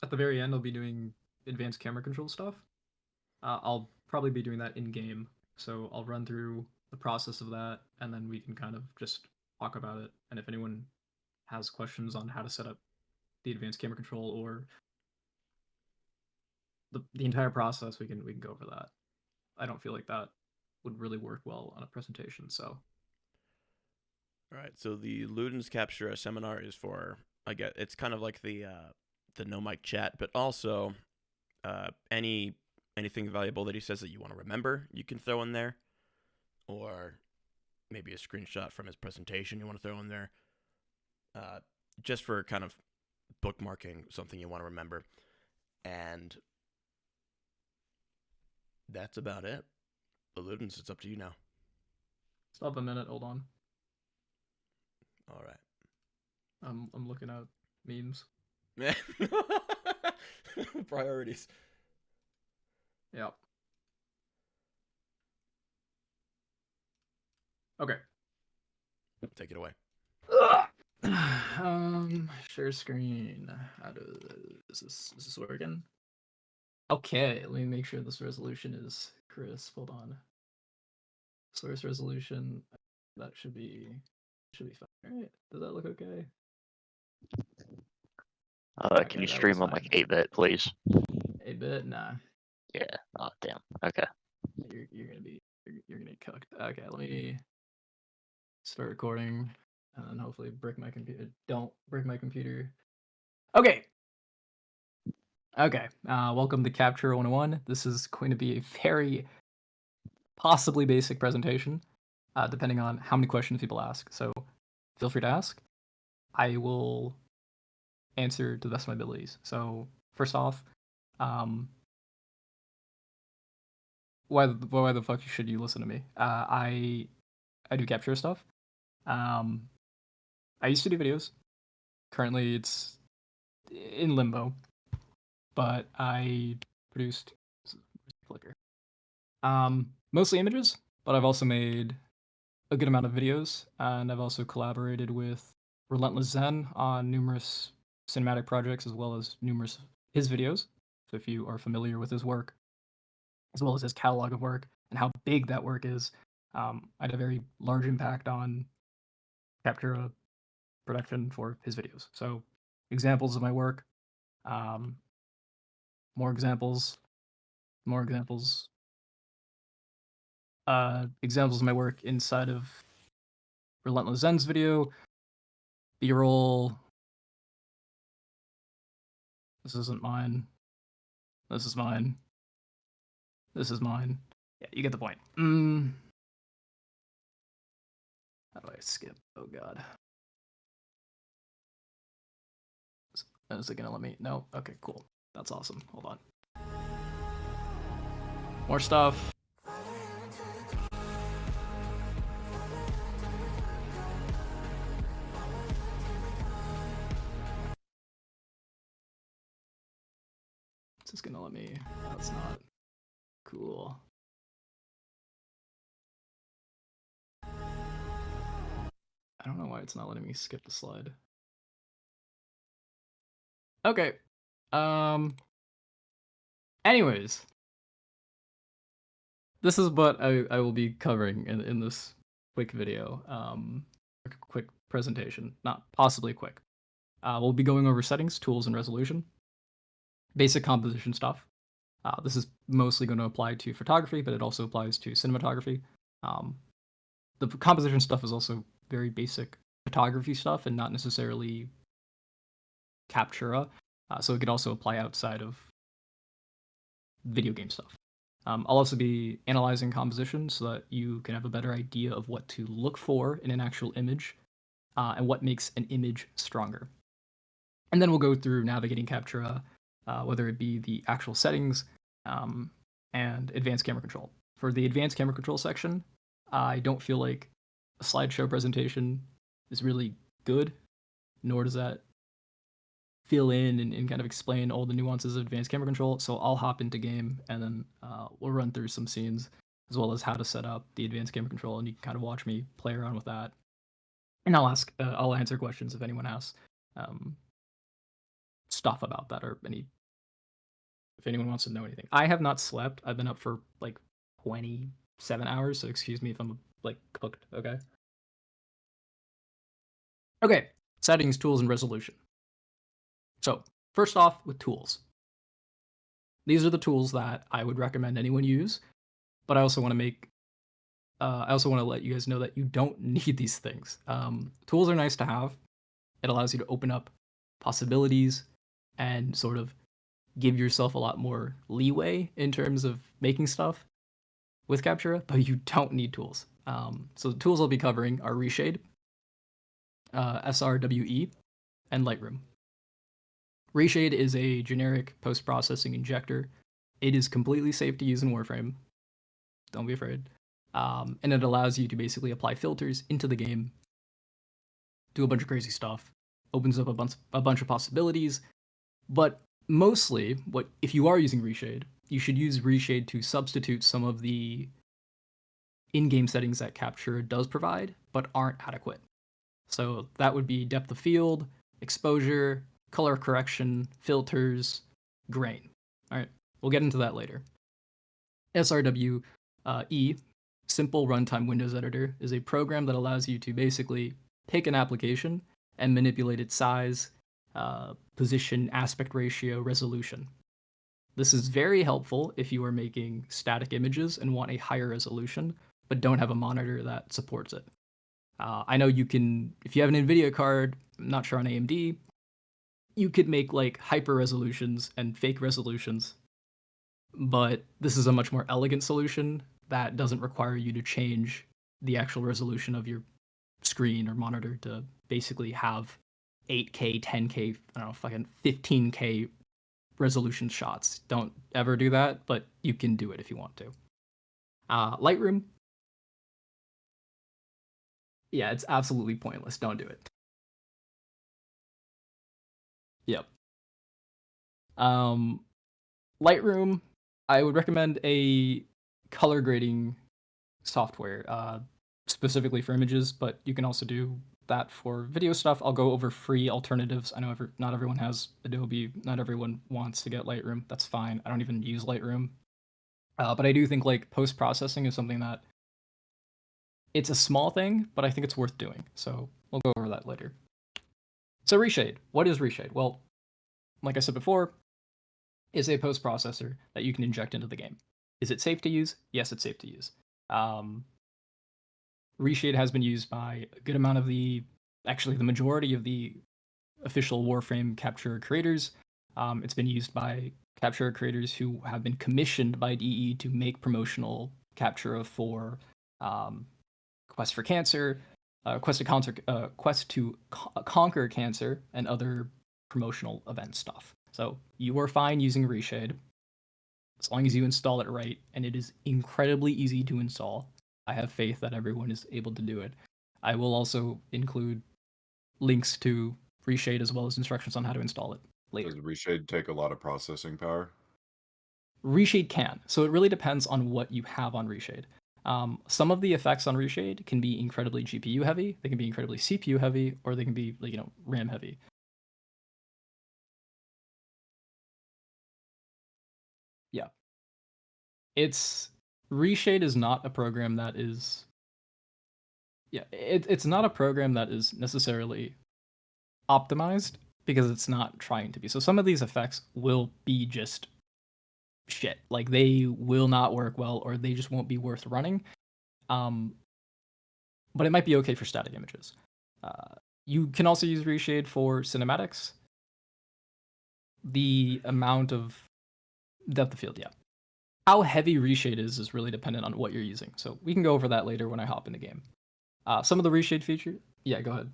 at the very end, I'll be doing advanced camera control stuff. I'll probably be doing that in game, so I'll run through the process of that, and then we can kind of just talk about it. And if anyone has questions on how to set up the advanced camera control or the entire process, we can go over that. I don't feel like that would really work well on a presentation, so All right. So the Ludens Captura seminar is for, I get it's kind of like the no mic chat, but also anything valuable that he says that you want to remember, you can throw in there, or maybe a screenshot from his presentation you want to throw in there, uh, just for kind of bookmarking something you want to remember. And that's about it. The Ludens, it's up to you now. stop a minute. Hold on. All right. I'm looking at memes. Priorities. Yep. Okay. Take it away. Share screen. How is this working? Okay, let me make sure this resolution is crisp. Hold on. Source resolution. That should be fine, right? Does that look okay? Can you that stream looks on fine. like 8-bit, please? 8-bit? Nah. Yeah. Oh, damn. Okay. You're gonna get cooked. Okay, let me start recording, and then hopefully break my computer. Don't break my computer. Okay. Okay. Welcome to Captura 101. This is going to be a very possibly basic presentation, depending on how many questions people ask. So feel free to ask. I will answer to the best of my abilities. So first off, why the fuck should you listen to me? I do Captura stuff. I used to do videos. Currently, it's in limbo, but I produced Flickr. Mostly images, but I've also made a good amount of videos, and I've also collaborated with Relentless Zen on numerous cinematic projects as well as numerous his videos. So if you are familiar with his work, as well as his catalog of work and how big that work is, I had a very large impact on Captura production for his videos. So examples of my work, more examples, more examples, examples of my work inside of Relentless Zen's video, B-roll. This isn't mine. This is mine. This is mine. Yeah, you get the point. How do I skip? Oh god. Is it gonna let me? No? Okay, cool. That's awesome. Hold on. More stuff. It's just gonna let me. That's not cool. I don't know why it's not letting me skip the slide. Okay. Anyways, this is what I will be covering in this quick video. Quick presentation, not possibly quick. We'll be going over settings, tools, and resolution. Basic composition stuff. This is mostly going to apply to photography, but it also applies to cinematography. The composition stuff is also very basic photography stuff and not necessarily Captura, so it could also apply outside of video game stuff. I'll also be analyzing composition so that you can have a better idea of what to look for in an actual image and what makes an image stronger. And then we'll go through navigating Captura, whether it be the actual settings and advanced camera control. For the advanced camera control section, I don't feel like a slideshow presentation is really good, nor does that fill in and kind of explain all the nuances of advanced camera control. So I'll hop into game and then we'll run through some scenes as well as how to set up the advanced camera control, and you can kind of watch me play around with that. And I'll answer questions if anyone has stuff about that or any anyone wants to know anything. I have not slept. I've been up for like 27 hours, so excuse me if I'm like cooked, okay? Okay, settings, tools, and resolution. So, first off, with tools. These are the tools that I would recommend anyone use, but I also want to let you guys know that you don't need these things. Tools are nice to have. It allows you to open up possibilities and sort of give yourself a lot more leeway in terms of making stuff with Captura, but you don't need tools. So the tools I'll be covering are Reshade, SRWE, and Lightroom. Reshade is a generic post-processing injector. It is completely safe to use in Warframe. Don't be afraid. And it allows you to basically apply filters into the game, do a bunch of crazy stuff, opens up a bunch of possibilities. But mostly, if you are using Reshade, you should use Reshade to substitute some of the in-game settings that Captura does provide, but aren't adequate. So that would be depth of field, exposure, color correction, filters, grain. All right, we'll get into that later. SRWE, Simple Runtime Windows Editor, is a program that allows you to basically take an application and manipulate its size, position, aspect ratio, resolution. This is very helpful if you are making static images and want a higher resolution, but don't have a monitor that supports it. I know you can, if you have an NVIDIA card, I'm not sure on AMD, you could make like hyper resolutions and fake resolutions, but this is a much more elegant solution that doesn't require you to change the actual resolution of your screen or monitor to basically have 8K, 10K, I don't know, fucking 15K resolution shots. Don't ever do that, but you can do it if you want to. Lightroom. Yeah, it's absolutely pointless. Don't do it. Yep. Lightroom, I would recommend a color grading software, specifically for images, but you can also do that for video stuff. I'll go over free alternatives. I know not everyone has Adobe, not everyone wants to get Lightroom. That's fine. I don't even use Lightroom. But I do think like post-processing is something that it's a small thing, but I think it's worth doing. So we'll go over that later. So Reshade, what is Reshade? Well, like I said before, is a post-processor that you can inject into the game. Is it safe to use? Yes, it's safe to use. Reshade has been used by a good amount of the majority of the official Warframe Captura creators. It's been used by Captura creators who have been commissioned by DE to make promotional Captura for Quest for Cancer, Quest to Conquer Cancer, and other promotional event stuff. So you are fine using Reshade as long as you install it right, and it is incredibly easy to install. I have faith that everyone is able to do it. I will also include links to Reshade as well as instructions on how to install it later. Does Reshade take a lot of processing power? Reshade can. So it really depends on what you have on Reshade. Some of the effects on Reshade can be incredibly GPU heavy, they can be incredibly CPU heavy, or they can be RAM heavy. Yeah. Reshade is not a program that is it's not a program that is necessarily optimized because it's not trying to be. So some of these effects will be just shit. Like they will not work well or they just won't be worth running. But it might be okay for static images. You can also use Reshade for cinematics. The amount of depth of field, yeah. How heavy Reshade is really dependent on what you're using. So we can go over that later when I hop in the game. Some of the Reshade feature, yeah, go ahead.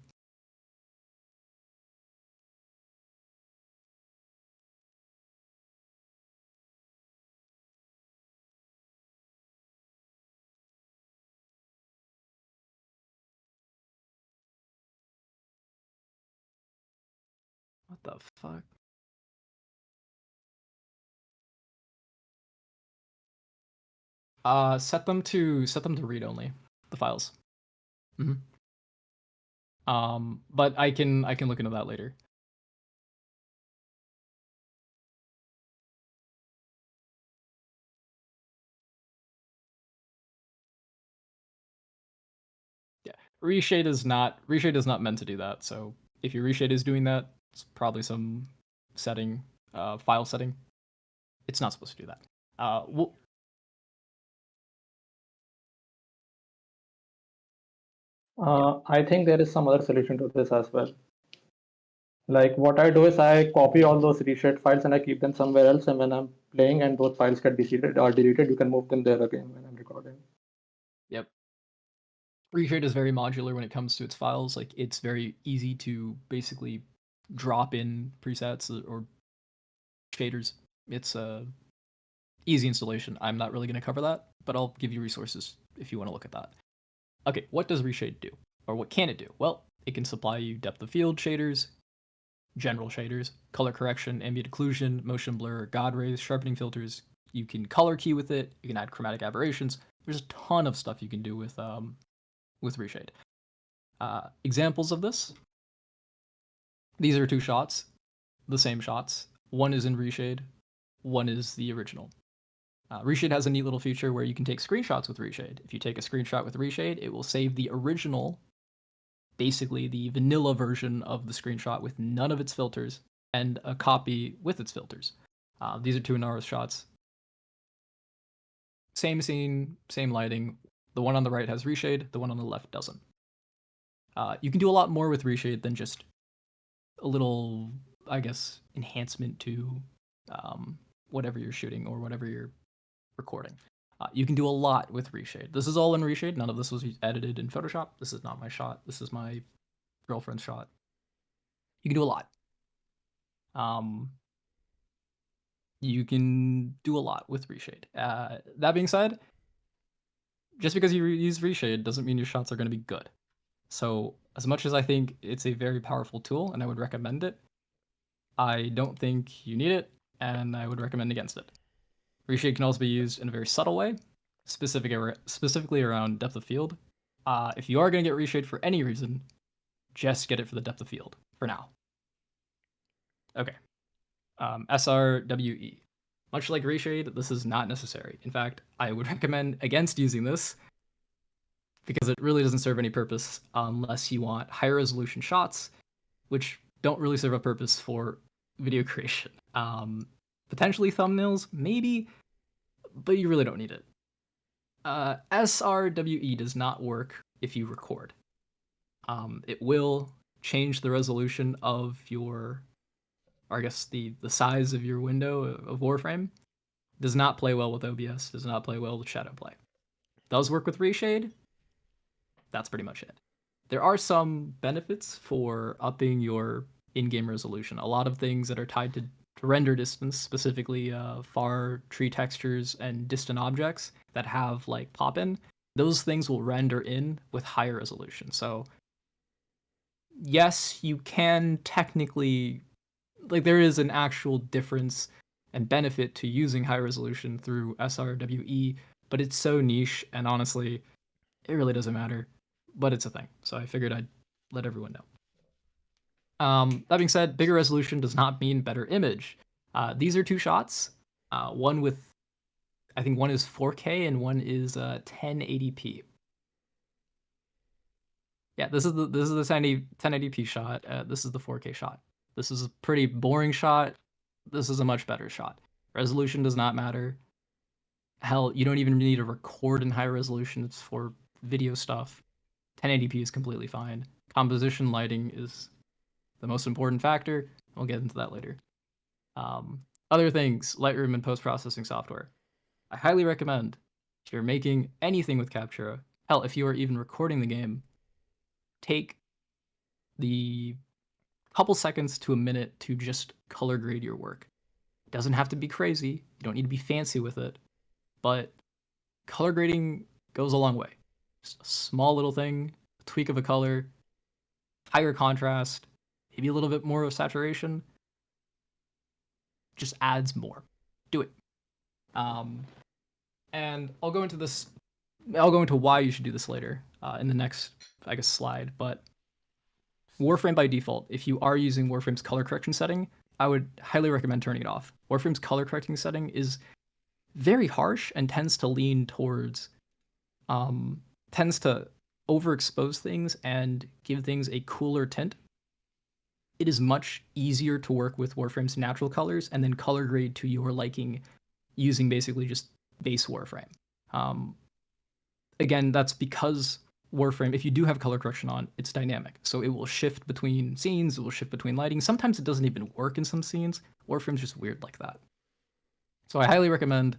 What the fuck? Set them to read only, the files. But I can look into that later. Reshade is not meant to do that. So if your reshade is doing that, it's probably some setting, file setting. It's not supposed to do that. I think there is some other solution to this as well. Like what I do is I copy all those reshade files and I keep them somewhere else. And when I'm playing and those files get deleted, you can move them there again when I'm recording. Yep. Reshade is very modular when it comes to its files. Like it's very easy to basically drop in presets or shaders. It's a easy installation. I'm not really going to cover that, but I'll give you resources if you want to look at that. Okay, what does reshade do? Or what can it do? Well, it can supply you depth of field shaders, general shaders, color correction, ambient occlusion, motion blur, God rays, sharpening filters. You can color key with it. You can add chromatic aberrations. There's a ton of stuff you can do with reshade. Examples of this. These are two shots, the same shots. One is in reshade, one is the original. Reshade has a neat little feature where you can take screenshots with reshade. If you take a screenshot with reshade, it will save the original, basically the vanilla version of the screenshot with none of its filters, and a copy with its filters. These are two Naros shots. Same scene, same lighting. The one on the right has reshade, the one on the left doesn't. You can do a lot more with reshade than just a little, I guess, enhancement to whatever you're shooting or whatever you're recording. You can do a lot with reshade. This is all in reshade. None of this was edited in Photoshop. This is not my shot. This is my girlfriend's shot. You can do a lot. You can do a lot with reshade. That being said, just because you use reshade doesn't mean your shots are going to be good. So as much as I think it's a very powerful tool and I would recommend it, I don't think you need it, and I would recommend against it. Reshade can also be used in a very subtle way, specifically around depth of field. If you are going to get reshade for any reason, just get it for the depth of field for now. Okay. SRWE. Much like reshade, this is not necessary. In fact, I would recommend against using this because it really doesn't serve any purpose unless you want higher resolution shots, which don't really serve a purpose for video creation. Potentially thumbnails, maybe, but you really don't need it. SRWE does not work if you record. It will change the resolution of your, or I guess the size of your window of Warframe. Does not play well with OBS, does not play well with Shadowplay. Does work with reshade. That's pretty much it. There are some benefits for upping your in-game resolution. A lot of things that are tied to render distance, specifically far tree textures and distant objects that have like pop-in, those things will render in with higher resolution. So yes, you can technically, like there is an actual difference and benefit to using high resolution through SRWE, but it's so niche and honestly, it really doesn't matter, but it's a thing. So I figured I'd let everyone know. That being said, bigger resolution does not mean better image. These are two shots. One with, I think one is 4K and one is 1080p. Yeah, this is the 1080p shot. This is the 4K shot. This is a pretty boring shot. This is a much better shot. Resolution does not matter. Hell, you don't even need to record in high resolution. It's for video stuff. 1080p is completely fine. Composition lighting is the most important factor. We'll get into that later. Other things, Lightroom and post-processing software. I highly recommend if you're making anything with Captura, hell, if you are even recording the game, take the couple seconds to a minute to just color grade your work. It doesn't have to be crazy. You don't need to be fancy with it, but color grading goes a long way. Just a small little thing, a tweak of a color, higher contrast, maybe a little bit more of saturation, just adds more. Do it. And I'll go into why you should do this later in the next, I guess, slide. But Warframe by default, if you are using Warframe's color correction setting, I would highly recommend turning it off. Warframe's color correcting setting is very harsh and tends to lean towards, tends to overexpose things and give things a cooler tint, it is much easier to work with Warframe's natural colors and then color grade to your liking using basically just base Warframe. Again, that's because Warframe, if you do have color correction on, it's dynamic. So it will shift between scenes, it will shift between lighting. Sometimes it doesn't even work in some scenes. Warframe's just weird like that. So I highly recommend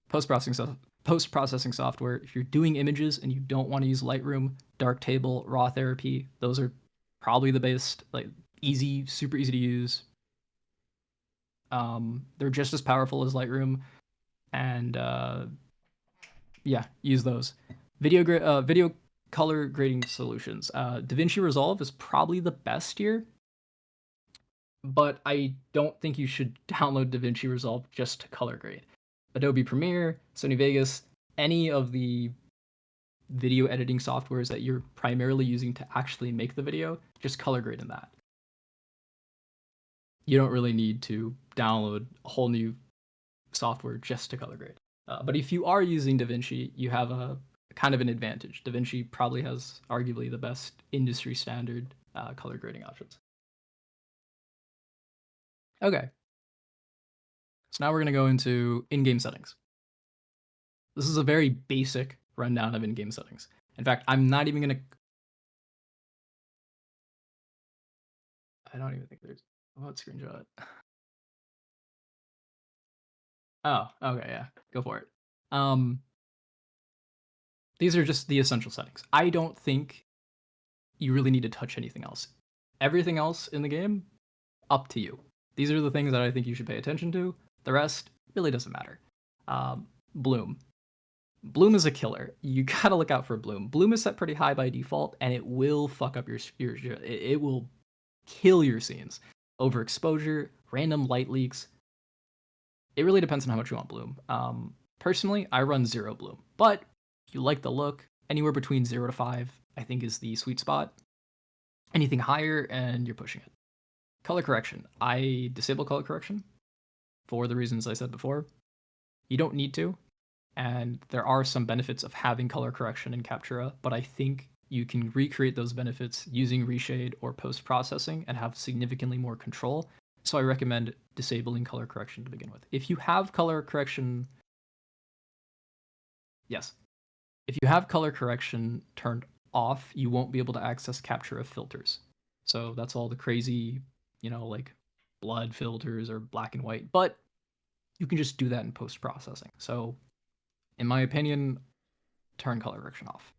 post-processing software. If you're doing images and you don't want to use Lightroom, Darktable, Raw Therapy, those are probably the best, like easy, super easy to use. They're just as powerful as Lightroom, and yeah, use those. Video color grading solutions. DaVinci Resolve is probably the best here, but I don't think you should download DaVinci Resolve just to color grade. Adobe Premiere, Sony Vegas, any of the video editing softwares that you're primarily using to actually make the video, just color grade in that. You don't really need to download a whole new software just to color grade. But if you are using DaVinci, you have a kind of an advantage. DaVinci probably has arguably the best industry standard color grading options. Okay. So now we're going to go into in-game settings. This is a very basic rundown of in-game settings. In fact, I'm not even going to... I don't even think there's... What screenshot? Oh, okay, yeah. Go for it. These are just the essential settings. I don't think you really need to touch anything else. Everything else in the game, up to you. These are the things that I think you should pay attention to. The rest really doesn't matter. Bloom. Bloom is a killer. You gotta look out for Bloom. Bloom is set pretty high by default, and it will fuck up your it will kill your scenes. Overexposure, random light leaks. It really depends on how much you want Bloom. Personally, I run 0 Bloom, but if you like the look, anywhere between 0 to 5, I think is the sweet spot. Anything higher, and you're pushing it. Color correction. I disable color correction for the reasons I said before. You don't need to, and there are some benefits of having color correction in Captura, but I think you can recreate those benefits using reshade or post-processing and have significantly more control. So I recommend disabling color correction to begin with. If you have color correction... Yes. If you have color correction turned off, you won't be able to access Captura filters. So that's all the crazy, like blood filters or black and white, but you can just do that in post-processing. So in my opinion, turn color correction off.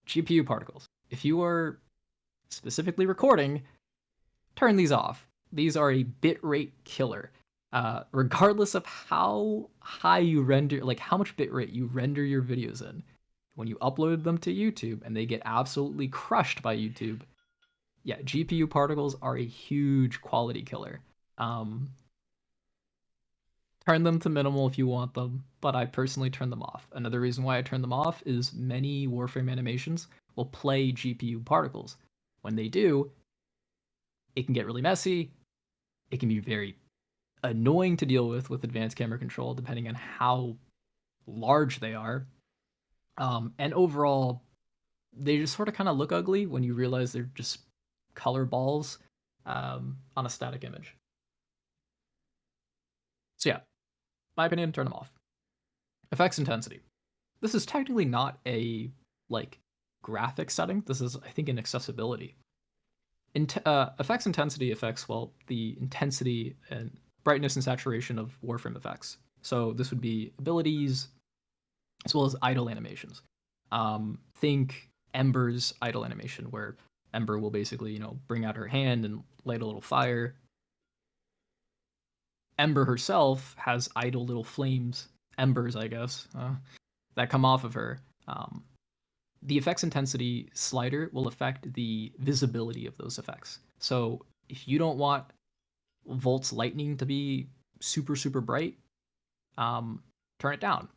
GPU particles. If you are specifically recording, turn these off. These are a bitrate killer. Regardless of how high you render, like how much bitrate you render your videos in, when you upload them to YouTube and they get absolutely crushed by YouTube, yeah, GPU particles are a huge quality killer. Turn them to minimal if you want them, but I personally turn them off. Another reason why I turn them off is many Warframe animations will play GPU particles. When they do, it can get really messy. It can be very annoying to deal with advanced camera control, depending on how large they are. And overall, they just sort of kind of look ugly when you realize they're just color balls on a static image. So yeah, my opinion, turn them off. Effects intensity. This is technically not a graphic setting. This is, I think, an accessibility. Effects intensity affects, well, the intensity and brightness and saturation of Warframe effects. So this would be abilities as well as idle animations. Think Ember's idle animation, where Ember will basically, bring out her hand and light a little fire. Ember herself has idle little flames, embers, I guess, that come off of her. The effects intensity slider will affect the visibility of those effects. So if you don't want Volt's lightning to be super, super bright, turn it down.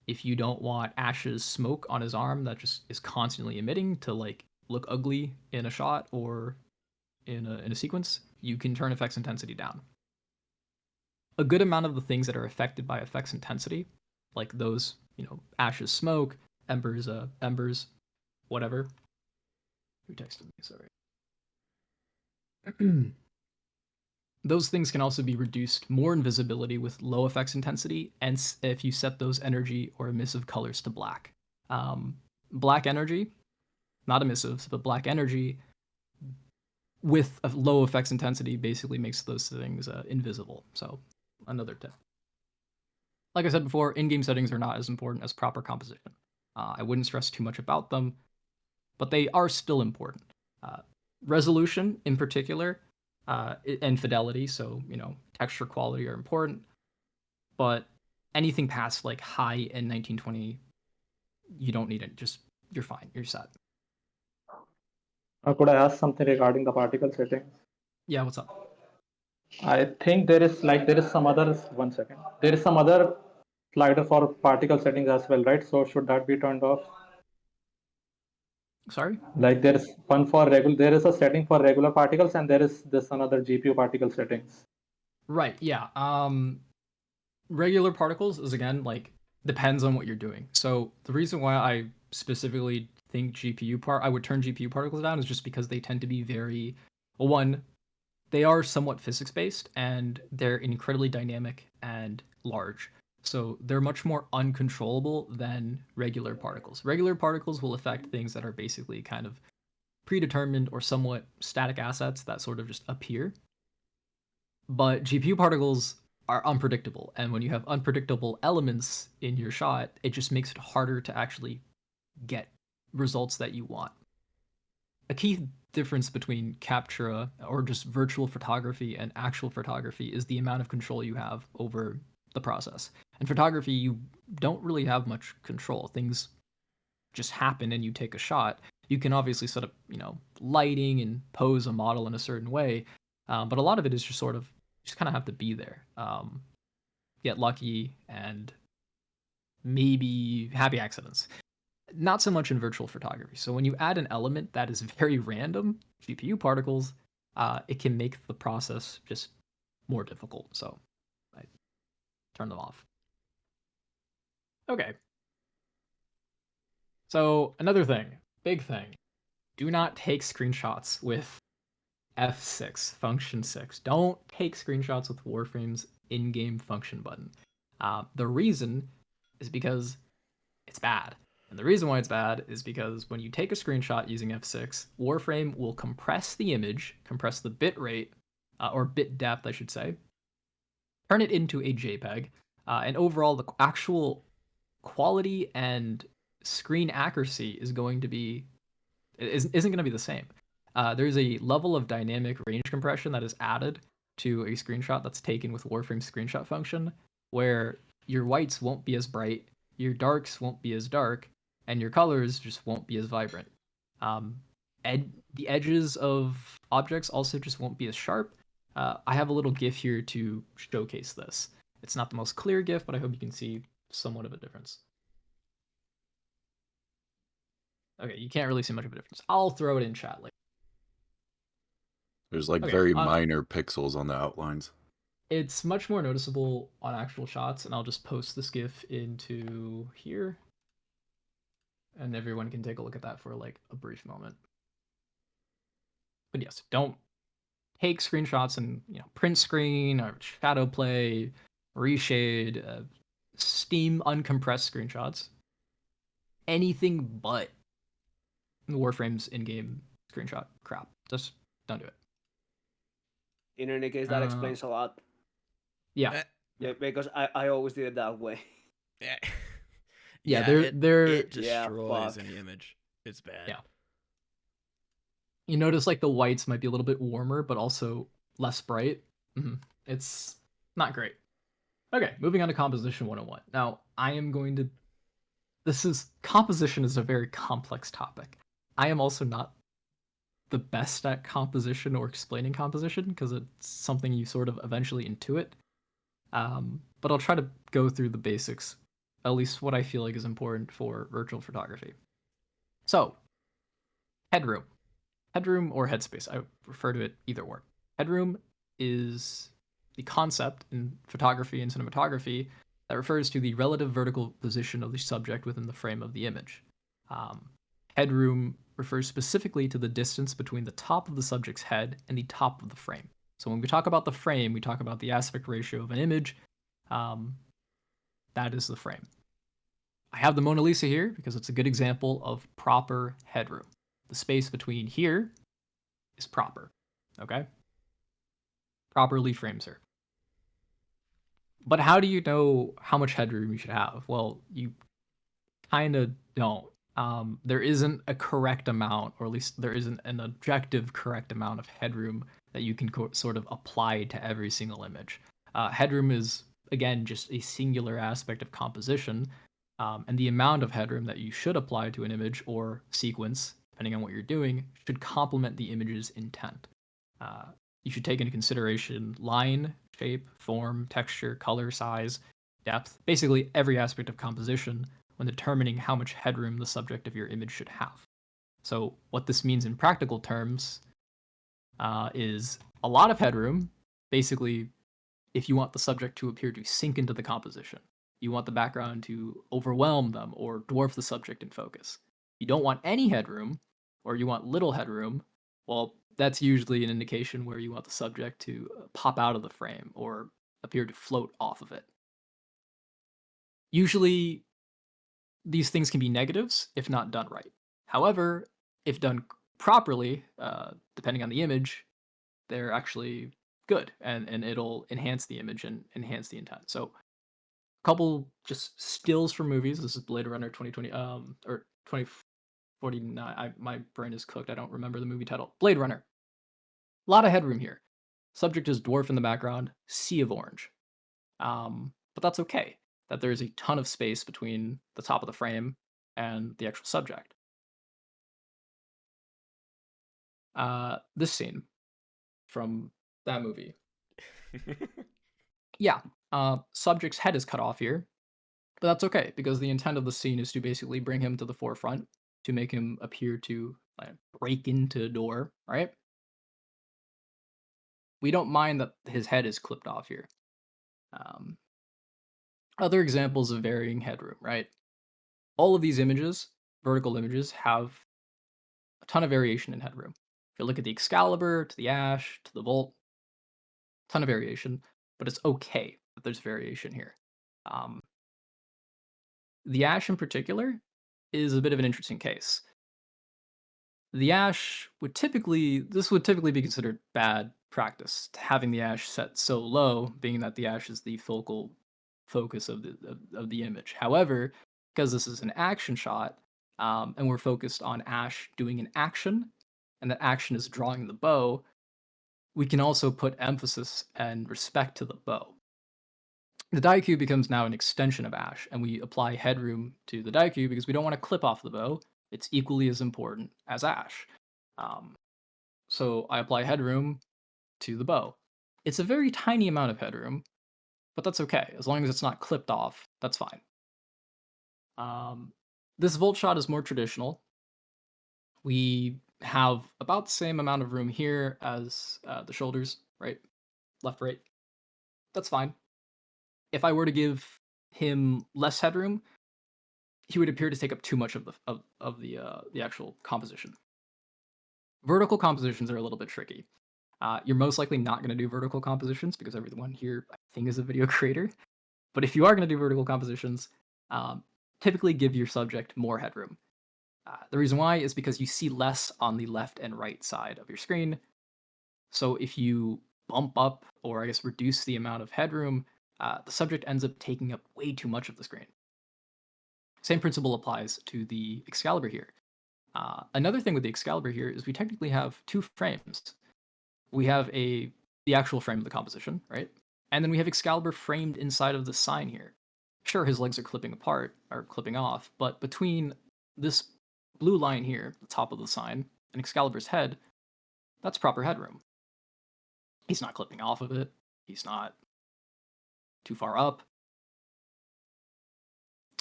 If you don't want Ash's smoke on his arm that just is constantly emitting to look ugly in a shot or in a sequence, you can turn effects intensity down. A good amount of the things that are affected by effects intensity, like those, Ash's smoke, embers, whatever. Who texted me? Sorry. Those things can also be reduced more in visibility with low effects intensity, and if you set those energy or emissive colors to black. Black energy, not emissives, but black energy with a low effects intensity basically makes those things invisible. So another tip. Like I said before, in-game settings are not as important as proper composition. I wouldn't stress too much about them, but they are still important. Resolution, in particular, and fidelity, so, texture quality are important, but anything past, like, high in 1920, you don't need it. Just, you're fine. You're set. Could I ask something regarding the particle settings? Yeah, what's up? I think there is some other, one second. There is some other slider for particle settings as well, right? So should that be turned off? Sorry? Like there is one for regular, there is a setting for regular particles, and there is this another GPU particle settings. Right, yeah. Regular particles is, again, like, depends on what you're doing. So the reason why I specifically think I would turn GPU particles down is just because they tend to be very, well, one, they are somewhat physics-based, and they're incredibly dynamic and large. So they're much more uncontrollable than regular particles. Regular particles will affect things that are basically kind of predetermined or somewhat static assets that sort of just appear. But GPU particles are unpredictable, and when you have unpredictable elements in your shot, it just makes it harder to actually get results that you want. A key difference between Captura or just virtual photography and actual photography is the amount of control you have over the process. In photography, you don't really have much control. Things just happen and you take a shot. You can obviously set up, lighting and pose a model in a certain way, but a lot of it is just kind of have to be there. Get lucky and maybe happy accidents. Not so much in virtual photography. So when you add an element that is very random, GPU particles, it can make the process just more difficult. So I turn them off. Okay. So another thing, big thing, do not take screenshots with F6, function 6. Don't take screenshots with Warframe's in-game function button. The reason is because it's bad. And the reason why it's bad is because when you take a screenshot using F6, Warframe will compress the image, compress the bit rate, or bit depth, I should say, turn it into a JPEG, and overall the actual quality and screen accuracy isn't going to be the same. There's a level of dynamic range compression that is added to a screenshot that's taken with Warframe's screenshot function, where your whites won't be as bright, your darks won't be as dark, and your colors just won't be as vibrant. The edges of objects also just won't be as sharp. I have a little GIF here to showcase this. It's not the most clear GIF, but I hope you can see somewhat of a difference. Okay, you can't really see much of a difference. I'll throw it in chat later. There's like very minor pixels on the outlines. It's much more noticeable on actual shots, and I'll just post this GIF into here. And everyone can take a look at that for like a brief moment. But yes, don't take screenshots and print screen or shadow play, reshade, Steam uncompressed screenshots. Anything but Warframe's in-game screenshot crap. Just don't do it. In any case, that explains a lot. Yeah. Yeah, because I always did it that way. Yeah. Yeah, it destroys fuck. any image. It's bad. Yeah. You notice like the whites might be a little bit warmer, but also less bright. It's not great. Okay, moving on to Composition 101. Now, composition is a very complex topic. I am also not the best at composition or explaining composition because it's something you sort of eventually intuit. But I'll try to go through the basics, at least what I feel like is important for virtual photography. So, headroom. Headroom or headspace, I refer to it either or. Headroom is the concept in photography and cinematography that refers to the relative vertical position of the subject within the frame of the image. Headroom refers specifically to the distance between the top of the subject's head and the top of the frame. So when we talk about the frame, we talk about the aspect ratio of an image. That is the frame. I have the Mona Lisa here because it's a good example of proper headroom. The space between here is proper, okay? Properly frames her. But how do you know how much headroom you should have? Well, you kind of don't. There isn't a correct amount, or at least there isn't an objective correct amount of headroom that you can sort of apply to every single image. Headroom is, again, just a singular aspect of composition, and the amount of headroom that you should apply to an image or sequence, depending on what you're doing, should complement the image's intent. You should take into consideration line, shape, form, texture, color, size, depth, basically every aspect of composition when determining how much headroom the subject of your image should have. So what this means in practical terms is a lot of headroom. Basically, if you want the subject to appear to sink into the composition, you want the background to overwhelm them or dwarf the subject in focus. You don't want any headroom, or you want little headroom, well, that's usually an indication where you want the subject to pop out of the frame or appear to float off of it. Usually, these things can be negatives if not done right. However, if done properly, depending on the image, they're actually good, and it'll enhance the image and enhance the intent. So, a couple just stills from movies. This is Blade Runner 2020, or 2049. My brain is cooked. I don't remember the movie title. Blade Runner. A lot of headroom here. Subject is dwarf in the background, sea of orange. But that's okay. That there's a ton of space between the top of the frame and the actual subject. This scene from that movie. Yeah, subject's head is cut off here, but that's okay because the intent of the scene is to basically bring him to the forefront, to make him appear to break into a door, right? We don't mind that his head is clipped off here. Other examples of varying headroom, right? All of these images, vertical images, have a ton of variation in headroom. If you look at the Excalibur, to the Ash, to the Volt, ton of variation, but it's okay that there's variation here. The Ash in particular is a bit of an interesting case. The Ash would typically be considered bad practice, having the Ash set so low, being that the Ash is the focal focus of the image. However, because this is an action shot, and we're focused on Ash doing an action, and that action is drawing the bow, we can also put emphasis and respect to the bow. The die cube becomes now an extension of Ash, and we apply headroom to the die cube because we don't want to clip off the bow. It's equally as important as Ash. So I apply headroom to the bow. It's a very tiny amount of headroom, but that's okay. As long as it's not clipped off, that's fine. This Volt shot is more traditional. We have about the same amount of room here as the shoulders, right? Left, right. That's fine. If I were to give him less headroom, he would appear to take up too much of the actual composition. Vertical compositions are a little bit tricky. You're most likely not going to do vertical compositions because everyone here, I think, is a video creator. But if you are going to do vertical compositions, typically give your subject more headroom. The reason why is because you see less on the left and right side of your screen. So if you bump up, or I guess reduce the amount of headroom, the subject ends up taking up way too much of the screen. Same principle applies to the Excalibur here. Another thing with the Excalibur here is we technically have two frames. We have the actual frame of the composition, right? And then we have Excalibur framed inside of the sign here. Sure, his legs are clipping apart, or clipping off, but between this blue line here, the top of the sign, and Excalibur's head, that's proper headroom. He's not clipping off of it. He's not too far up.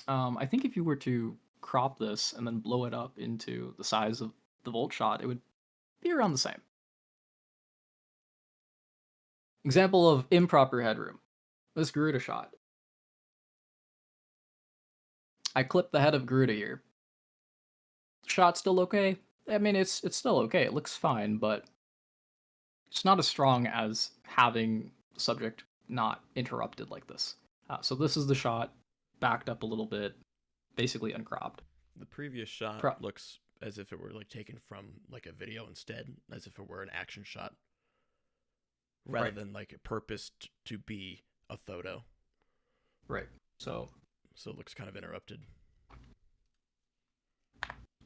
I think if you were to crop this and then blow it up into the size of the Volt shot, it would be around the same. Example of improper headroom. This Garuda shot. I clipped the head of Garuda here. Shot still okay? I mean, it's still okay. It looks fine, but it's not as strong as having the subject not interrupted like this. So this is the shot, backed up a little bit, basically uncropped. The previous shot Pro- looks as if it were like taken from like a video instead, as if it were an action shot, rather Right. than like purposed to be a photo. Right. So it looks kind of interrupted.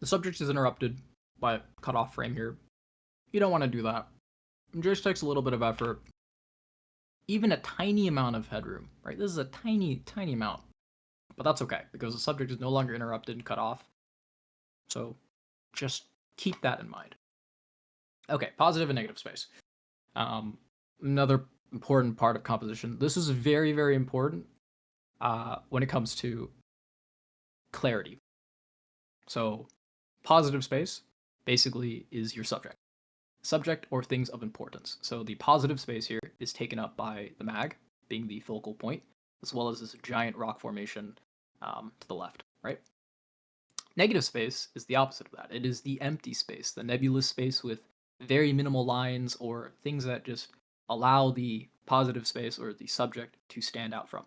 the subject is interrupted by a cutoff frame here. You don't want to do that. It just takes a little bit of effort. Even a tiny amount of headroom, right? This is a tiny, tiny amount. But that's okay, because the subject is no longer interrupted and cut off. So just keep that in mind. Okay, positive and negative space. Another important part of composition. This is very, very important when it comes to clarity. So positive space basically is your subject. Subject or things of importance. So the positive space here is taken up by the mag, being the focal point, as well as this giant rock formation to the left, right? Negative space is the opposite of that. It is the empty space, the nebulous space with very minimal lines or things that just allow the positive space or the subject to stand out from.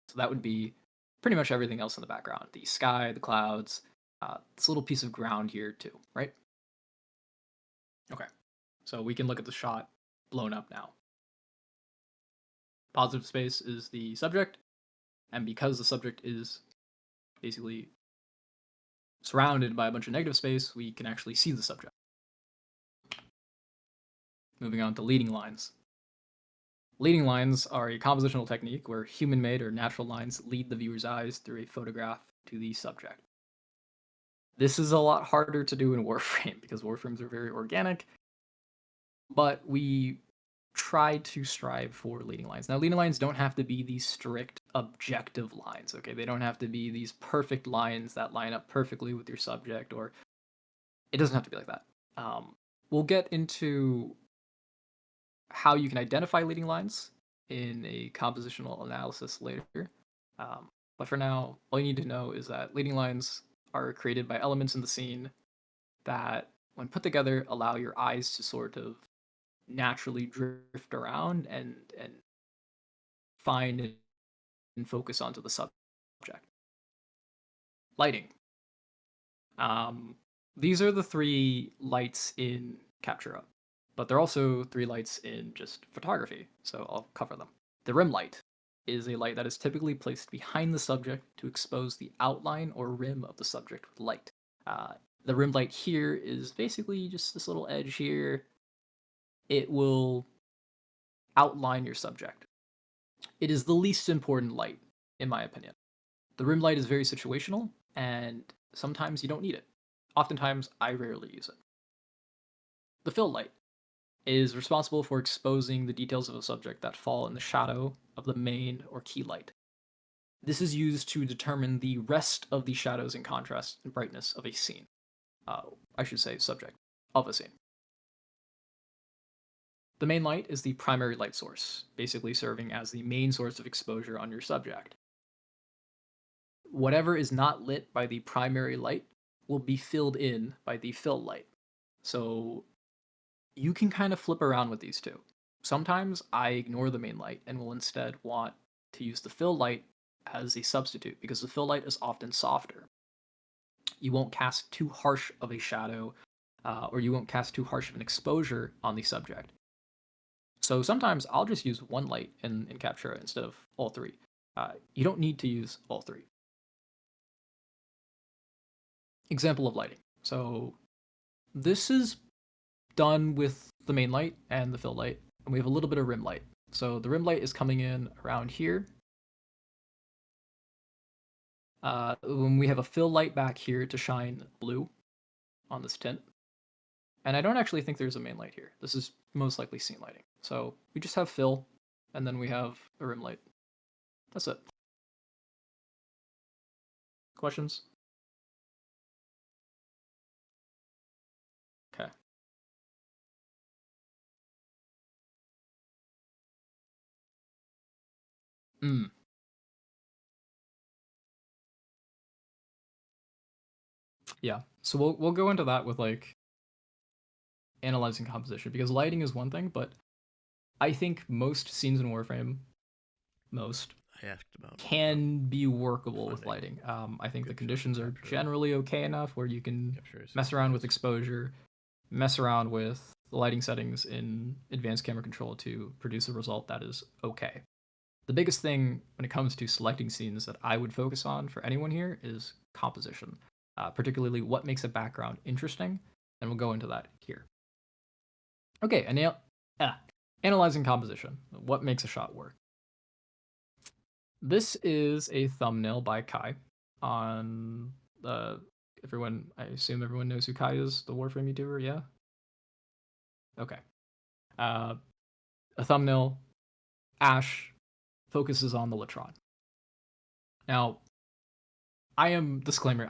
So that would be pretty much everything else in the background. The sky, the clouds, this little piece of ground here too, right? Okay, so we can look at the shot blown up now. Positive space is the subject, and because the subject is basically surrounded by a bunch of negative space, we can actually see the subject. Moving on to leading lines. Leading lines are a compositional technique where human-made or natural lines lead the viewer's eyes through a photograph to the subject. This is a lot harder to do in Warframe because Warframes are very organic, but we try to strive for leading lines. Now, leading lines don't have to be these strict objective lines, okay? They don't have to be these perfect lines that line up perfectly with your subject, or it doesn't have to be like that. We'll get into how you can identify leading lines in a compositional analysis later. But for now, all you need to know is that leading lines are created by elements in the scene that, when put together, allow your eyes to sort of naturally drift around and find and focus onto the subject. Lighting. These are the 3 lights in Captura, but they're also 3 lights in just photography, so I'll cover them. The rim light is a light that is typically placed behind the subject to expose the outline or rim of the subject with light. The rim light here is basically just this little edge here. It will outline your subject. It is the least important light, in my opinion. The rim light is very situational, and sometimes you don't need it. Oftentimes, I rarely use it. The fill light is responsible for exposing the details of a subject that fall in the shadow of the main or key light. This is used to determine the rest of the shadows and contrast and brightness of a scene. I should say subject of a scene. The main light is the primary light source, basically serving as the main source of exposure on your subject. Whatever is not lit by the primary light will be filled in by the fill light. So you can kind of flip around with these two. Sometimes I ignore the main light and will instead want to use the fill light as a substitute because the fill light is often softer. You won't cast too harsh of a shadow or you won't cast too harsh of an exposure on the subject. So sometimes I'll just use one light in Captura instead of all 3. You don't need to use all 3. Example of lighting. So this is done with the main light and the fill light, and we have a little bit of rim light. So the rim light is coming in around here. When we have a fill light back here to shine blue on this tint. And I don't actually think there's a main light here. This is most likely scene lighting. So we just have fill, and then we have a rim light. That's it. Questions? Okay. Yeah, so we'll go into that with like analyzing composition, because lighting is one thing, but I think most scenes in Warframe, I asked about can be workable with finding lighting. I think the good shots conditions to are capture generally okay enough where you can captures. mess around with exposure, mess around with the lighting settings in advanced camera control to produce a result that is okay. The biggest thing when it comes to selecting scenes that I would focus on for anyone here is composition, particularly what makes a background interesting, and we'll go into that here. Okay, analyzing composition. What makes a shot work? This is a thumbnail by Kai on everyone. I assume everyone knows who Kai is, the Warframe YouTuber. Yeah. Okay. A thumbnail. Ash focuses on the Latron. Now, disclaimer.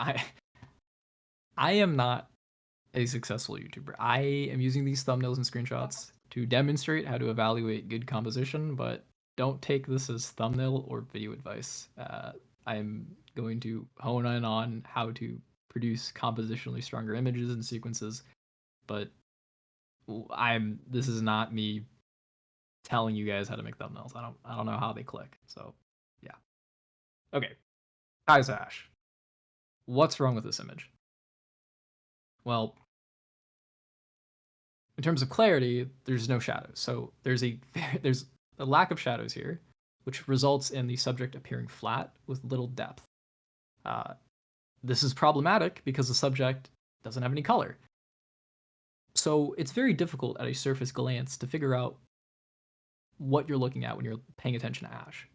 I am not a successful YouTuber. I am using these thumbnails and screenshots to demonstrate how to evaluate good composition, but don't take this as thumbnail or video advice. I'm going to hone in on how to produce compositionally stronger images and sequences, but this is not me telling you guys how to make thumbnails. I don't know how they click. So, yeah. Okay. Kai's Ash. What's wrong with this image? Well, in terms of clarity, there's no shadows. So there's a lack of shadows here, which results in the subject appearing flat with little depth. This is problematic because the subject doesn't have any color. So it's very difficult at a surface glance to figure out what you're looking at when you're paying attention to Ash.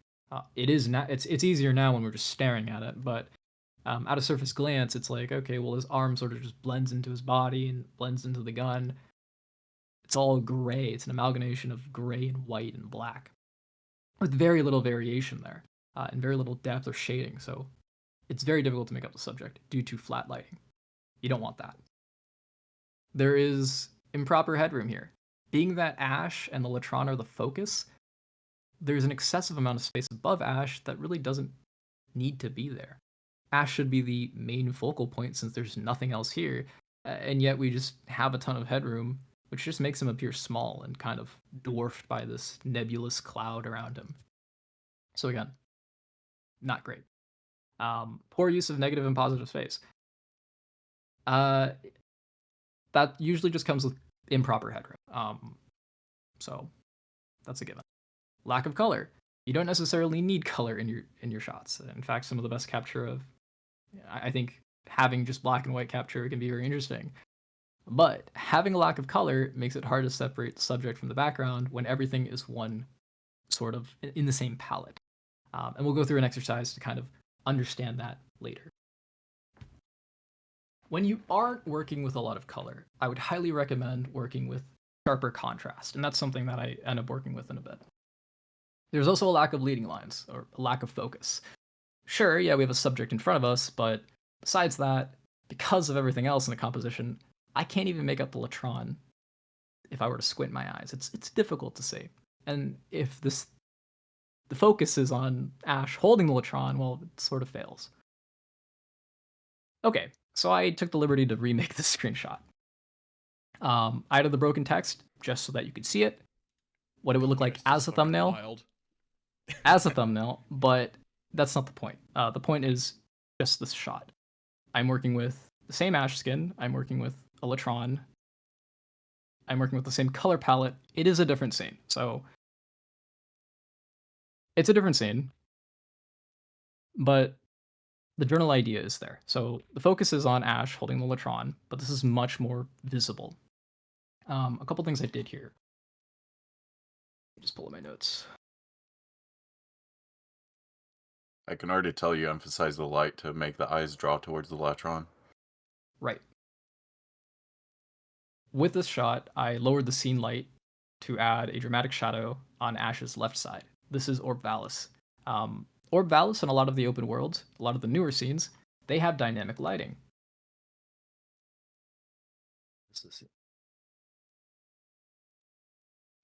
It's easier now when we're just staring at it, but at a surface glance, it's like, okay, well, his arm sort of just blends into his body and blends into the gun. It's all gray. It's an amalgamation of gray and white and black, with very little variation there, and very little depth or shading. So it's very difficult to make up the subject due to flat lighting. You don't want that. There is improper headroom here. Being that Ash and the Latron are the focus, there's an excessive amount of space above Ash that really doesn't need to be there. Ash should be the main focal point since there's nothing else here, and yet we just have a ton of headroom, which just makes him appear small and kind of dwarfed by this nebulous cloud around him. So again, not great. Poor use of negative and positive space. That usually just comes with improper headroom. So that's a given. Lack of color. You don't necessarily need color in your shots. In fact, some of the best Captura I think having just black and white Captura can be very interesting. But having a lack of color makes it hard to separate the subject from the background when everything is one sort of in the same palette. And we'll go through an exercise to kind of understand that later. When you aren't working with a lot of color, I would highly recommend working with sharper contrast, and that's something that I end up working with in a bit. There's also a lack of leading lines, or a lack of focus. Sure, yeah, we have a subject in front of us, but besides that, because of everything else in the composition, I can't even make up the Latron if I were to squint my eyes. It's difficult to see. And if the focus is on Ash holding the Latron, well, it sort of fails. Okay, so I took the liberty to remake this screenshot. I added the broken text just so that you could see it, what it would look like as a thumbnail. As a thumbnail, but that's not the point. The point is just this shot. I'm working with the same Ash skin. I'm working with a Latron. I'm working with the same color palette. It is a different scene. So it's a different scene, but the general idea is there. So the focus is on Ash holding the Latron, but this is much more visible. A couple things I did here. Just pull up my notes. I can already tell you emphasize the light to make the eyes draw towards the Latron. Right. With this shot, I lowered the scene light to add a dramatic shadow on Ash's left side. This is Orb Valis. Orb Valis and a lot of the open worlds, a lot of the newer scenes, they have dynamic lighting.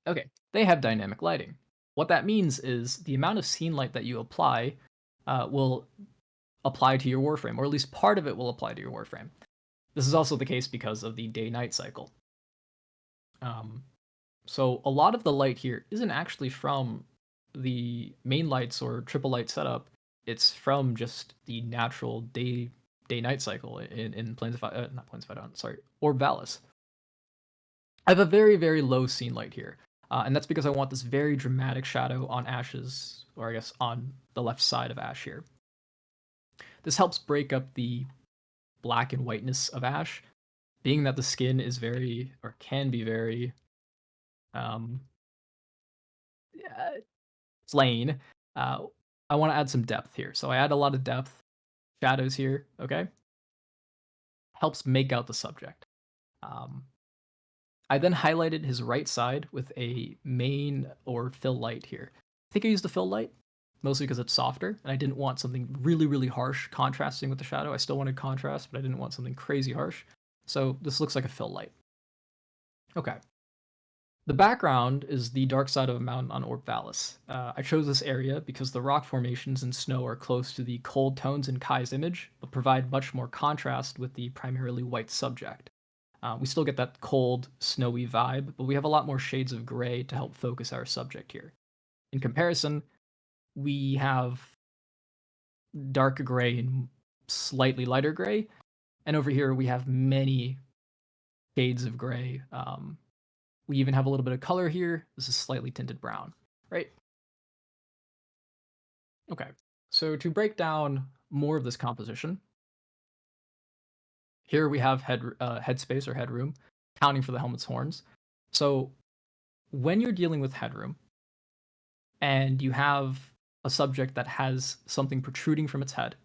Okay, they have dynamic lighting. What that means is the amount of scene light that you apply will apply to your Warframe, or at least part of it will apply to your Warframe. This is also the case because of the day-night cycle. So a lot of the light here isn't actually from the main lights or triple light setup. It's from just the natural day-night cycle in Plains of not Plains of Idon, sorry, Orb Valis. I have a very, very low scene light here. And that's because I want this very dramatic shadow on Ash's, or I guess on the left side of Ash here. This helps break up the black and whiteness of Ash, being that the skin is very, or can be very, plain. I want to add some depth here. So I add a lot of depth, shadows here, okay? Helps make out the subject. I then highlighted his right side with a main or fill light here. I think I used the fill light, mostly because it's softer, and I didn't want something really, really harsh contrasting with the shadow. I still wanted contrast, but I didn't want something crazy harsh. So this looks like a fill light. Okay. The background is the dark side of a mountain on Orb Valis. I chose this area because the rock formations and snow are close to the cold tones in Kai's image, but provide much more contrast with the primarily white subject. We still get that cold, snowy vibe, but we have a lot more shades of gray to help focus our subject here. In comparison, we have dark gray and slightly lighter gray, and over here we have many shades of gray. We even have a little bit of color here. This is slightly tinted brown, right? Okay, so to break down more of this composition, here we have headspace or headroom, accounting for the helmet's horns. So when you're dealing with headroom and you have a subject that has something protruding from its head,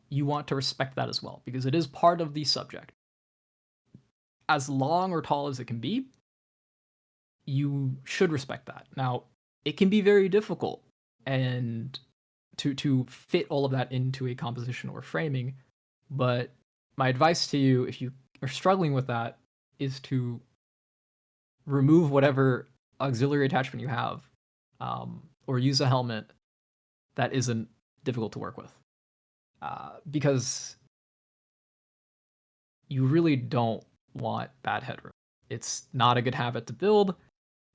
you want to respect that as well, because it is part of the subject. As long or tall as it can be, you should respect that. Now, it can be very difficult and to fit all of that into a composition or framing, but my advice to you, if you are struggling with that, is to remove whatever auxiliary attachment you have, or use a helmet that isn't difficult to work with, because you really don't want bad headroom. It's not a good habit to build,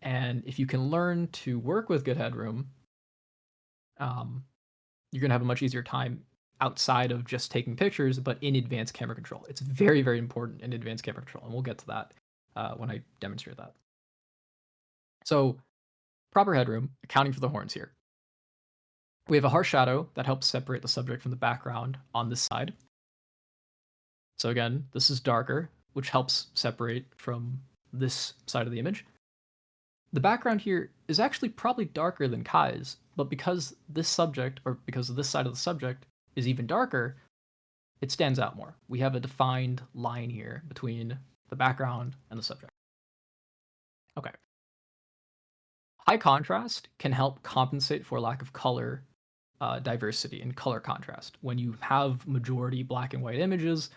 and if you can learn to work with good headroom, you're going to have a much easier time outside of just taking pictures, but in advanced camera control. It's very, very important in advanced camera control, and we'll get to that when I demonstrate that. So, proper headroom, accounting for the horns here. We have a harsh shadow that helps separate the subject from the background on this side. So again, this is darker, which helps separate from this side of the image. The background here is actually probably darker than Kai's, but because this subject, or because of this side of the subject, is even darker, it stands out more. We have a defined line here between the background and the subject. Okay. High contrast can help compensate for lack of color diversity and color contrast. When you have majority black and white images,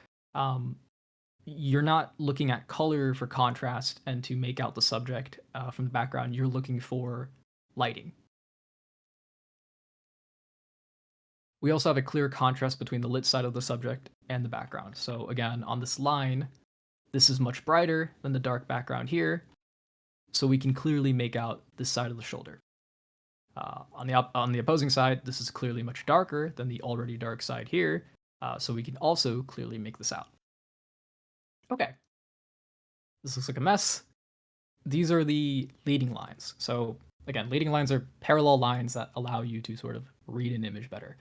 you're not looking at color for contrast and to make out the subject from the background. You're looking for lighting. We also have a clear contrast between the lit side of the subject and the background. So again, on this line, this is much brighter than the dark background here, so we can clearly make out this side of the shoulder. On the opposing side, this is clearly much darker than the already dark side here, so we can also clearly make this out. Okay, this looks like a mess. These are the leading lines. So again, leading lines are parallel lines that allow you to sort of read an image better.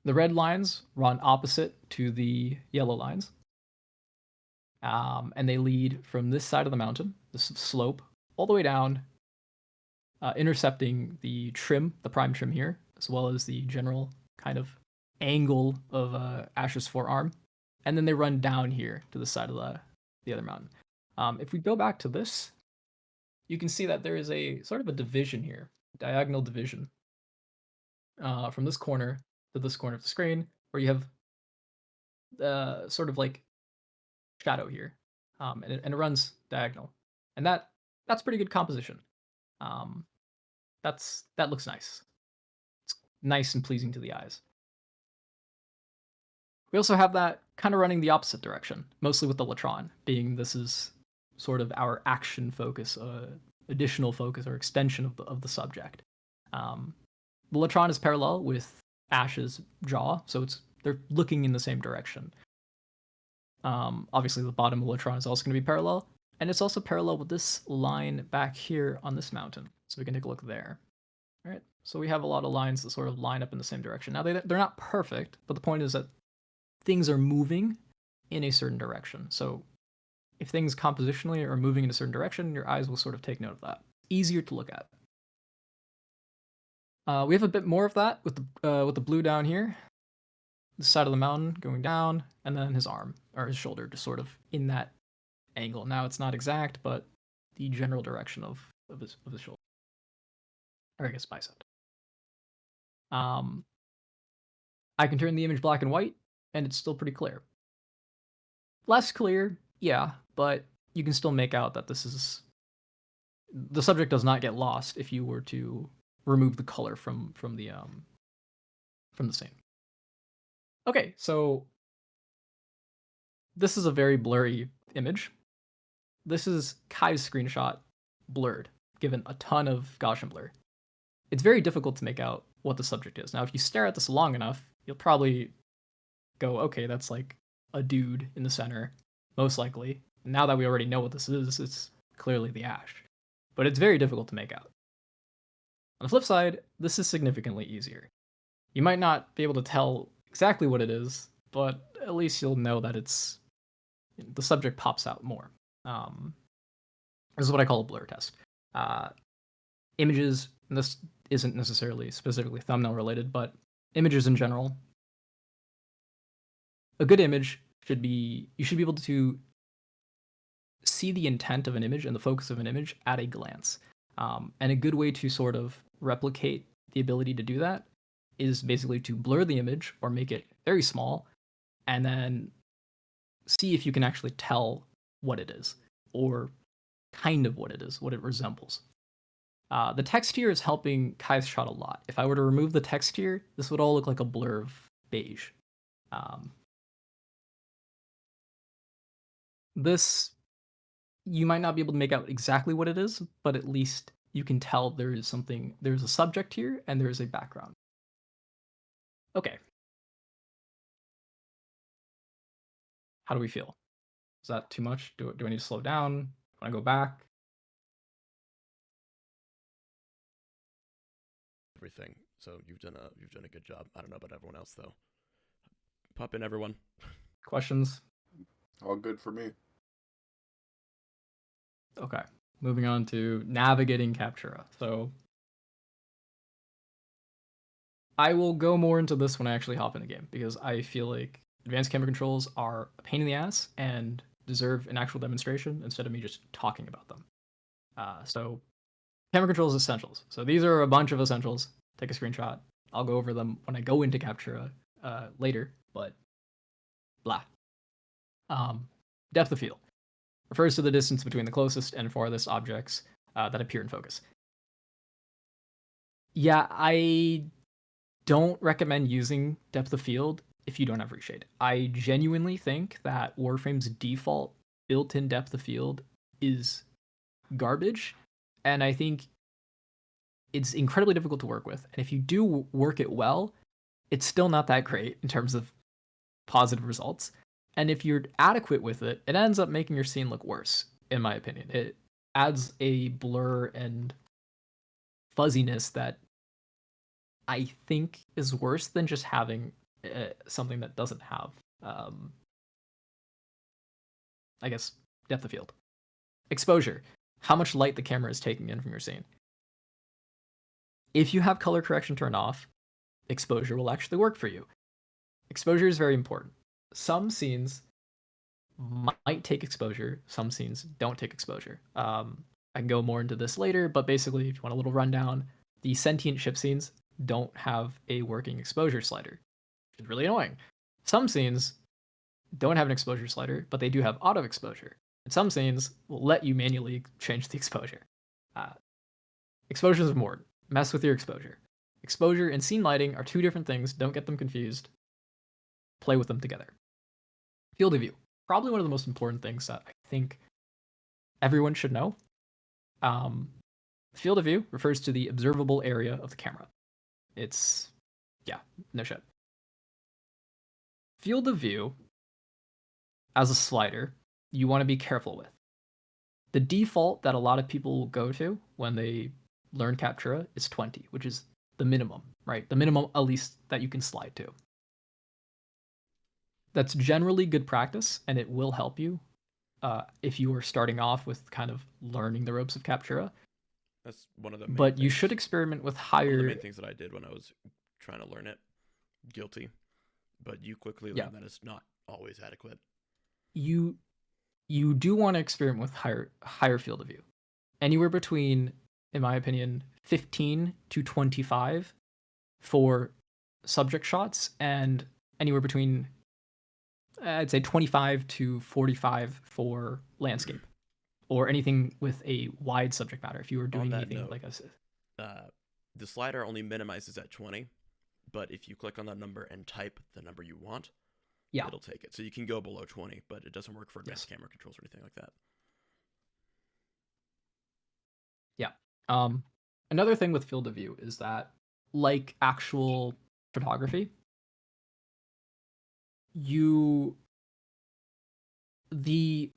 The red lines run opposite to the yellow lines, and they lead from this side of the mountain, this slope, all the way down, intercepting the trim, the prime trim here, as well as the general kind of angle of Ash's forearm, and then they run down here to the side of the other mountain. If we go back to this, you can see that there is a sort of a division here, diagonal division, from this corner to this corner of the screen, where you have sort of like shadow here, and it runs diagonal, and that's pretty good composition. That looks nice. It's nice and pleasing to the eyes. We also have that kind of running the opposite direction, mostly with the Latron, being this is sort of our action focus, additional focus or extension of the subject. The Latron is parallel with Ash's jaw, so they're looking in the same direction. Obviously, the bottom of the Latron is also going to be parallel, and it's also parallel with this line back here on this mountain. So we can take a look there. All right, so we have a lot of lines that sort of line up in the same direction. Now, they're not perfect, but the point is that things are moving in a certain direction. So if things compositionally are moving in a certain direction, your eyes will sort of take note of that. Easier to look at. We have a bit more of that with the blue down here. The side of the mountain going down, and then his arm or his shoulder just sort of in that angle. Now it's not exact, but the general direction of his shoulder. Or I guess bicep. I can turn the image black and white, and it's still pretty clear. Less clear, yeah, but you can still make out that this is... The subject does not get lost if you were to remove the color from the scene. Okay, so this is a very blurry image. This is Kai's screenshot blurred, given a ton of Gaussian blur. It's very difficult to make out what the subject is. Now, if you stare at this long enough, you'll probably go, okay, that's like a dude in the center, most likely. Now that we already know what this is, it's clearly the Ash. But it's very difficult to make out. On the flip side, this is significantly easier. You might not be able to tell exactly what it is, but at least you'll know that the subject pops out more. This is what I call a blur test. Images, and this isn't necessarily specifically thumbnail related, but images in general. A good image you should be able to see the intent of an image and the focus of an image at a glance. And a good way to sort of replicate the ability to do that is basically to blur the image or make it very small and then see if you can actually tell what it is or kind of what it is, what it resembles. The text here is helping Kai's shot a lot. If I were to remove the text here, this would all look like a blur of beige. This, you might not be able to make out exactly what it is, but at least you can tell there's a subject here and there's a background. Okay. How do we feel? Is that too much? Do I need to slow down? Want to go back? Everything. So you've done a good job. I don't know about everyone else though. Pop in, everyone. Questions? All good for me. Okay. Moving on to navigating Captura. So I will go more into this when I actually hop in the game because I feel like advanced camera controls are a pain in the ass and deserve an actual demonstration instead of me just talking about them. So camera controls essentials. So these are a bunch of essentials. Take a screenshot. I'll go over them when I go into Captura later, but blah. Depth of field refers to the distance between the closest and farthest objects that appear in focus. Yeah, I don't recommend using depth of field if you don't have reshade. I genuinely think that Warframe's default built-in depth of field is garbage, and I think it's incredibly difficult to work with. And if you do work it well, it's still not that great in terms of positive results. And if you're adequate with it, it ends up making your scene look worse, in my opinion. It adds a blur and fuzziness that I think is worse than just having something that doesn't have, I guess, depth of field. Exposure. How much light the camera is taking in from your scene. If you have color correction turned off, exposure will actually work for you. Exposure is very important. Some scenes might take exposure, some scenes don't take exposure. I can go more into this later, but basically, if you want a little rundown, the sentient ship scenes don't have a working exposure slider, which is really annoying. Some scenes don't have an exposure slider, but they do have auto exposure. And some scenes will let you manually change the exposure. Exposure is important. Mess with your exposure. Exposure and scene lighting are two different things. Don't get them confused. play with them together. Field of view, probably one of the most important things that I think everyone should know. Field of view refers to the observable area of the camera. It's, yeah, no shit. Field of view, as a slider, you want to be careful with. The default that a lot of people will go to when they learn Captura is 20, which is the minimum, right? The minimum, at least, that you can slide to. That's generally good practice, and it will help you if you are starting off with kind of learning the ropes of Captura. That's one of the main But things. you should experiment with One of higher... the main things that I did when I was trying to learn it. Guilty. But you quickly learn that it's not always adequate. You do want to experiment with higher field of view. Anywhere between, in my opinion, 15 to 25 for subject shots, and anywhere between, I'd say, 25 to 45 for landscape, or anything with a wide subject matter. If you were doing anything note, like I said, the slider only minimizes at 20, but if you click on that number and type the number you want, it'll take it. So you can go below 20, but it doesn't work for advanced camera controls or anything like that. Yeah. Another thing with field of view is that, like actual photography, the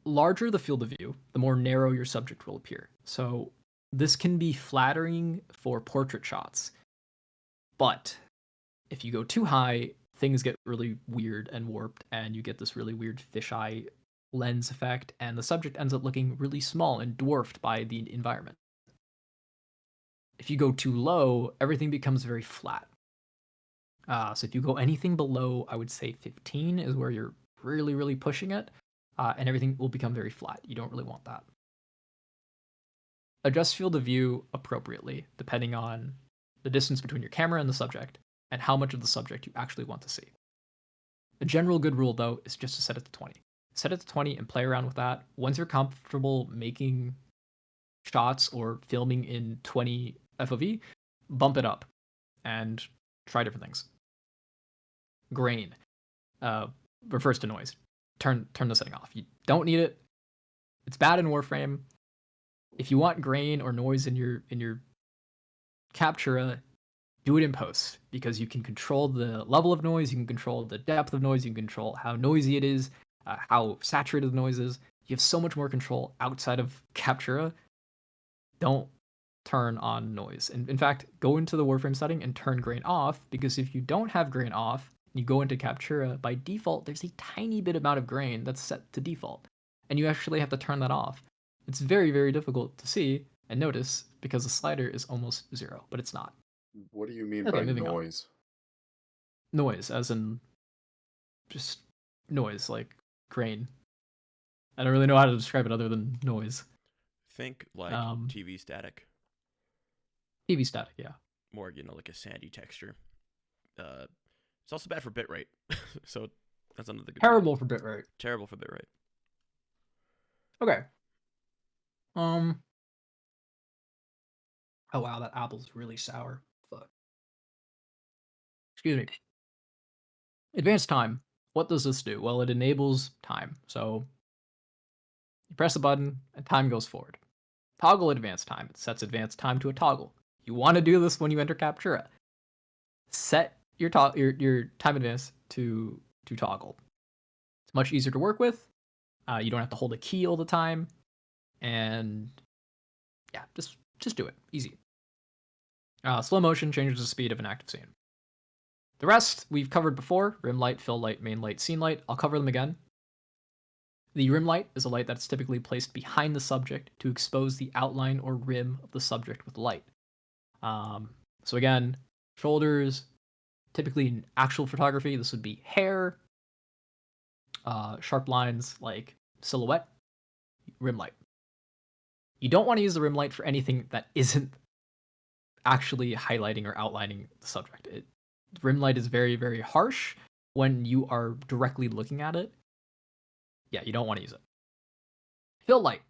larger the field of view, the more narrow your subject will appear. So this can be flattering for portrait shots, but if you go too high, things get really weird and warped, and you get this really weird fisheye lens effect, and the subject ends up looking really small and dwarfed by the environment. If you go too low, everything becomes very flat. So if you go anything below, I would say 15 is where you're really, really pushing it, and everything will become very flat. You don't really want that. Adjust field of view appropriately, depending on the distance between your camera and the subject, and how much of the subject you actually want to see. A general good rule, though, is just to set it to 20. Set it to 20 and play around with that. Once you're comfortable making shots or filming in 20 FOV, bump it up and try different things. Grain refers to noise. Turn the setting off. You don't need it. It's bad in Warframe. If you want grain or noise in your Captura, do it in post, because you can control the level of noise, you can control the depth of noise, you can control how noisy it is, how saturated the noise is. You have so much more control outside of Captura. Don't turn on noise. And in fact, go into the Warframe setting and turn grain off, because if you don't have grain off, and you go into Captura, by default, there's a tiny bit amount of grain that's set to default, and you actually have to turn that off. It's very, very difficult to see and notice because the slider is almost zero, but it's not. What do you mean Okay, by moving on. noise? Noise, as in just noise, like grain. I don't really know how to describe it other than noise. Think like TV static. TV static, yeah. More, like a sandy texture. It's also bad for bitrate. So that's another good Terrible for bitrate. Terrible for bitrate. Okay. Oh wow, that apple's really sour. Fuck. Excuse me. Advanced time. What does this do? Well, it enables time. So you press a button and time goes forward. Toggle advanced time. It sets advanced time to a toggle. You want to do this when you enter Captura. Set your time advance to toggle. It's much easier to work with. You don't have to hold a key all the time, and yeah, just do it. Easy. Slow motion changes the speed of an active scene. The rest we've covered before: rim light, fill light, main light, scene light. I'll cover them again. The rim light is a light that's typically placed behind the subject to expose the outline or rim of the subject with light. So again, shoulders. Typically in actual photography, this would be hair, sharp lines like silhouette, rim light. You don't want to use the rim light for anything that isn't actually highlighting or outlining the subject. Rim light is very, very harsh when you are directly looking at it. Yeah, you don't want to use it. Fill light.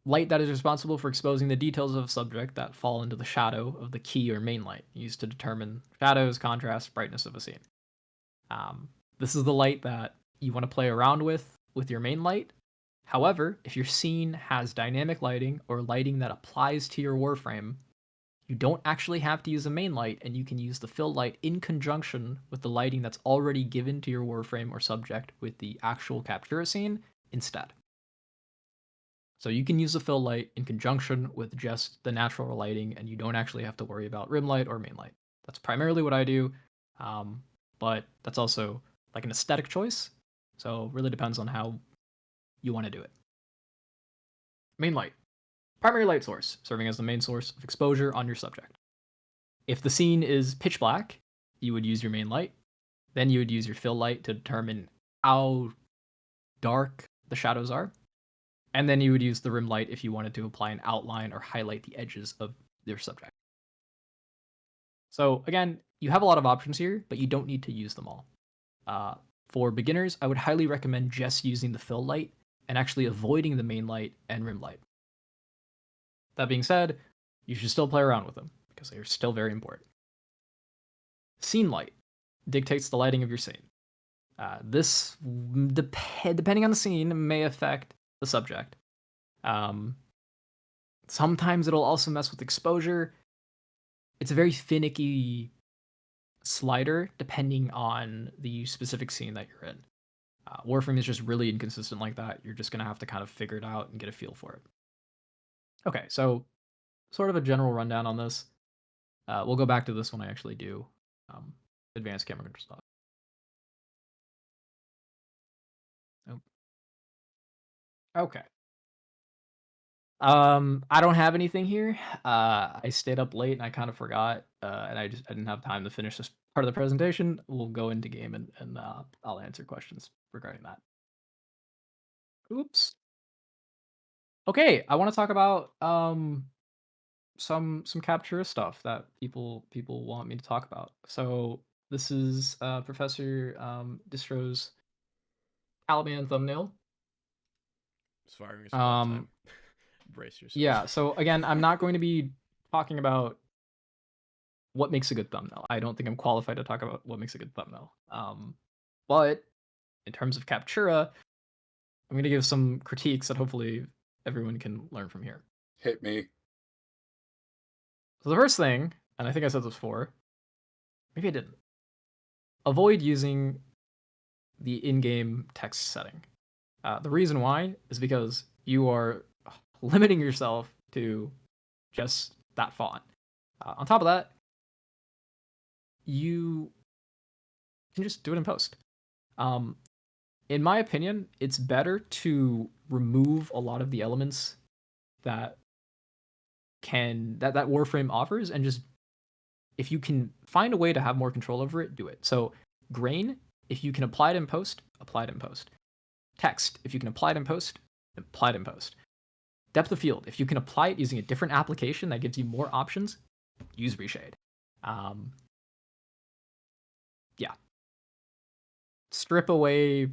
light that is responsible for exposing the details of a subject that fall into the shadow of the key or main light, used to determine shadows, contrast, brightness of a scene. This is the light that you want to play around with your main light. However, if your scene has dynamic lighting or lighting that applies to your warframe, you don't actually have to use a main light, and you can use the fill light in conjunction with the lighting that's already given to your warframe or subject with the actual Captura scene instead. So you can use the fill light in conjunction with just the natural lighting, and you don't actually have to worry about rim light or main light. That's primarily what I do, but that's also like an aesthetic choice. So it really depends on how you want to do it. Main light. Primary light source, serving as the main source of exposure on your subject. If the scene is pitch black, you would use your main light. Then you would use your fill light to determine how dark the shadows are. And then you would use the rim light if you wanted to apply an outline or highlight the edges of your subject. So again, you have a lot of options here, but you don't need to use them all. For beginners, I would highly recommend just using the fill light and actually avoiding the main light and rim light. That being said, you should still play around with them because they're still very important. Scene light dictates the lighting of your scene. This, depending on the scene, may affect the subject. Sometimes it'll also mess with exposure. It's a very finicky slider depending on the specific scene that you're in. Warframe is just really inconsistent like that. You're just going to have to kind of figure it out and get a feel for it. Okay, so sort of a general rundown on this. We'll go back to this when I actually do advanced camera control stuff. Oh. Okay. I don't have anything here. I stayed up late and I kind of forgot, and I didn't have time to finish this part of the presentation. We'll go into game and I'll answer questions regarding that. Oops. Okay, I want to talk about some Captura stuff that people want me to talk about. So this is Professor Distro's Caliban thumbnail. It's firing us all the time. Brace yourself. Yeah, so again, I'm not going to be talking about what makes a good thumbnail. I don't think I'm qualified to talk about what makes a good thumbnail. But in terms of Captura, I'm going to give some critiques that hopefully everyone can learn from here. Hit me. So the first thing, and I think I said this before, maybe I didn't, avoid using the in-game text setting. The reason why is because you are limiting yourself to just that font. On top of that, you can just do it in post. In my opinion, it's better to remove a lot of the elements that Warframe offers, and just, if you can find a way to have more control over it, do it. So grain, if you can apply it in post, apply it in post. Text, if you can apply it in post, apply it in post. Depth of field, if you can apply it using a different application that gives you more options, use Reshade. Yeah. Strip away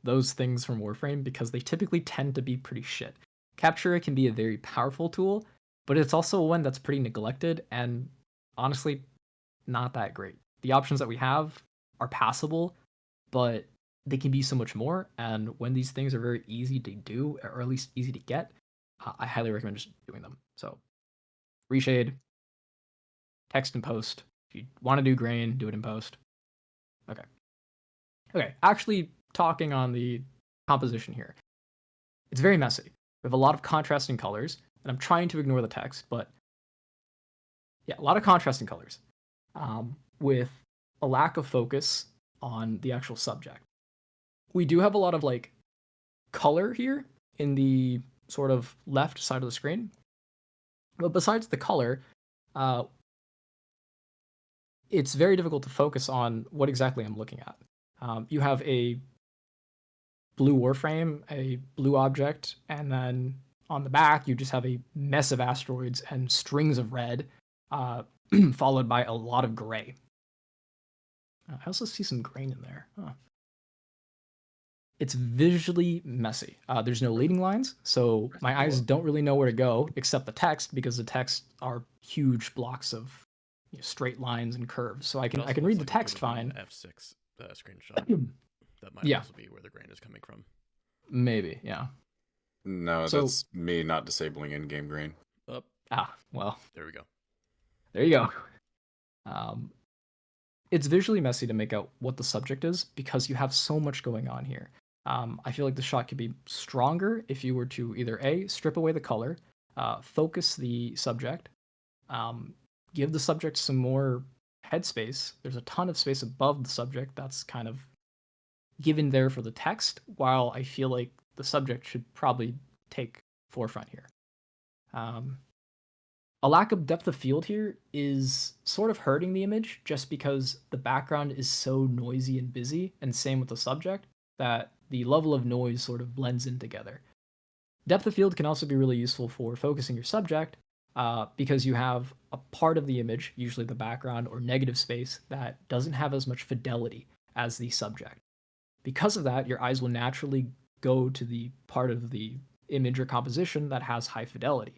those things from Warframe because they typically tend to be pretty shit. Captura can be a very powerful tool, but it's also one that's pretty neglected and honestly not that great. The options that we have are passable, but they can be so much more, and when these things are very easy to do, or at least easy to get, I highly recommend just doing them. So Reshade, text in post. If you want to do grain, do it in post. Okay, actually talking on the composition here. It's very messy. We have a lot of contrasting colors, and I'm trying to ignore the text, but yeah, a lot of contrasting colors with a lack of focus on the actual subject. We do have a lot of like color here in the sort of left side of the screen, but besides the color, it's very difficult to focus on what exactly I'm looking at. You have a blue warframe, a blue object, and then on the back you just have a mess of asteroids and strings of red, followed by a lot of gray. I also see some grain in there. Huh. it's visually messy. There's no leading lines, so my eyes don't really know where to go except the text, because the text are huge blocks of straight lines and curves. So I can read the text fine. F6 screenshot. That might Yeah. also be where the grain is coming from. Maybe, yeah. No, So- that's me not disabling in-game grain. Up. Well, There we go. there you go. It's visually messy to make out what the subject is because you have so much going on here. I feel like the shot could be stronger if you were to either A, strip away the color, focus the subject, give the subject some more headspace. There's a ton of space above the subject that's kind of given there for the text, while I feel like the subject should probably take forefront here. A lack of depth of field here is sort of hurting the image just because the background is so noisy and busy, and same with the subject, that the level of noise sort of blends in together. Depth of field can also be really useful for focusing your subject because you have a part of the image, usually the background or negative space, that doesn't have as much fidelity as the subject. Because of that, your eyes will naturally go to the part of the image or composition that has high fidelity.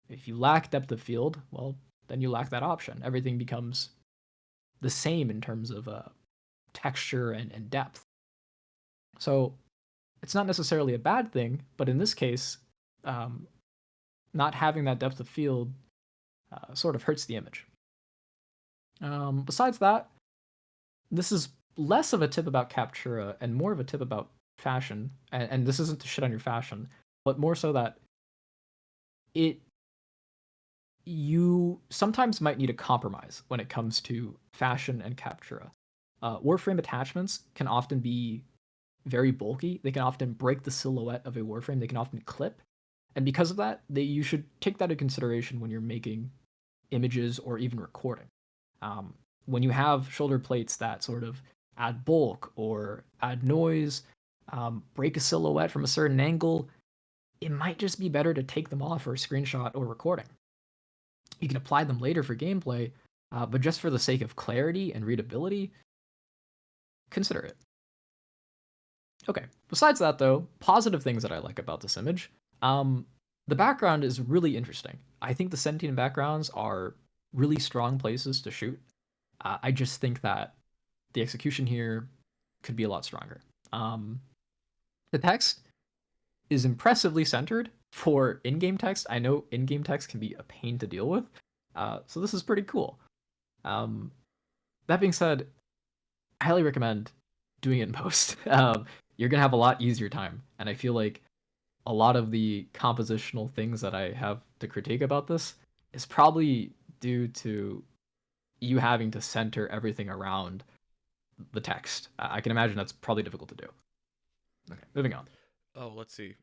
If you lack depth of field, well, then you lack that option. Everything becomes the same in terms of texture and depth. So it's not necessarily a bad thing, but in this case, not having that depth of field sort of hurts the image. Besides that, this is less of a tip about Captura and more of a tip about fashion. And this isn't to shit on your fashion, but more so that you sometimes might need a compromise when it comes to fashion and Captura. Warframe attachments can often be very bulky. They can often break the silhouette of a warframe. They can often clip. And because of that, you should take that into consideration when you're making images or even recording. When you have shoulder plates that sort of add bulk or add noise, break a silhouette from a certain angle, it might just be better to take them off for a screenshot or recording. You can apply them later for gameplay, but just for the sake of clarity and readability, consider it. Okay, besides that though, positive things that I like about this image. The background is really interesting. I think the sentient backgrounds are really strong places to shoot. I just think that the execution here could be a lot stronger. The text is impressively centered for in-game text. I know in-game text can be a pain to deal with, so this is pretty cool. That being said, I highly recommend doing it in post. You're gonna have a lot easier time, and I feel like a lot of the compositional things that I have to critique about this is probably due to you having to center everything around the text. I can imagine that's probably difficult to do. Okay, moving on. Oh, let's see.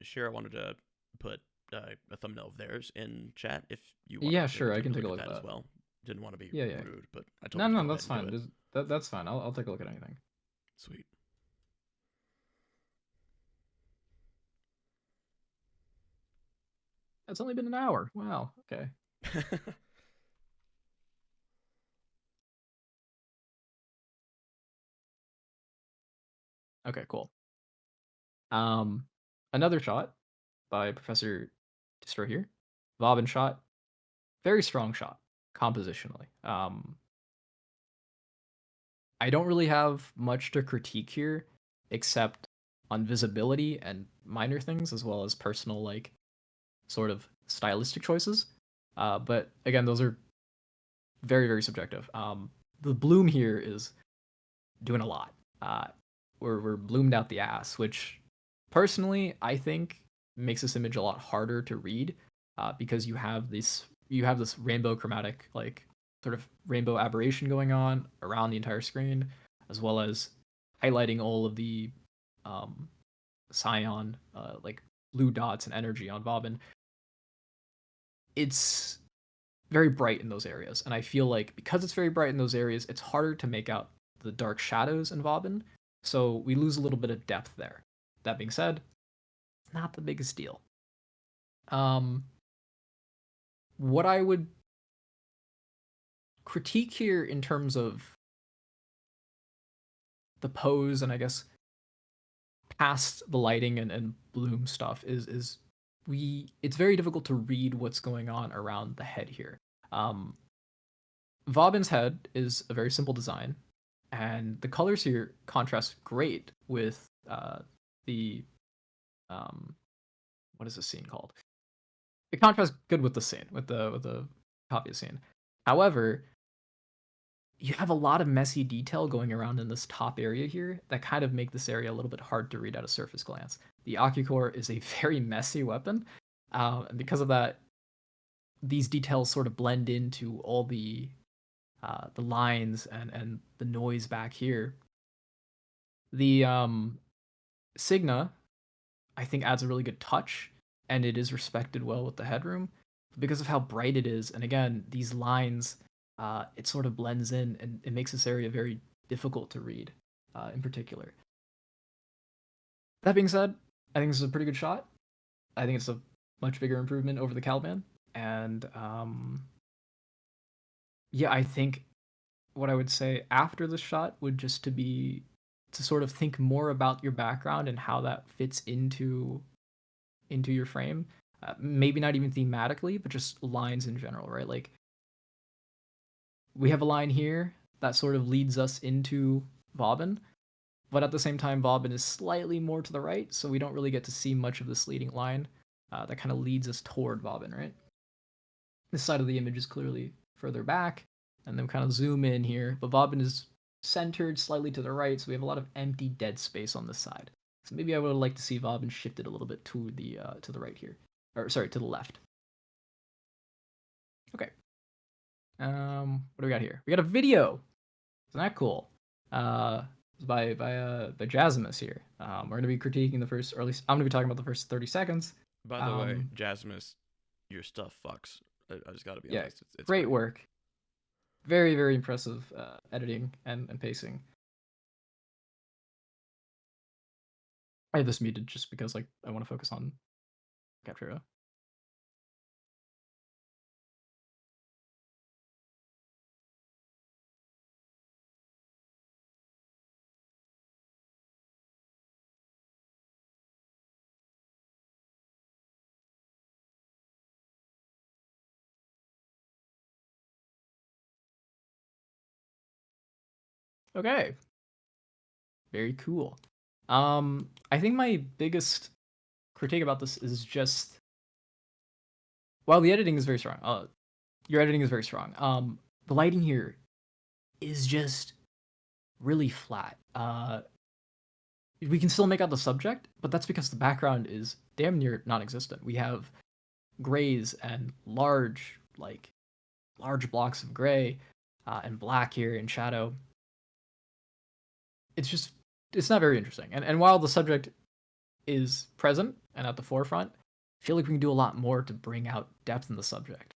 Shara wanted to put a thumbnail of theirs in chat if you want. Yeah, sure, I can take a look at that as that. well. Didn't want to be Yeah. rude, but I told you to No, go that's ahead and fine. do it. That's fine. I'll take a look at anything. Sweet. It's only been an hour. Wow. Okay. Okay, cool. Another shot by Professor Distro here. Vauban shot. Very strong shot, compositionally. I don't really have much to critique here, except on visibility and minor things, as well as personal, like, sort of stylistic choices. But again, those are very, very subjective. The bloom here is doing a lot. We're bloomed out the ass, which personally I think makes this image a lot harder to read because you have this rainbow chromatic, like, sort of rainbow aberration going on around the entire screen, as well as highlighting all of the cyan, like, blue dots and energy on Vauban. It's very bright in those areas, and I feel like because it's very bright in those areas, it's harder to make out the dark shadows in Vauban, so we lose a little bit of depth there. That being said, not the biggest deal. What I would critique here in terms of the pose and I guess past the lighting and bloom stuff is it's very difficult to read what's going on around the head here. Vauban's head is a very simple design, and the colors here contrast great with the what is this scene called? It contrasts good with the scene, with the copy scene. However, you have a lot of messy detail going around in this top area here that kind of make this area a little bit hard to read at a surface glance. The Ocucore is a very messy weapon, and because of that, these details sort of blend into all the lines and the noise back here. The Signa, I think, adds a really good touch, and it is respected well with the headroom because of how bright it is. And again, these lines, it sort of blends in, and it makes this area very difficult to read, in particular. That being said, I think this is a pretty good shot. I think it's a much bigger improvement over the Caliban, and yeah, I think what I would say after this shot would just to sort of think more about your background and how that fits into your frame. Maybe not even thematically, but just lines in general, right? Like, we have a line here that sort of leads us into Vauban, but at the same time, Vauban is slightly more to the right, so we don't really get to see much of this leading line that kind of leads us toward Vauban, right? This side of the image is clearly further back, and then we kind of zoom in here, but Vauban is centered slightly to the right, so we have a lot of empty dead space on this side. So maybe I would like to see Vauban shifted a little bit to the right here, or sorry, to the left. Okay. What do we got here? We got a video. Isn't that cool? It's by Jasmus here. We're gonna be critiquing the first, or at least I'm gonna be talking about the first 30 seconds. By the way, Jasmus, your stuff fucks. I just gotta be honest. It's great work. Very, very impressive editing and pacing. I have this muted just because I want to focus on Captura. Okay. Very cool. I think my biggest critique about this is just, while the editing is very strong, your editing is very strong. The lighting here is just really flat. We can still make out the subject, but that's because the background is damn near non-existent. We have grays and large blocks of gray and black here in shadow. It's not very interesting. And while the subject is present and at the forefront, I feel like we can do a lot more to bring out depth in the subject.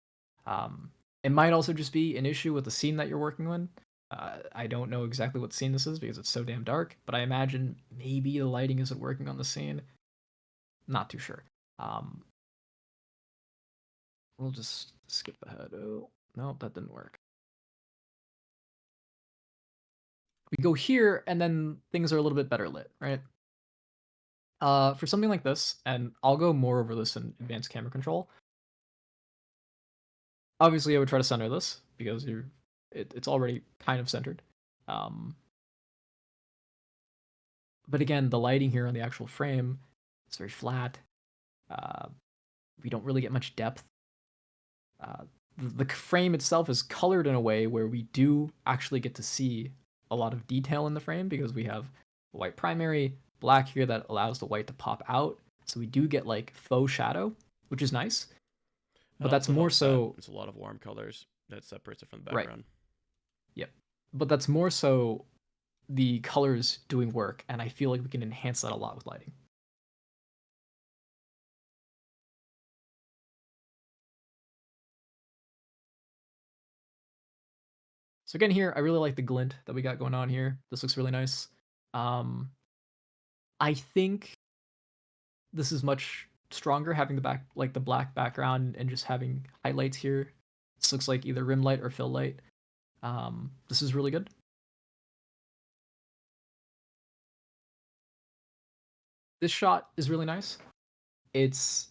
It might also just be an issue with the scene that you're working on. I don't know exactly what scene this is because it's so damn dark, but I imagine maybe the lighting isn't working on the scene. Not too sure. We'll just skip ahead. Oh, no, that didn't work. We go here, and then things are a little bit better lit, right? For something like this, and I'll go more over this in advanced camera control. Obviously, I would try to center this because it's already kind of centered. But again, the lighting here on the actual frame is very flat. We don't really get much depth. The frame itself is colored in a way where we do actually get to see a lot of detail in the frame because we have a white primary, black here that allows the white to pop out. So we do get faux shadow, which is nice. But that's more so... It's a lot of warm colors that separates it from the background. Right. Yep. But that's more so the colors doing work, and I feel like we can enhance that a lot with lighting. So again here, I really like the glint that we got going on here. This looks really nice. I think this is much stronger having the black background and just having highlights here. This looks like either rim light or fill light. This is really good. This shot is really nice. It's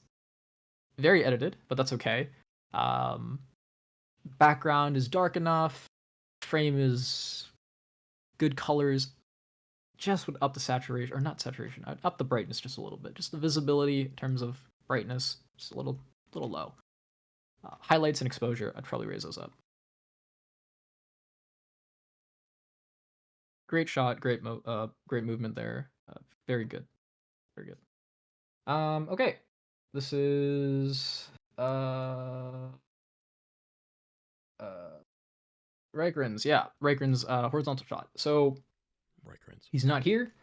very edited, but that's okay. Background is dark enough. Frame is good colors. Just would up the saturation, or not saturation, I'd up the brightness just a little bit. Just the visibility in terms of brightness, just a little low. Highlights and exposure, I'd probably raise those up. Great shot, great movement there. Very good, very good. Okay, this is Reichren's, yeah, Reichren's horizontal shot. So Reichren's. he's not here.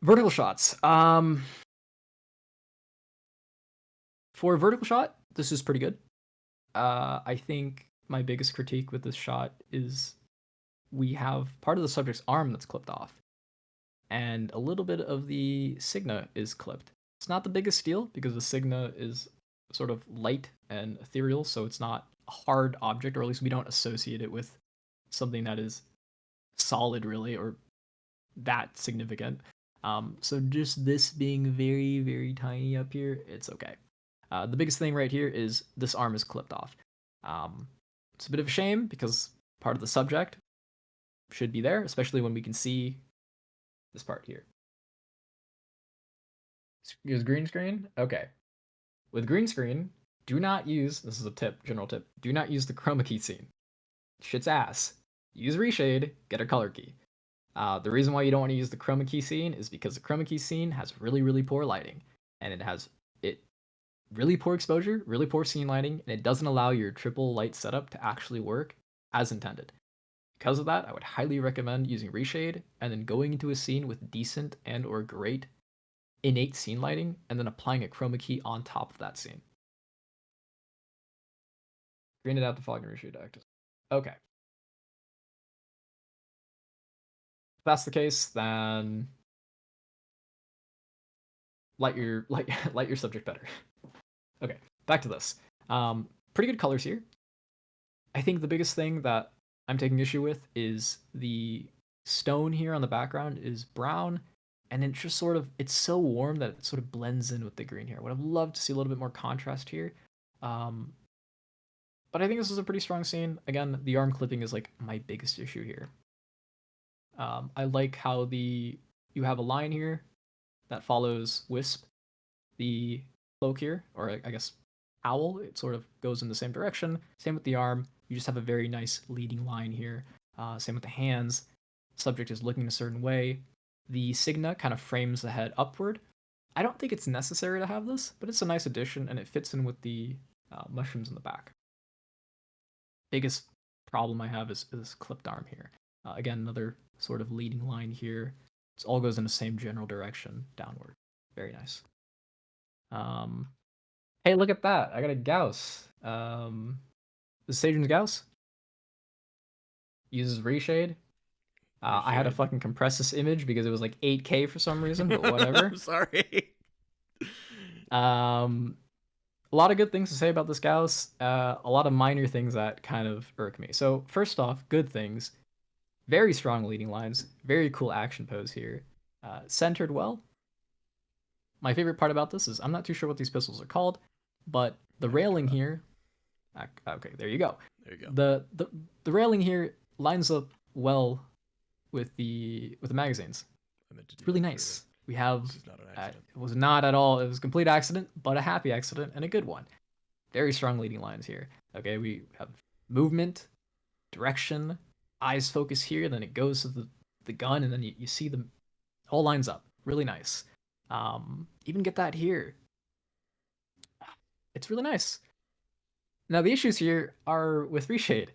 Vertical shots. For a vertical shot, this is pretty good. I think my biggest critique with this shot is we have part of the subject's arm that's clipped off, and a little bit of the signa is clipped. It's not the biggest deal because the signa is sort of light and ethereal, so it's not a hard object, or at least we don't associate it with something that is solid, really, or that significant. So just this being very, very tiny up here, it's okay. The biggest thing right here is this arm is clipped off. It's a bit of a shame because part of the subject should be there, especially when we can see this part here. Use green screen? Okay. With green screen, do not use, this is a tip, general tip, do not use the chroma key scene. Shit's ass. Use reshade, get a color key. The reason why you don't want to use the chroma key scene is because the chroma key scene has really, really poor lighting, and it has really poor exposure, really poor scene lighting, and it doesn't allow your triple light setup to actually work as intended. Because of that, I would highly recommend using reshade and then going into a scene with decent and or great innate scene lighting and then applying a chroma key on top of that scene. Green it out the fog and reshade active. Okay. If that's the case, then light your subject better. Okay, back to this. Pretty good colors here. I think the biggest thing that I'm taking issue with is the stone here on the background is brown, and it's just sort of, it's so warm that it sort of blends in with the green here. Would have loved to see a little bit more contrast here. But I think this is a pretty strong scene. Again, the arm clipping is like my biggest issue here. I like how you have a line here that follows Wisp. The cloak here, or I guess owl, it sort of goes in the same direction. Same with the arm. You just have a very nice leading line here. Same with the hands. Subject is looking a certain way. The signa kind of frames the head upward. I don't think it's necessary to have this, but it's a nice addition, and it fits in with the mushrooms in the back. Biggest problem I have is this clipped arm here. Again, another sort of leading line here. It all goes in the same general direction, downward. Very nice. Hey, look at that. I got a Gauss. This is Sajin's Gauss. Uses reshade. I had to fucking compress this image because it was like 8K for some reason, but whatever. I'm sorry. A lot of good things to say about this Gauss. A lot of minor things that kind of irk me. So first off, good things. Very strong leading lines. Very cool action pose here. Centered well. My favorite part about this is I'm not too sure what these pistols are called, but the railing here. Okay, there you go. There you go. The railing here lines up well with the magazines. It's really nice. We have. This is not an accident. It was not at all. It was a complete accident, but a happy accident and a good one. Very strong leading lines here. Okay, we have movement, direction, eyes focus here, then it goes to the gun, and then you see them all lines up. Really nice. Even get that here. It's really nice. Now the issues here are with reshade.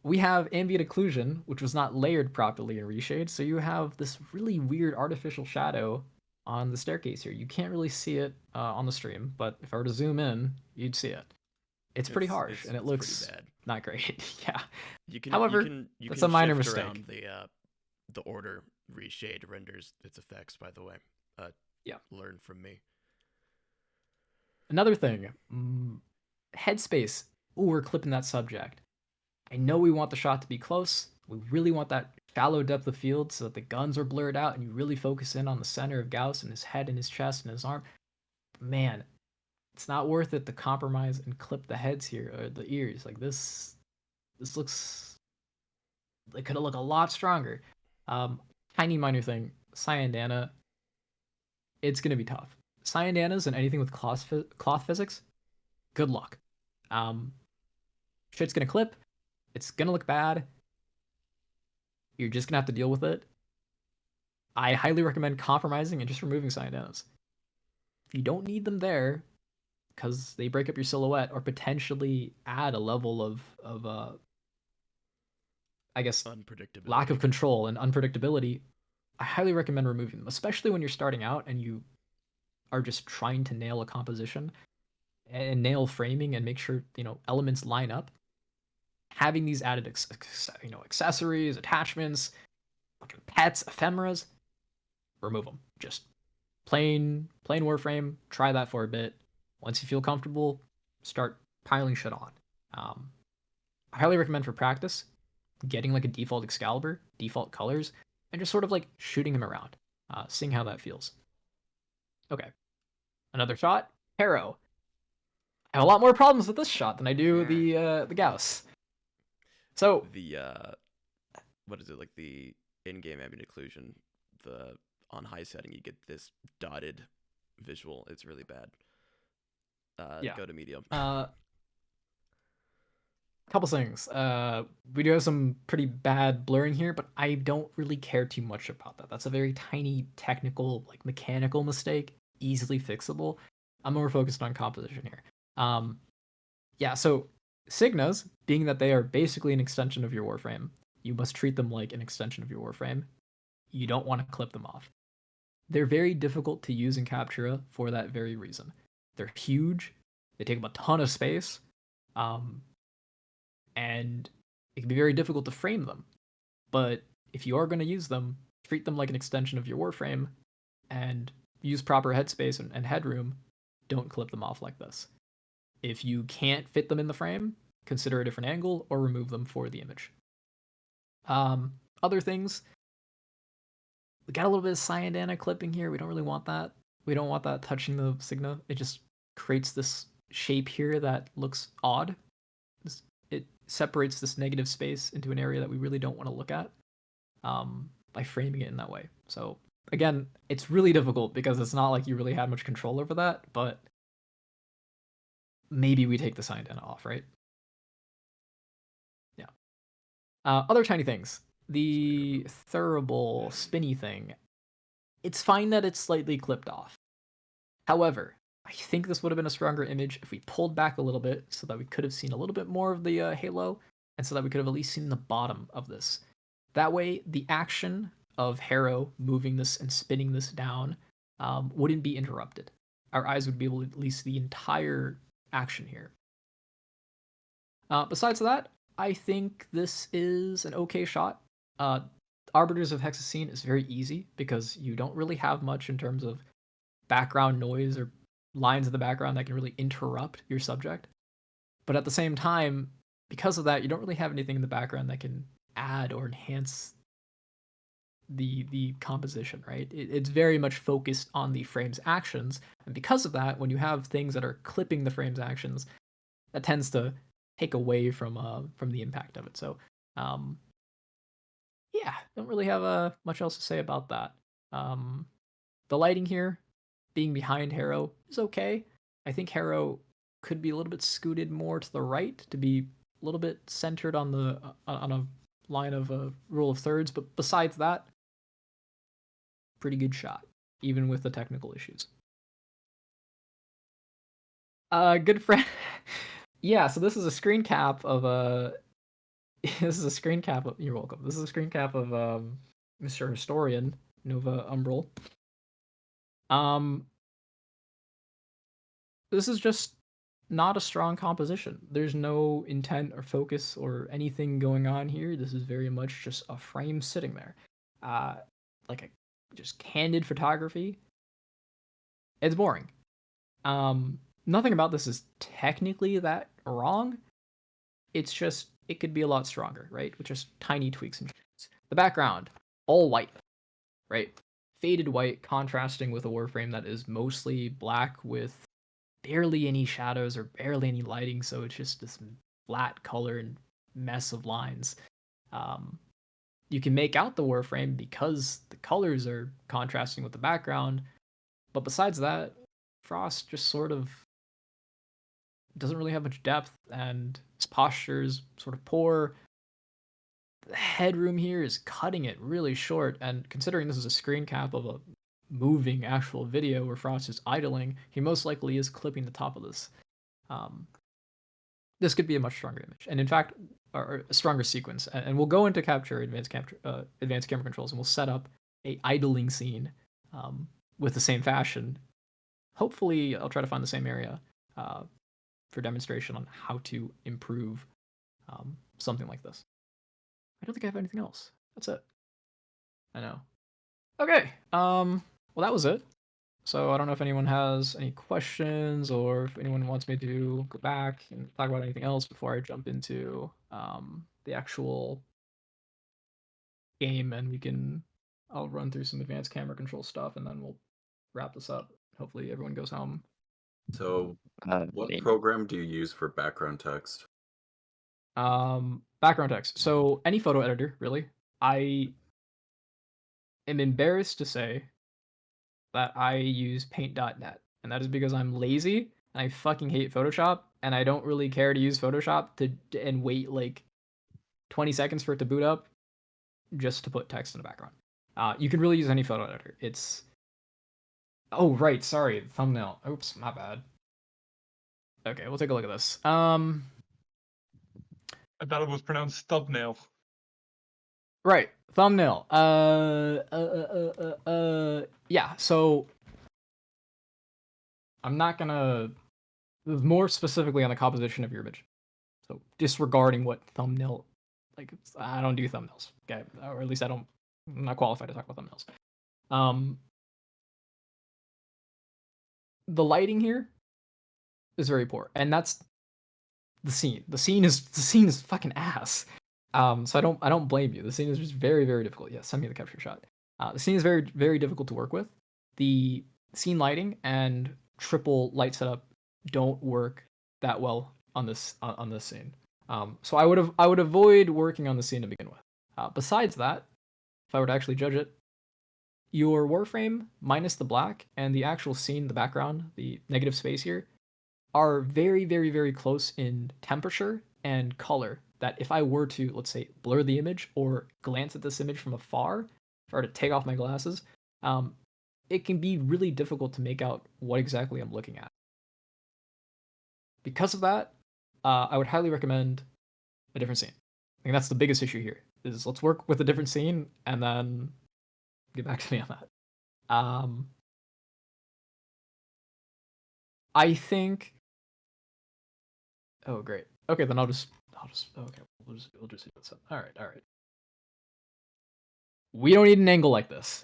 We have ambient occlusion, which was not layered properly in reshade, so you have this really weird artificial shadow on the staircase here. You can't really see it on the stream, but if I were to zoom in, you'd see it. It's pretty harsh, and it looks pretty bad. Not great. Yeah. However, you that's a minor mistake. Around the order reshade renders its effects, by the way. Yeah. Learn from me. Another thing, headspace. Ooh, we're clipping that subject. I know we want the shot to be close. We really want that shallow depth of field so that the guns are blurred out and you really focus in on the center of Gauss and his head and his chest and his arm. Man, it's not worth it to compromise and clip the heads here or the ears. Like this looks, it could look a lot stronger. Tiny minor thing, Cyandana, it's gonna be tough. Cyandanas and anything with cloth physics, good luck. Shit's gonna clip. It's gonna look bad. You're just gonna have to deal with it. I highly recommend compromising and just removing Cyandanas. If you don't need them there, because they break up your silhouette or potentially add a level of I guess, Unpredictability. lack of control and unpredictability, I highly recommend removing them, especially when you're starting out and you are just trying to nail a composition and nail framing and make sure, elements line up. Having these added, accessories, attachments, fucking pets, ephemeras, remove them. Just plain Warframe. Try that for a bit. Once you feel comfortable, start piling shit on. I highly recommend for practice getting like a default Excalibur, default colors, and just sort of like shooting him around, seeing how that feels. Okay, another shot. Harrow. I have a lot more problems with this shot than I do the Gauss. So The what is it, like the in-game ambient occlusion? On high setting you get this dotted visual. It's really bad. Yeah. Go to medium. Couple things. We do have some pretty bad blurring here, but I don't really care too much about that. That's a very tiny technical, like mechanical mistake, easily fixable. I'm more focused on composition here. Yeah, so Signas, being that they are basically an extension of your Warframe, you must treat them like an extension of your Warframe. You don't want to clip them off. They're very difficult to use in Captura for that very reason. They're huge. They take up a ton of space. And it can be very difficult to frame them. But if you are going to use them, treat them like an extension of your Warframe and use proper headspace and headroom. Don't clip them off like this. If you can't fit them in the frame, consider a different angle or remove them for the image. Other things, we got a little bit of Cyandana clipping here. We don't really want that. We don't want that touching the Signa. It just creates this shape here that looks odd. It separates this negative space into an area that we really don't want to look at by framing it in that way. So again, it's really difficult because it's not like you really had much control over that, but maybe we take the Cyandana off, right? Yeah. Other tiny things. The Thurible spinny thing. It's fine that it's slightly clipped off. However, I think this would have been a stronger image if we pulled back a little bit so that we could have seen a little bit more of the halo and so that we could have at least seen the bottom of this. That way, the action of Harrow moving this and spinning this down wouldn't be interrupted. Our eyes would be able to at least see the entire action here. Besides that, I think this is an okay shot. Arbiters of Hexacene is very easy because you don't really have much in terms of background noise or lines in the background that can really interrupt your subject. But at the same time, because of that, you don't really have anything in the background that can add or enhance the composition, right? It's very much focused on the frame's actions. And because of that, when you have things that are clipping the frame's actions, that tends to take away from the impact of it. So, yeah, don't really have much else to say about that. The lighting here, being behind Harrow, is okay. I think Harrow could be a little bit scooted more to the right to be a little bit centered on a line of rule of thirds. But besides that, pretty good shot, even with the technical issues. Good friend. Yeah, so this is a screen cap of this is a screen cap of, you're welcome. This is a screen cap of Mr. Historian, Nova Umbral. This is just not a strong composition. There's no intent or focus or anything going on here. This is very much just a frame sitting there. Like a just candid photography. It's boring. Nothing about this is technically that wrong. It's just, it could be a lot stronger, right? With just tiny tweaks and changes. The background, all white, right? Faded white, contrasting with a warframe that is mostly black with barely any shadows or barely any lighting, so it's just this flat color and mess of lines. You can make out the warframe because the colors are contrasting with the background, but besides that, Frost just sort of doesn't really have much depth, and his posture is sort of poor. The headroom here is cutting it really short, and considering this is a screen cap of a moving actual video where Frost is idling, he most likely is clipping the top of this. This could be a much stronger image, and in fact, or a stronger sequence. And we'll go into capture advanced camera controls, and we'll set up a idling scene with the same fashion. Hopefully, I'll try to find the same area for demonstration on how to improve something like this. I don't think I have anything else. That's it. I know. Okay. Well, that was it. So I don't know if anyone has any questions or if anyone wants me to go back and talk about anything else before I jump into the actual game, and I'll run through some advanced camera control stuff, and then we'll wrap this up. Hopefully everyone goes home. So, what mean- program do you use for background text? Background text. So any photo editor, really. I am embarrassed to say that I use paint.net, and that is because I'm lazy and I fucking hate Photoshop, and I don't really care to use Photoshop and wait like 20 seconds for it to boot up just to put text in the background. You can really use any photo editor. It's oh right, sorry, thumbnail. Oops, my bad. Okay, we'll take a look at this. I thought it was pronounced thumbnail. Right, thumbnail. Yeah. So I'm not gonna more specifically on the composition of your image. So disregarding what thumbnail, like I don't do thumbnails, okay, or at least I'm not qualified to talk about thumbnails. The lighting here is very poor, and that's the scene. The scene is fucking ass. So I don't blame you. The scene is just very, very difficult. Yeah, send me the capture shot. The scene is very, very difficult to work with. The scene lighting and triple light setup don't work that well on this scene. So I would avoid working on the scene to begin with. Besides that, if I were to actually judge it, your warframe minus the black and the actual scene, the background, the negative space here, are very, very, very close in temperature and color. That if I were to, let's say, blur the image or glance at this image from afar, if I were to take off my glasses, it can be really difficult to make out what exactly I'm looking at. Because of that, I would highly recommend a different scene. I think that's the biggest issue here, is let's work with a different scene and then get back to me on that. I think... Oh, great. Okay, then I'll just okay, we'll just do this. All right. We don't need an angle like this.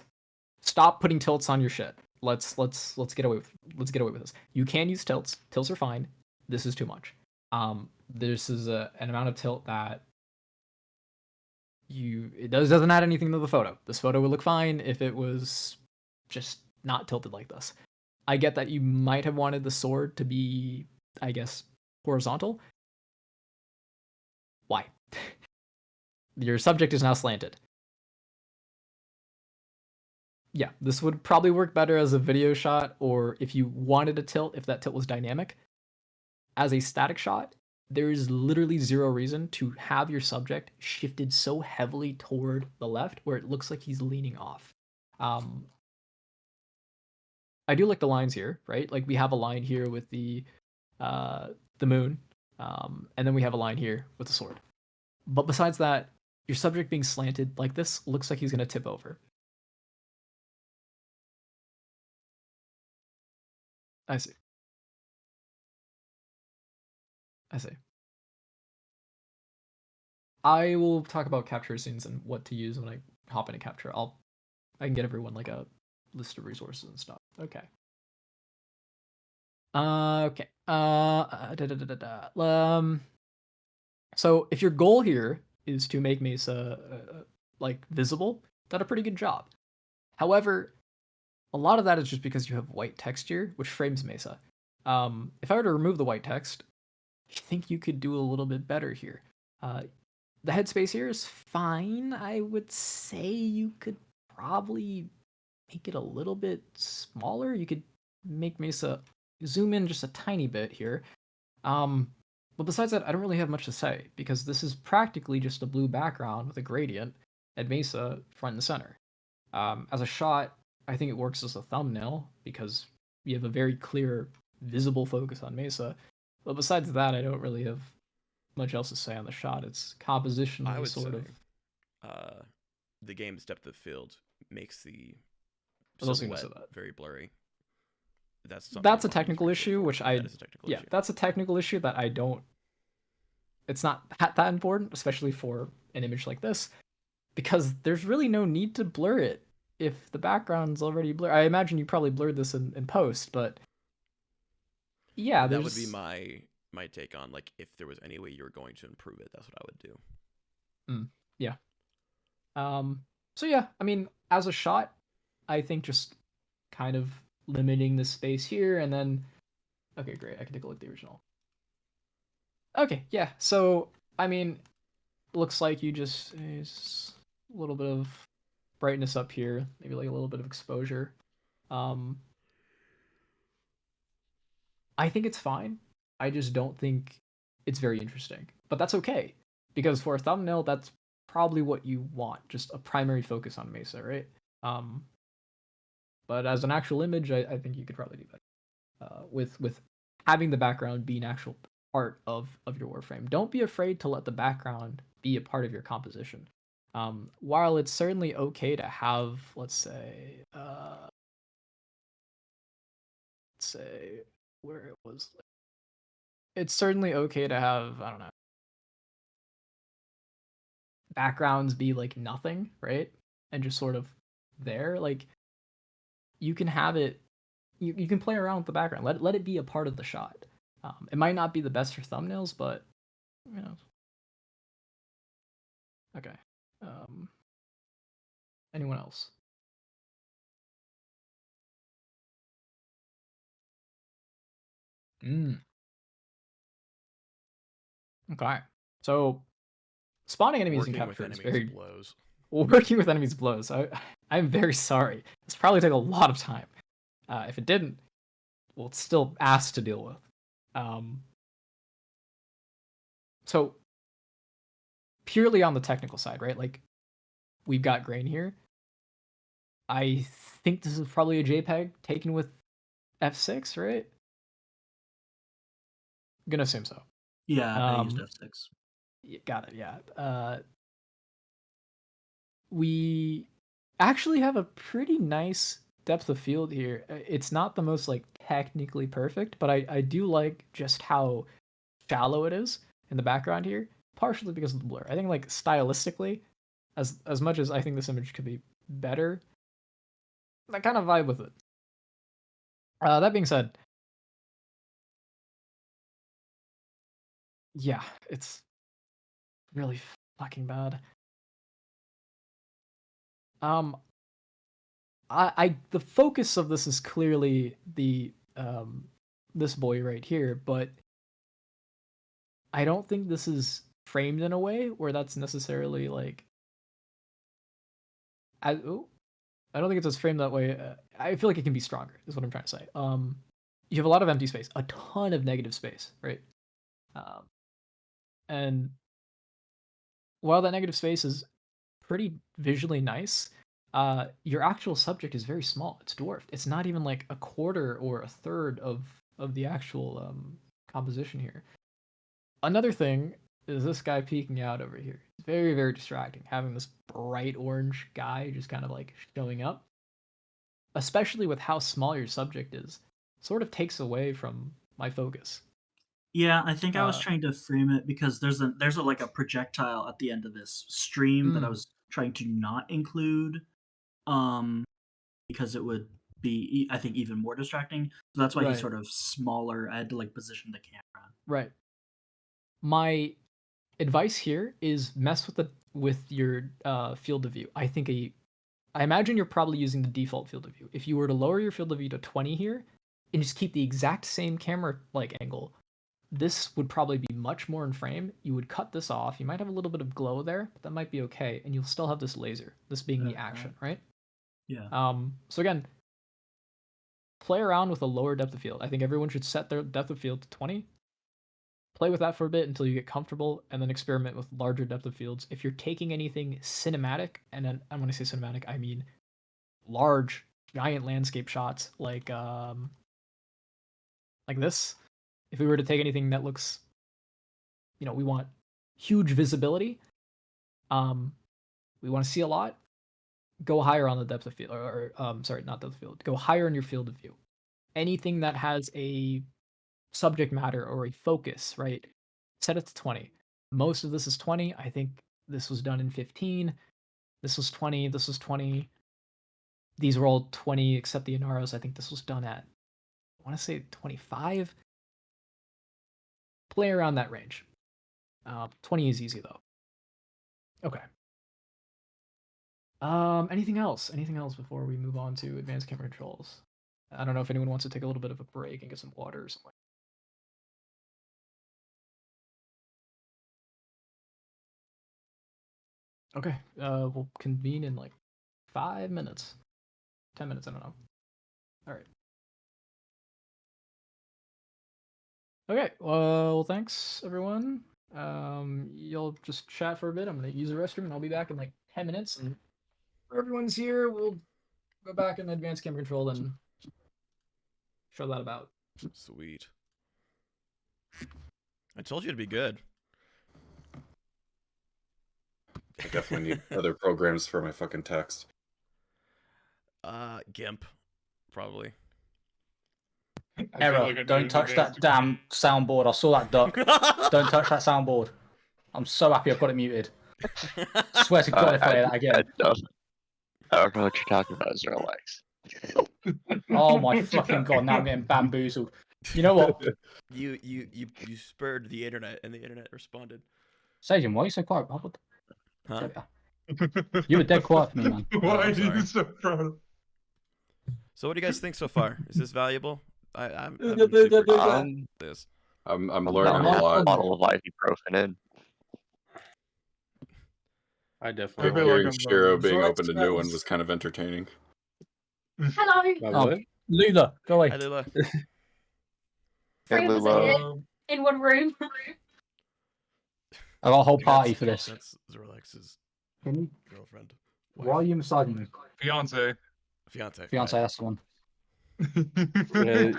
Stop putting tilts on your shit. Let's get away with this. You can use tilts. Tilts are fine. This is too much. This is an amount of tilt that it doesn't add anything to the photo. This photo would look fine if it was just not tilted like this. I get that you might have wanted the sword to be, I guess, horizontal. Why? Your subject is now slanted. Yeah, this would probably work better as a video shot, or if you wanted a tilt, if that tilt was dynamic. As a static shot, there is literally zero reason to have your subject shifted so heavily toward the left where it looks like he's leaning off. I do like the lines here, right? Like we have a line here with the moon, and then we have a line here with the sword. But besides that, your subject being slanted like this looks like he's going to tip over. I see. I will talk about capture scenes and what to use when I hop into capture. I can get everyone like a list of resources and stuff. Okay. Okay. So if your goal here is to make Mesa like visible, done a pretty good job. However, a lot of that is just because you have white texture, which frames Mesa. If I were to remove the white text, I think you could do a little bit better here. The headspace here is fine. I would say you could probably make it a little bit smaller. You could make Mesa zoom in just a tiny bit here. But besides that, I don't really have much to say because this is practically just a blue background with a gradient and Mesa front and center. As a shot, I think it works as a thumbnail because you have a very clear, visible focus on Mesa. But besides that, I don't really have much else to say on the shot. It's compositionally I would sort of. say the game's depth of field makes the I was also gonna silhouette say that. very blurry. That's something That's a Apple needs to be technical careful issue, of. which That is a technical issue. that's a technical issue that I don't. It's not that important, especially for an image like this, because there's really no need to blur it if the background's already blurred. I imagine you probably blurred this in post, but yeah, That would be my take on like if there was any way you were going to improve it, that's what I would do. Yeah. So yeah, I mean, as a shot, I think just kind of limiting the space here, and then okay, great, I can take a look at the original. Okay, yeah. So I mean, looks like you just a little bit of brightness up here, maybe like a little bit of exposure. I think it's fine. I just don't think it's very interesting. But that's okay. Because for a thumbnail, that's probably what you want. Just a primary focus on Mesa, right? But as an actual image, I think you could probably do better. With having the background be an actual part of your Warframe. Don't be afraid to let the background be a part of your composition. While it's certainly okay to have, let's say where it was, it's certainly okay to have, I don't know, backgrounds be like nothing, right? And just sort of there, like you can have it, you can play around with the background, let it be a part of the shot. It might not be the best for thumbnails, but you know. Okay. Anyone else? Okay. So spawning enemies in Working with Captura is enemies very blows. working with enemies blows. I'm very sorry. This probably took a lot of time. If it didn't, well, it's still ass to deal with. So purely on the technical side, right? Like we've got grain here. I think this is probably a JPEG taken with F6, right? I'm gonna assume so. Yeah, I used F6. Got it. Yeah. We actually have a pretty nice depth of field here. It's not the most like technically perfect, but I do like just how shallow it is in the background here, partially because of the blur. I think like stylistically, as much as I think this image could be better, I kind of vibe with it. That being said, yeah, it's really fucking bad. I the focus of this is clearly the this boy right here, but I don't think this is framed in a way where that's necessarily like I don't think it's as framed that way. I feel like it can be stronger, is what I'm trying to say. You have a lot of empty space, a ton of negative space, right? And while that negative space is pretty visually nice, your actual subject is very small. It's dwarfed. It's not even like a quarter or a third of the actual composition here. Another thing is this guy peeking out over here. It's very, very distracting, having this bright orange guy just kind of like showing up. Especially with how small your subject is, sort of takes away from my focus. Yeah, I think I was trying to frame it because there's a like a projectile at the end of this stream that I was trying to not include, because it would be, I think, even more distracting. So that's why he's sort of smaller. I had to like position the camera. Right. My advice here is mess with the with your field of view. I imagine you're probably using the default field of view. If you were to lower your field of view to 20 here and just keep the exact same camera like angle, this would probably be much more in frame. You would cut this off. You might have a little bit of glow there, but that might be okay. And you'll still have this laser, this being the action, right? Yeah. So again, play around with a lower depth of field. I think everyone should set their depth of field to 20. Play with that for a bit until you get comfortable, and then experiment with larger depth of fields. If you're taking anything cinematic, and then when I say cinematic, I mean large, giant landscape shots like this. If we were to take anything that looks, we want huge visibility. We want to see a lot. Go higher on the depth of field, or sorry, not depth of field. Go higher in your field of view. Anything that has a subject matter or a focus, right? Set it to 20. Most of this is 20. I think this was done in 15. This was 20. This was 20. These were all 20 except the Inaros. I think this was done at, I want to say 25. Play around that range. 20 is easy though. Okay. Anything else? Anything else before we move on to advanced camera controls? I don't know if anyone wants to take a little bit of a break and get some water or something. Okay, we'll convene in like 5 minutes. 10 minutes, I don't know. All right. Okay, well, thanks, everyone. You'll just chat for a bit. I'm going to use the restroom, and I'll be back in like 10 minutes. And everyone's here, we'll go back in advanced camera control and show that about. Sweet. I told you it'd be good. I definitely need other programs for my fucking text. GIMP, probably. Error. Don't touch that damn soundboard. I saw that duck. Don't touch that soundboard. I'm so happy I've got it muted. Swear to God if I hear that again. I don't know what you're talking about, Zerlex. Oh my fucking God, now I'm getting bamboozled. You know what? You spurred the internet, and the internet responded. Sajin, why are you so quiet? Huh? You were dead quiet for me, man. Why are sorry. you so proud? So what do you guys think so far? Is this valuable? I'm super this. I'm learning a A lot. bottle of ibuprofen in. I I definitely. feel Hearing like I'm Shiro being So open to new one was kind of entertaining. Hello. What? Lula, go away. Hi, Lula. Three of us are here in one room. I got a whole party That's- for this. That's Zerlex's Can you? girlfriend. Why are you massaging me? Fiance. Fiance. Fiance, that's the one. Yeah,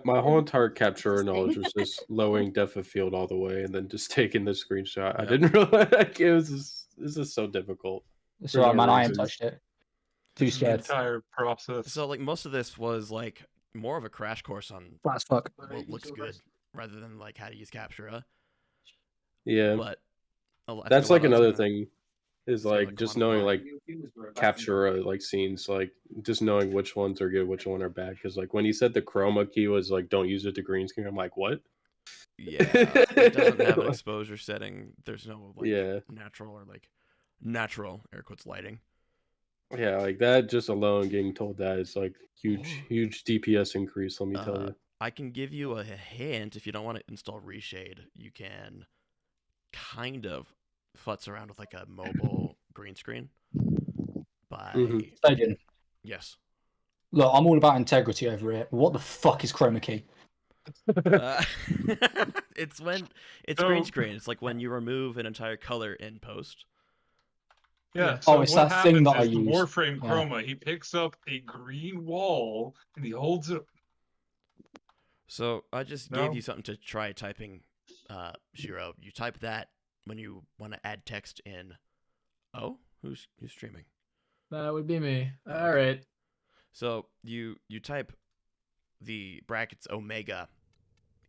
my whole entire Captura knowledge was just lowering depth of field all the way and then just taking the screenshot. I Yep. didn't realize like, this is so difficult. It's For alright, no man. I ain't reason. touched it. Too The scared. entire process. So like most of this was like more of a crash course on Flat as fuck. what looks good rather than like how to use Captura. Yeah, But I think that's a lot like of it's another gonna- thing. Is it's gonna, like just knowing like Captura like scenes, like just knowing which ones are good, which one are bad. Because like when you said the chroma key was like don't use it to green screen, I'm like what? Yeah, it doesn't have an exposure setting. There's no like Yeah. natural air quotes lighting. Yeah, like that just alone getting told that is like huge DPS increase, let me tell you. I can give you a hint. If you don't want to install Reshade, you can kind of futz around with like a mobile green screen. Sajin, Yes. look, I'm all about integrity over here. What the fuck is chroma key? It's when it's So- green screen. It's like when you remove an entire color in post. Yeah. Oh, So it's what that thing happens that I is the use. Warframe Yeah. chroma. He picks up a green wall and he holds it. So I just No. gave you something to try typing, Shiro. You type that when you want to add text in. Oh, who's streaming? That would be me. All right. So you type the brackets omega,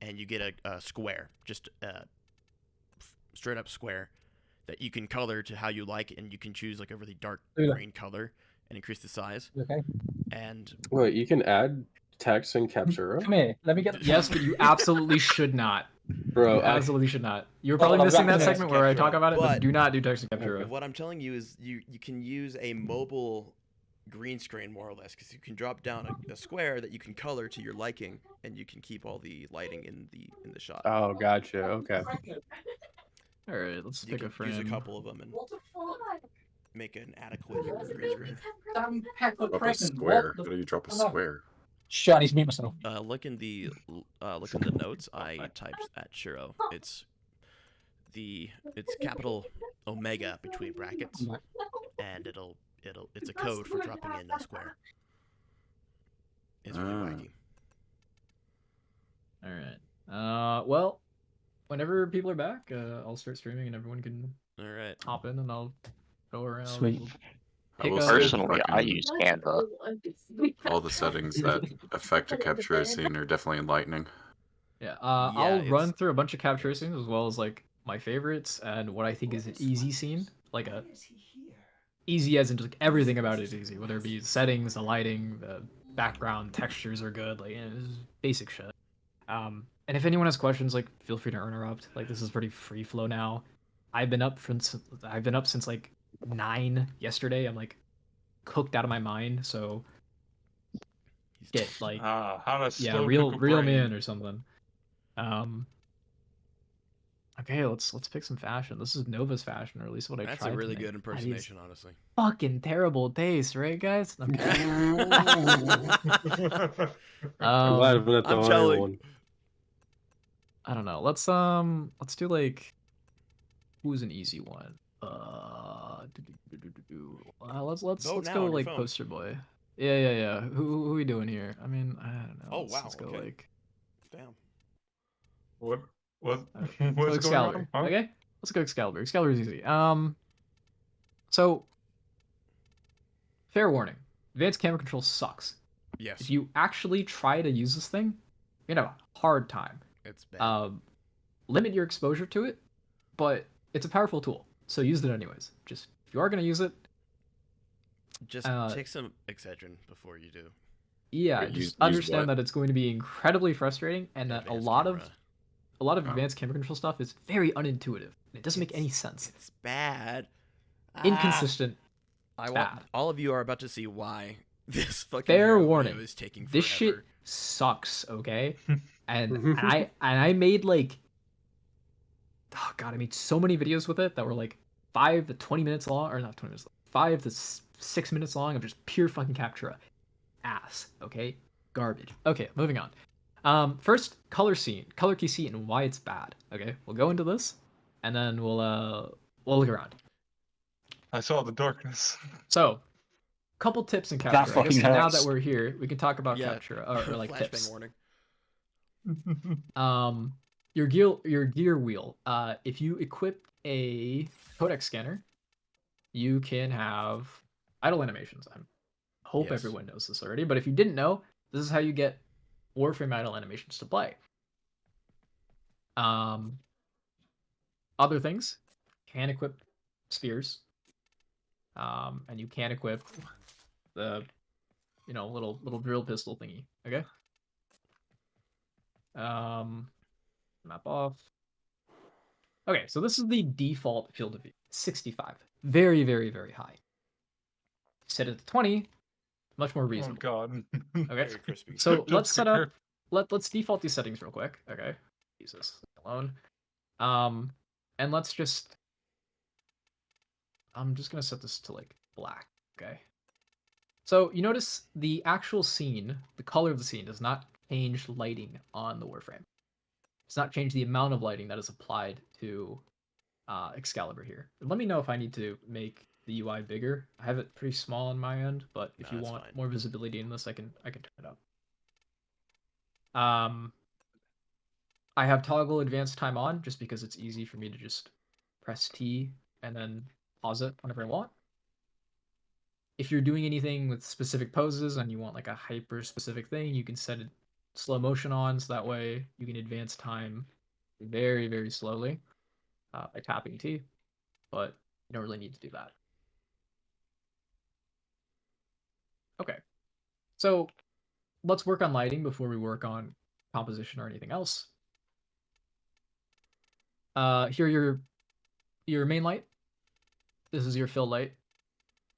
and you get a square, just a straight up square that you can color to how you like, and you can choose like a really dark Yeah. green color and increase the size. Okay. And Wait, you can add text in Captura? Come here. Let me get. Yes, but you absolutely should not. Bro, You absolutely should not. You're probably missing that segment where I talk about it, but do not do text capture. What I'm telling you is you can use a mobile green screen more or less, because you can drop down a square that you can color to your liking, and you can keep all the lighting in the shot. Oh, gotcha. Okay. All right, let's pick a frame. Use a couple of them and make an adequate green screen. Drop a square. How do you drop a square? Shit, I need to mute myself. Look in the notes. I typed at Shiro. It's capital Omega between brackets, and it's a code for dropping in a square. It's really wacky. All right. Well, whenever people are back, I'll start streaming and everyone can hop in and I'll go around. Sweet. Personally, I use Canva. All the settings that affect a Captura scene are definitely enlightening. Yeah, I'll run through a bunch of Captura scenes as well as like my favorites and what I think is an easy scene, like a easy as in just like everything about it is easy, whether it be the settings, the lighting, the background textures are good, like basic shit. And if anyone has questions, like feel free to interrupt. Like this is pretty free flow now. I've been up since like 9 yesterday. I'm like cooked out of my mind, so get like real man or something. Okay, let's pick some fashion. This is Nova's fashion, or at least what I tried. That's a really good impersonation, honestly. Fucking terrible taste, right, guys? I'm glad I'm not the only one. I don't know. Let's do like who's an easy one. Let's go like poster boy. Yeah. Who are we doing here? I mean, I don't know. Let's go like. Damn. What? What's Excalibur? Huh? Okay, let's go Excalibur. Excalibur is easy. So fair warning: advanced camera control sucks. Yes. If you actually try to use this thing, you're gonna have a hard time. It's bad. Limit your exposure to it, but it's a powerful tool, so use it anyways. Just if you are gonna use it, just take some Excedrin before you do. Yeah, just understand that it's going to be incredibly frustrating, and that a lot of advanced camera control stuff is very unintuitive. It doesn't make any sense. It's bad. Inconsistent. Bad. All of you are about to see why this fucking fair warning is taking forever. This shit sucks, okay? And I made like, oh god, I made so many videos with it that were like 5 to 20 minutes long, or not 20 minutes, 5 to 6 minutes long of just pure fucking Captura. Ass, okay? Garbage. Okay, moving on. First, color key scene and why it's bad. Okay, we'll go into this, and then we'll look around. I saw the darkness. So, couple tips in Captura. I guess now that we're here, we can talk about Captura or like tips. Warning. Your gear wheel. If you equip a codec scanner, you can have idle animations. I hope everyone knows this already, but if you didn't know, this is how you get Warframe idle animations to play. Other things, can equip spears, and you can equip the little drill pistol thingy. Okay. Map off. Okay, so this is the default field of view. 65. Very, very, very high. Set it to 20. Much more reasonable. Oh god. Okay. So let's set up. Let's default these settings real quick. Okay. Jesus alone. And let's just. I'm just gonna set this to like black. Okay. So you notice the actual scene, the color of the scene, does not change lighting on the Warframe. It's not change the amount of lighting that is applied to Excalibur here. And let me know if I need to make the UI bigger. I have it pretty small on my end, but if you want more visibility in this, I can turn it up. I have toggle advanced time on just because it's easy for me to just press T and then pause it whenever I want. If you're doing anything with specific poses and you want like a hyper specific thing, you can set it slow motion on, so that way you can advance time very, very slowly by tapping T, but you don't really need to do that. Okay, so let's work on lighting before we work on composition or anything else. Here are your main light. This is your fill light,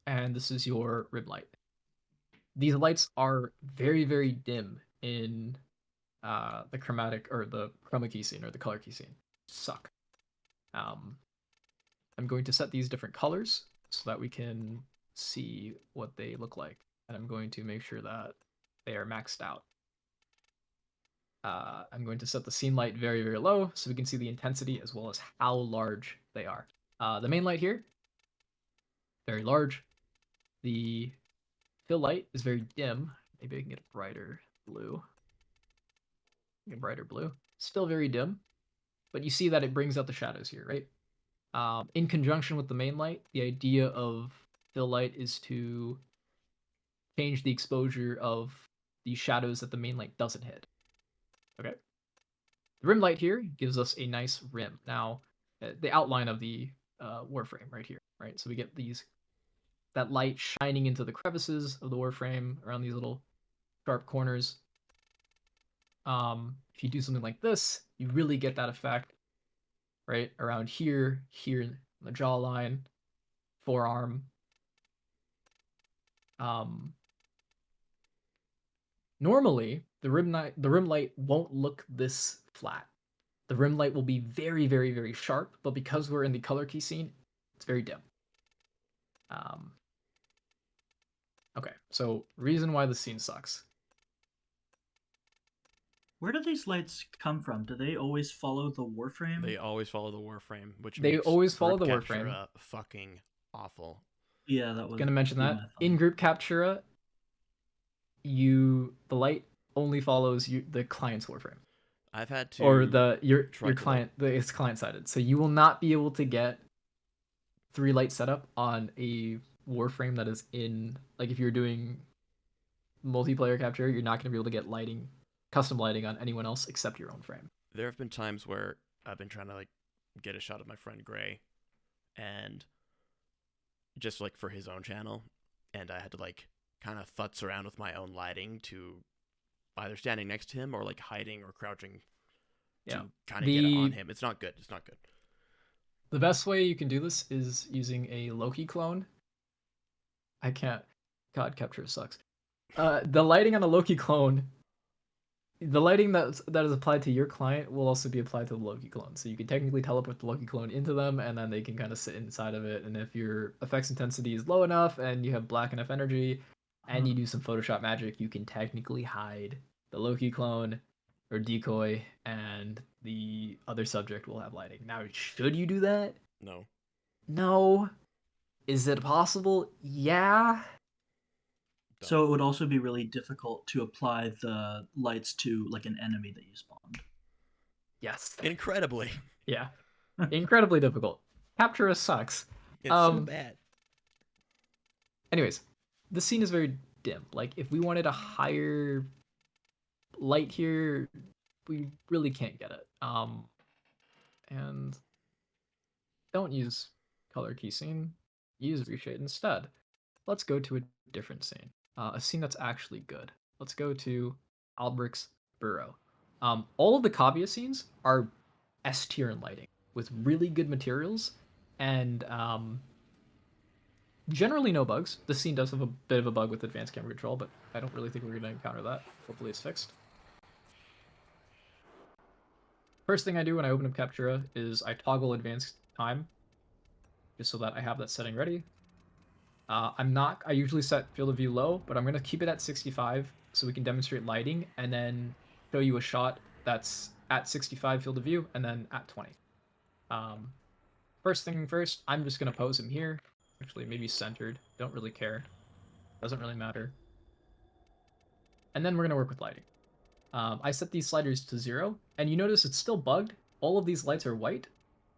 and this is your rim light. These lights are very, very dim in the chromatic or the chroma key scene or the color key scene. Suck. I'm going to set these different colors so that we can see what they look like, and I'm going to make sure that they are maxed out. I'm going to set the scene light very, very low so we can see the intensity as well as how large they are. The main light here, very large. The fill light is very dim. Maybe I can get a brighter blue. Get brighter blue. Still very dim, but you see that it brings out the shadows here, right? In conjunction with the main light, the idea of fill light is to change the exposure of the shadows that the main light doesn't hit. Okay. The rim light here gives us a nice rim. Now, the outline of the warframe right here, right? So we get that light shining into the crevices of the warframe around these little sharp corners. If you do something like this, you really get that effect, right? Around here in the jawline, forearm. Normally, the rim light won't look this flat. The rim light will be very, very, very sharp, but because we're in the color key scene, it's very dim. Okay, so reason why the scene sucks. Where do these lights come from? Do they always follow the warframe? They always follow the warframe, which they makes always follow group the Captura warframe. Fucking awful. Yeah, that was gonna mention that in group Captura, the light only follows the client's warframe. I've had to or your client. It's client sided, so you will not be able to get 3 light setup on a warframe that is in, like, if you're doing multiplayer capture, you're not going to be able to get lighting, custom lighting on anyone else except your own frame. There have been times where I've been trying to like get a shot of my friend Gray, and just like for his own channel, and I had to like kind of futz around with my own lighting to either standing next to him or like hiding or crouching to kind of get it on him. It's not good. It's not good. The best way you can do this is using a Loki clone. I can't. God, Captura sucks. The lighting on a Loki clone, the lighting that is applied to your client will also be applied to the Loki clone. So you can technically teleport the Loki clone into them, and then they can kind of sit inside of it. And if your effects intensity is low enough, and you have black enough energy, and you do some Photoshop magic, you can technically hide the Loki clone or decoy, and the other subject will have lighting. Now, should you do that? No. No. Is it possible? Yeah. So it would also be really difficult to apply the lights to like an enemy that you spawned. Yes. Incredibly. Yeah. Incredibly difficult. Captura sucks. It's so bad. Anyways, the scene is very dim. Like, if we wanted a higher light here, we really can't get it. And don't use color key scene. Use reshade instead. Let's go to a different scene. A scene that's actually good. Let's go to Alberic's Burrow. All of the Kavya scenes are S tier in lighting with really good materials and generally no bugs. This scene does have a bit of a bug with advanced camera control, but I don't really think we're going to encounter that. Hopefully it's fixed. First thing I do when I open up Captura is I toggle advanced time, just so that I have that setting ready. I usually set field of view low, but I'm going to keep it at 65 so we can demonstrate lighting and then show you a shot that's at 65 field of view and then at 20. First thing first, I'm just going to pose him here. Actually, maybe centered. Don't really care. Doesn't really matter. And then we're going to work with lighting. I set these sliders to 0, and you notice it's still bugged. All of these lights are white,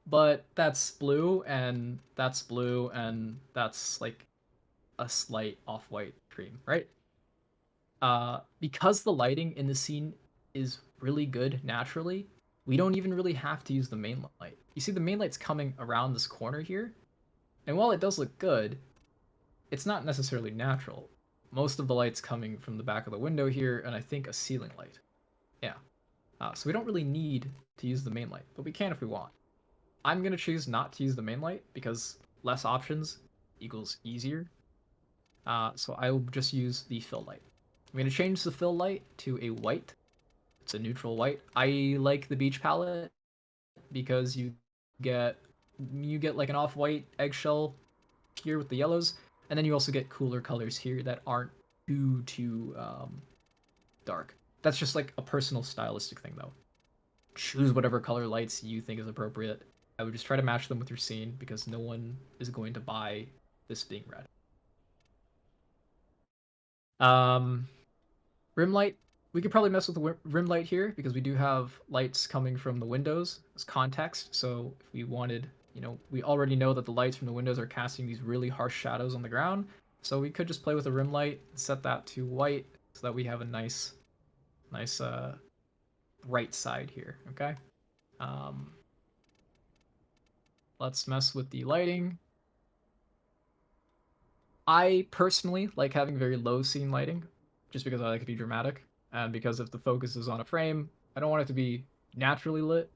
but that's blue, and that's blue, and that's like a slight off-white cream, right? Because the lighting in the scene is really good naturally, we don't even really have to use the main light. You see the main light's coming around this corner here, and while it does look good, it's not necessarily natural. Most of the light's coming from the back of the window here, and I think a ceiling light. Yeah. So we don't really need to use the main light, but we can if we want. I'm going to choose not to use the main light because less options equals easier. So I will just use the fill light. I'm going to change the fill light to a white. It's a neutral white. I like the beach palette because you get like an off-white eggshell here with the yellows, and then you also get cooler colors here that aren't too dark. That's just like a personal stylistic thing though. Choose whatever color lights you think is appropriate. I would just try to match them with your scene because no one is going to buy this being red. Rim light. We could probably mess with the rim light here because we do have lights coming from the windows as context. So if we wanted, we already know that the lights from the windows are casting these really harsh shadows on the ground. So we could just play with a rim light, set that to white so that we have a nice right side here, okay? Let's mess with the lighting. I personally like having very low scene lighting just because I like to be dramatic. And because if the focus is on a frame, I don't want it to be naturally lit.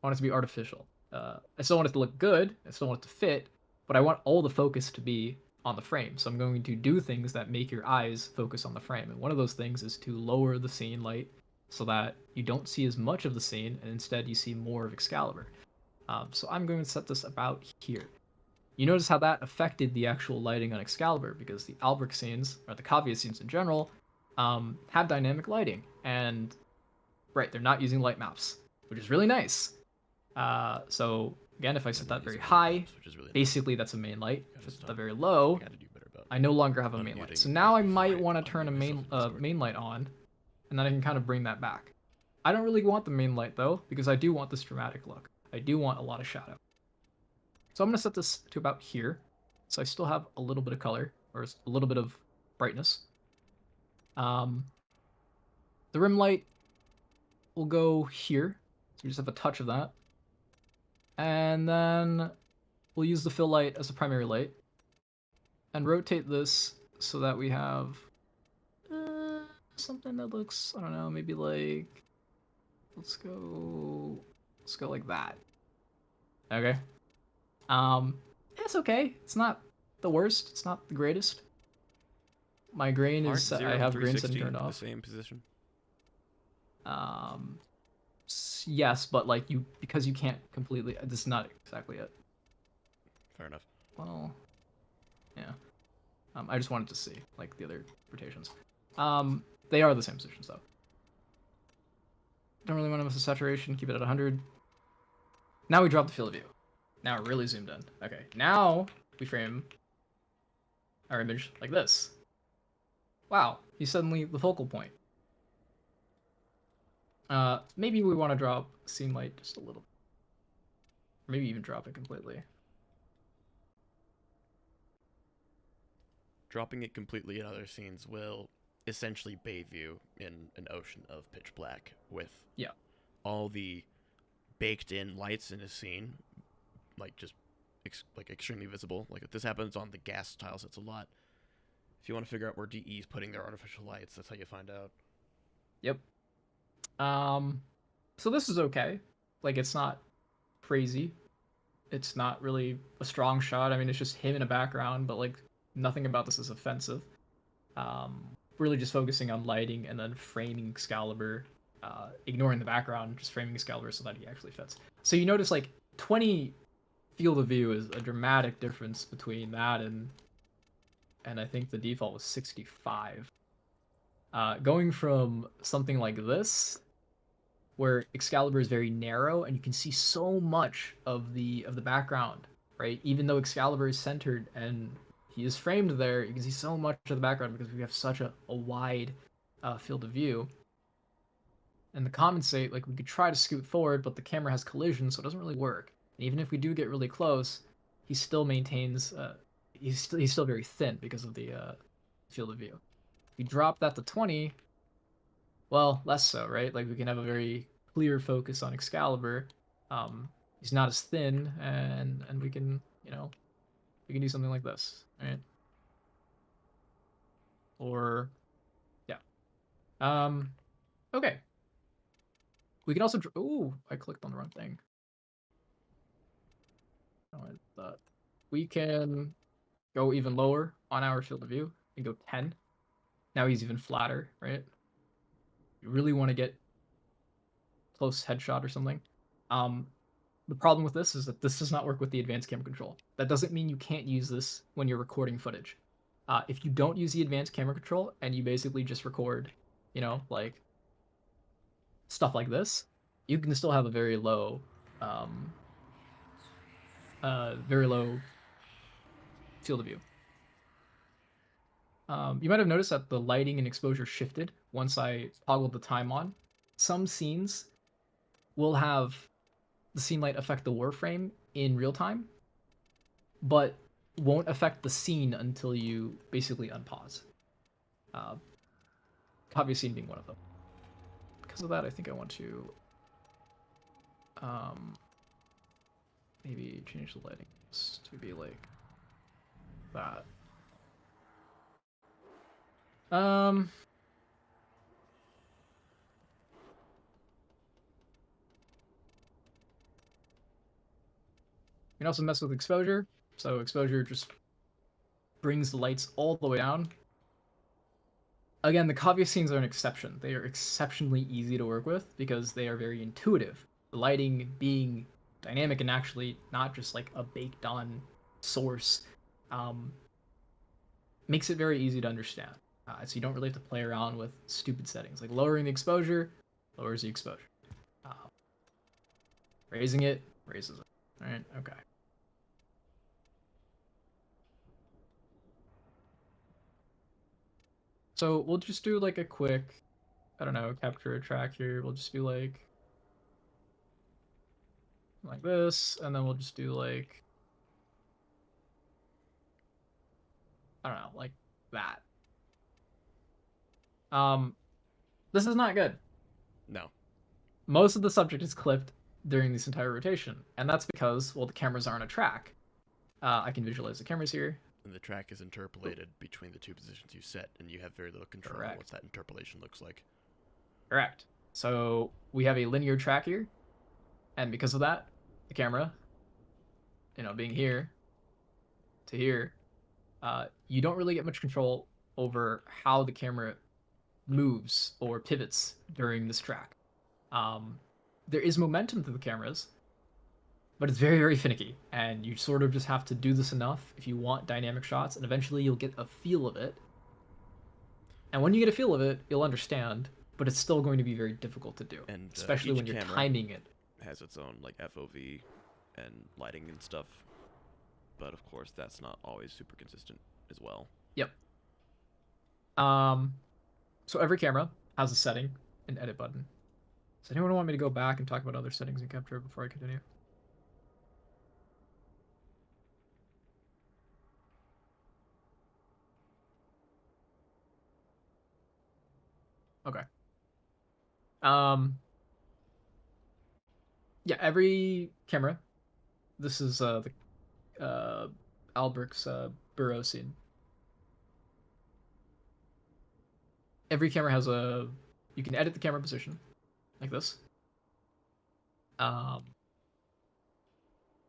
I want it to be artificial. I still want it to look good. I still want it to fit, but I want all the focus to be on the frame. So I'm going to do things that make your eyes focus on the frame. And one of those things is to lower the scene light so that you don't see as much of the scene and instead you see more of Excalibur. So I'm going to set this about here. You notice how that affected the actual lighting on Excalibur because the Albrecht scenes, or the Kavya scenes in general, have dynamic lighting. And, right, they're not using light maps, which is really nice. So, again, if I set that very high, basically that's a main light. If I set that very low, I no longer have a main light. So now I might want to turn a main light on, and then I can kind of bring that back. I don't really want the main light, though, because I do want this dramatic look. I do want a lot of shadow. So I'm going to set this to about here. So I still have a little bit of color, or a little bit of brightness. The rim light will go here. So we just have a touch of that. And then we'll use the fill light as the primary light. And rotate this so that we have something that looks, I don't know, maybe like, let's go like that. Okay. It's okay. It's not the worst. It's not the greatest. My grain is set. I have grain setting turned off. The same position. Yes, but like because you can't completely. This is not exactly it. Fair enough. Well, yeah. I just wanted to see like the other rotations. They are the same positions though. Don't really want to miss the saturation. Keep it at 100. Now we drop the field of view. Now we're really zoomed in. Okay, now we frame our image like this. Wow, he's suddenly the focal point. Maybe we want to drop scene light just a little. Or maybe even drop it completely. Dropping it completely in other scenes will essentially bathe you in an ocean of pitch black with all the baked-in lights in a scene, like just like extremely visible. Like if this happens on the gas tile sets a lot. If you want to figure out where DE is putting their artificial lights, that's how you find out. Yep. So this is okay. Like it's not crazy. It's not really a strong shot. I mean, it's just him in a background, but like nothing about this is offensive. Really just focusing on lighting and then framing Excalibur, ignoring the background, just framing Excalibur so that he actually fits. So you notice like 20 field of view is a dramatic difference between that and I think the default was 65. Going from something like this, where Excalibur is very narrow and you can see so much of the background, right? Even though Excalibur is centered and he is framed there, you can see so much of the background because we have such a wide field of view. And the compensate, like we could try to scoot forward, but the camera has collision, so it doesn't really work. And even if we do get really close, he still maintains. He's still very thin because of the field of view. If we drop that to 20, well, less so, right? Like we can have a very clear focus on Excalibur. He's not as thin, and we can we can do something like this, right? Or yeah. Okay. We can also ooh, I clicked on the wrong thing. that. We can go even lower on our field of view and go 10. Now he's even flatter, right? You really want to get close headshot or something. The problem with this is that this does not work with the advanced camera control. That doesn't mean you can't use this when you're recording footage. If you don't use the advanced camera control and you basically just record, you know, like stuff like this, you can still have a very low field of view. You might have noticed that the lighting and exposure shifted once I toggled the time on. Some scenes will have the scene light affect the warframe in real time, but won't affect the scene until you basically unpause. Obvious scene being one of them. Because of that, I think I want to maybe change the lighting to be like that. You can also mess with exposure. So exposure just brings the lights all the way down. Again, the Kavya scenes are an exception. They are exceptionally easy to work with because they are very intuitive. The lighting being dynamic and actually not just like a baked on source makes it very easy to understand. So you don't really have to play around with stupid settings. Like lowering the exposure, lowers the exposure. Raising it, raises it. Alright, okay. So we'll just do like a quick, I don't know, capture a track here. We'll just do like this, and then we'll just do like, I don't know, like that. This is not good. No. Most of the subject is clipped during this entire rotation, and that's because, well, the cameras are on a track. I can visualize the cameras here. And the track is interpolated between the two positions you set, and you have very little control on what that interpolation looks like. Correct. So we have a linear track here, and because of that, the camera, you know, being here to here, you don't really get much control over how the camera moves or pivots during this track. There is momentum to the cameras, but it's very, very finicky, and you sort of just have to do this enough if you want dynamic shots, and eventually you'll get a feel of it. And when you get a feel of it, you'll understand, but it's still going to be very difficult to do, and especially when you're timing it. Has its own like FOV and lighting and stuff, but of course that's not always super consistent as well. Yep. So every camera has a setting and edit button. Does anyone want me to go back and talk about other settings in Captura before I continue? Okay. Yeah, every camera. This is the Albrecht's burrow scene. Every camera has a. You can edit the camera position, like this.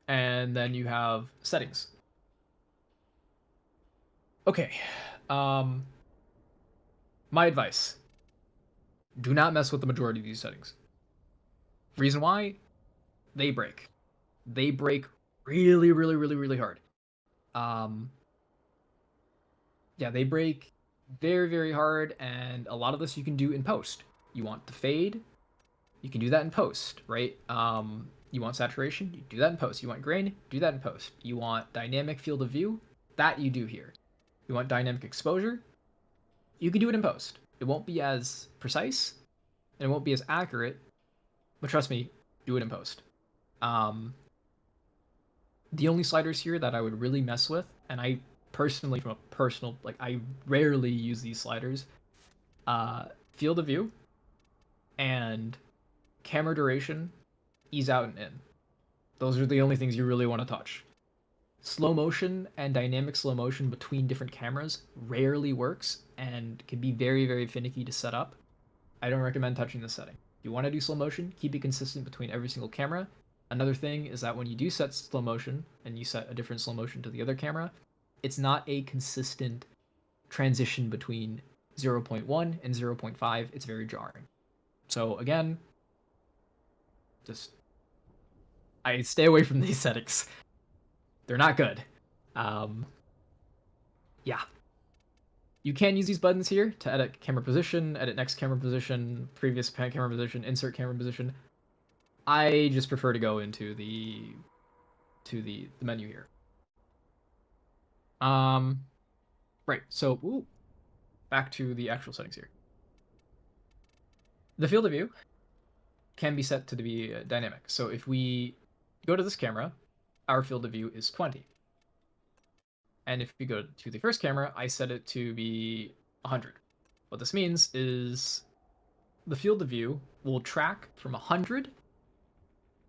And then you have settings. Okay. My advice. Do not mess with the majority of these settings. Reason why? They break. They break really, really, really, really hard. Yeah, they break very, very hard, and a lot of this you can do in post. You want to fade, you can do that in post, right? You want saturation, you do that in post. You want grain, do that in post. You want dynamic field of view, that you do here. You want dynamic exposure, you can do it in post. It won't be as precise, and it won't be as accurate, but trust me, do it in post. The only sliders here that I would really mess with, and I personally, from a personal, like, I rarely use these sliders, field of view and camera duration, ease out and in. Those are the only things you really want to touch. Slow motion and dynamic slow motion between different cameras rarely works and can be very, very finicky to set up. I don't recommend touching this setting. If you want to do slow motion, keep it consistent between every single camera. Another thing is that when you do set slow motion and you set a different slow motion to the other camera, it's not a consistent transition between 0.1 and 0.5. It's very jarring. So again, I stay away from these settings. They're not good. Yeah. You can use these buttons here to edit camera position, edit next camera position, previous camera position, insert camera position. I just prefer to go into the menu here. Right. So, back to the actual settings here. The field of view can be set to be dynamic. So if we go to this camera, our field of view is 20. And if we go to the first camera, I set it to be 100. What this means is the field of view will track from 100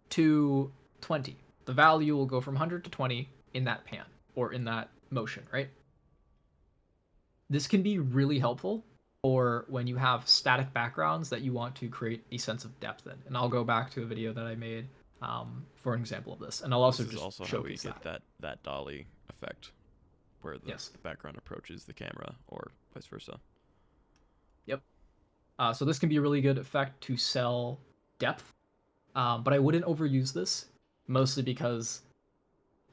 to 20. The value will go from 100 to 20 in that pan, or in that motion, right? This can be really helpful for when you have static backgrounds that you want to create a sense of depth in. And I'll go back to a video that I made for an example of this. And I'll also this just is also how we get that dolly effect, where the background approaches the camera, or vice versa. Yep. So this can be a really good effect to sell depth, but I wouldn't overuse this, mostly because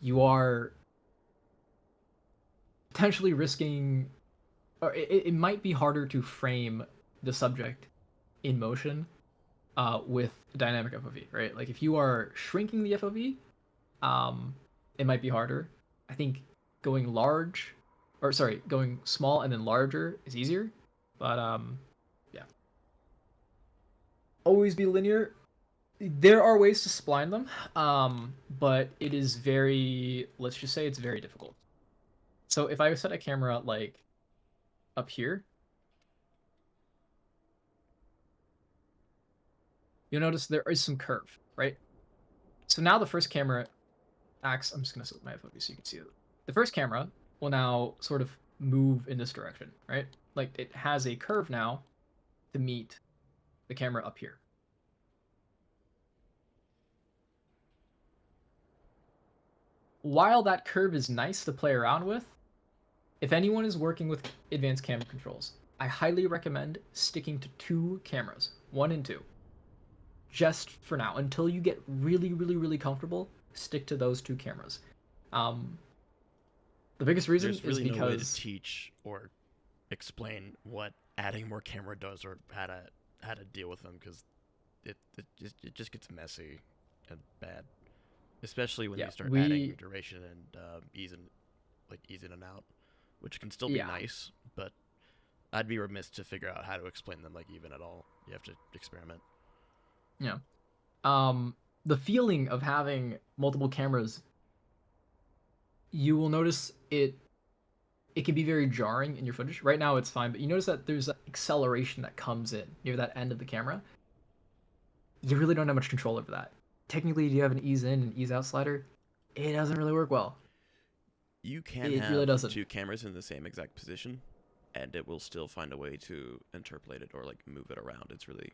you are potentially risking, or it might be harder to frame the subject in motion with dynamic FOV, right? Like if you are shrinking the FOV, it might be harder. I think going small and then larger is easier, but yeah. Always be linear. There are ways to spline them, but it is let's just say it's very difficult. So if I set a camera like up here, you'll notice there is some curve, right? So now the first camera acts, I'm just going to set my FOV so you can see it. The first camera will now sort of move in this direction, right? Like it has a curve now to meet the camera up here. While that curve is nice to play around with, if anyone is working with advanced camera controls, I highly recommend sticking to 2 cameras, 1 and 2. Just for now, until you get really, really, really comfortable, stick to those 2 cameras. The biggest reason There's really is because no way to teach or explain what adding more camera does, or how to deal with them, because it just gets messy and bad, especially when you start adding duration and easing in and out, which can still be nice, but I'd be remiss to figure out how to explain them even at all. You have to experiment. Yeah. The feeling of having multiple cameras, you will notice it can be very jarring in your footage. Right now it's fine, but you notice that there's acceleration that comes in near that end of the camera. You really don't have much control over that. Technically, do you have an ease in and ease out slider? It doesn't really work well. You can have 2 cameras in the same exact position, and it will still find a way to interpolate it or move it around. It's really,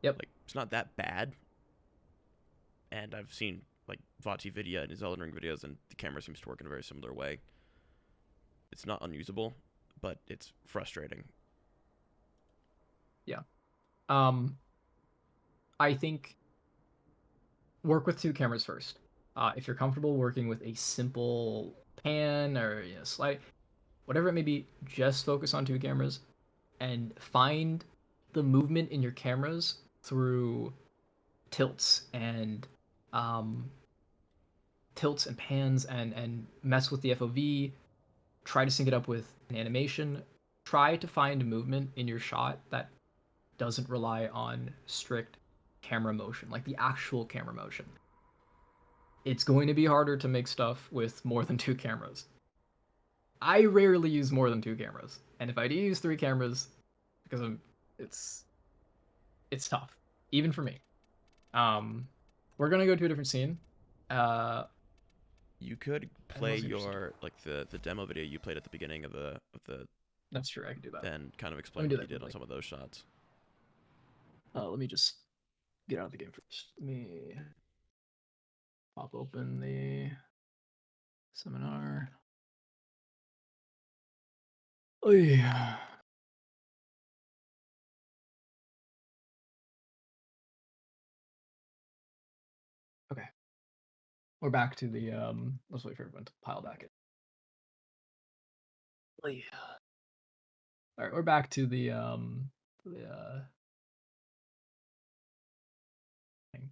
it's not that bad. And I've seen Vati Vidya and his Elden Ring videos, and the camera seems to work in a very similar way. It's not unusable, but it's frustrating. Yeah. I think work with 2 cameras first. If you're comfortable working with a simple pan or slide, whatever it may be, just focus on 2 cameras and find the movement in your cameras through tilts and pans and mess with the FOV. Try to sync it up with an animation. Try to find movement in your shot that doesn't rely on strict camera motion, like the actual camera motion. It's going to be harder to make stuff with more than 2 cameras. I rarely use more than 2 cameras, and if I do use 3 cameras, because it's tough, even for me. We're gonna go to a different scene. You could play your the demo video you played at the beginning of the. That's true. I can do that. And kind of explain what you did on some of those shots. Let me just get out of the game first. Let me Pop open the seminar. Oh yeah. Okay. We're back to the let's wait for everyone to pile back in. Oh yeah. All right, we're back to the thing.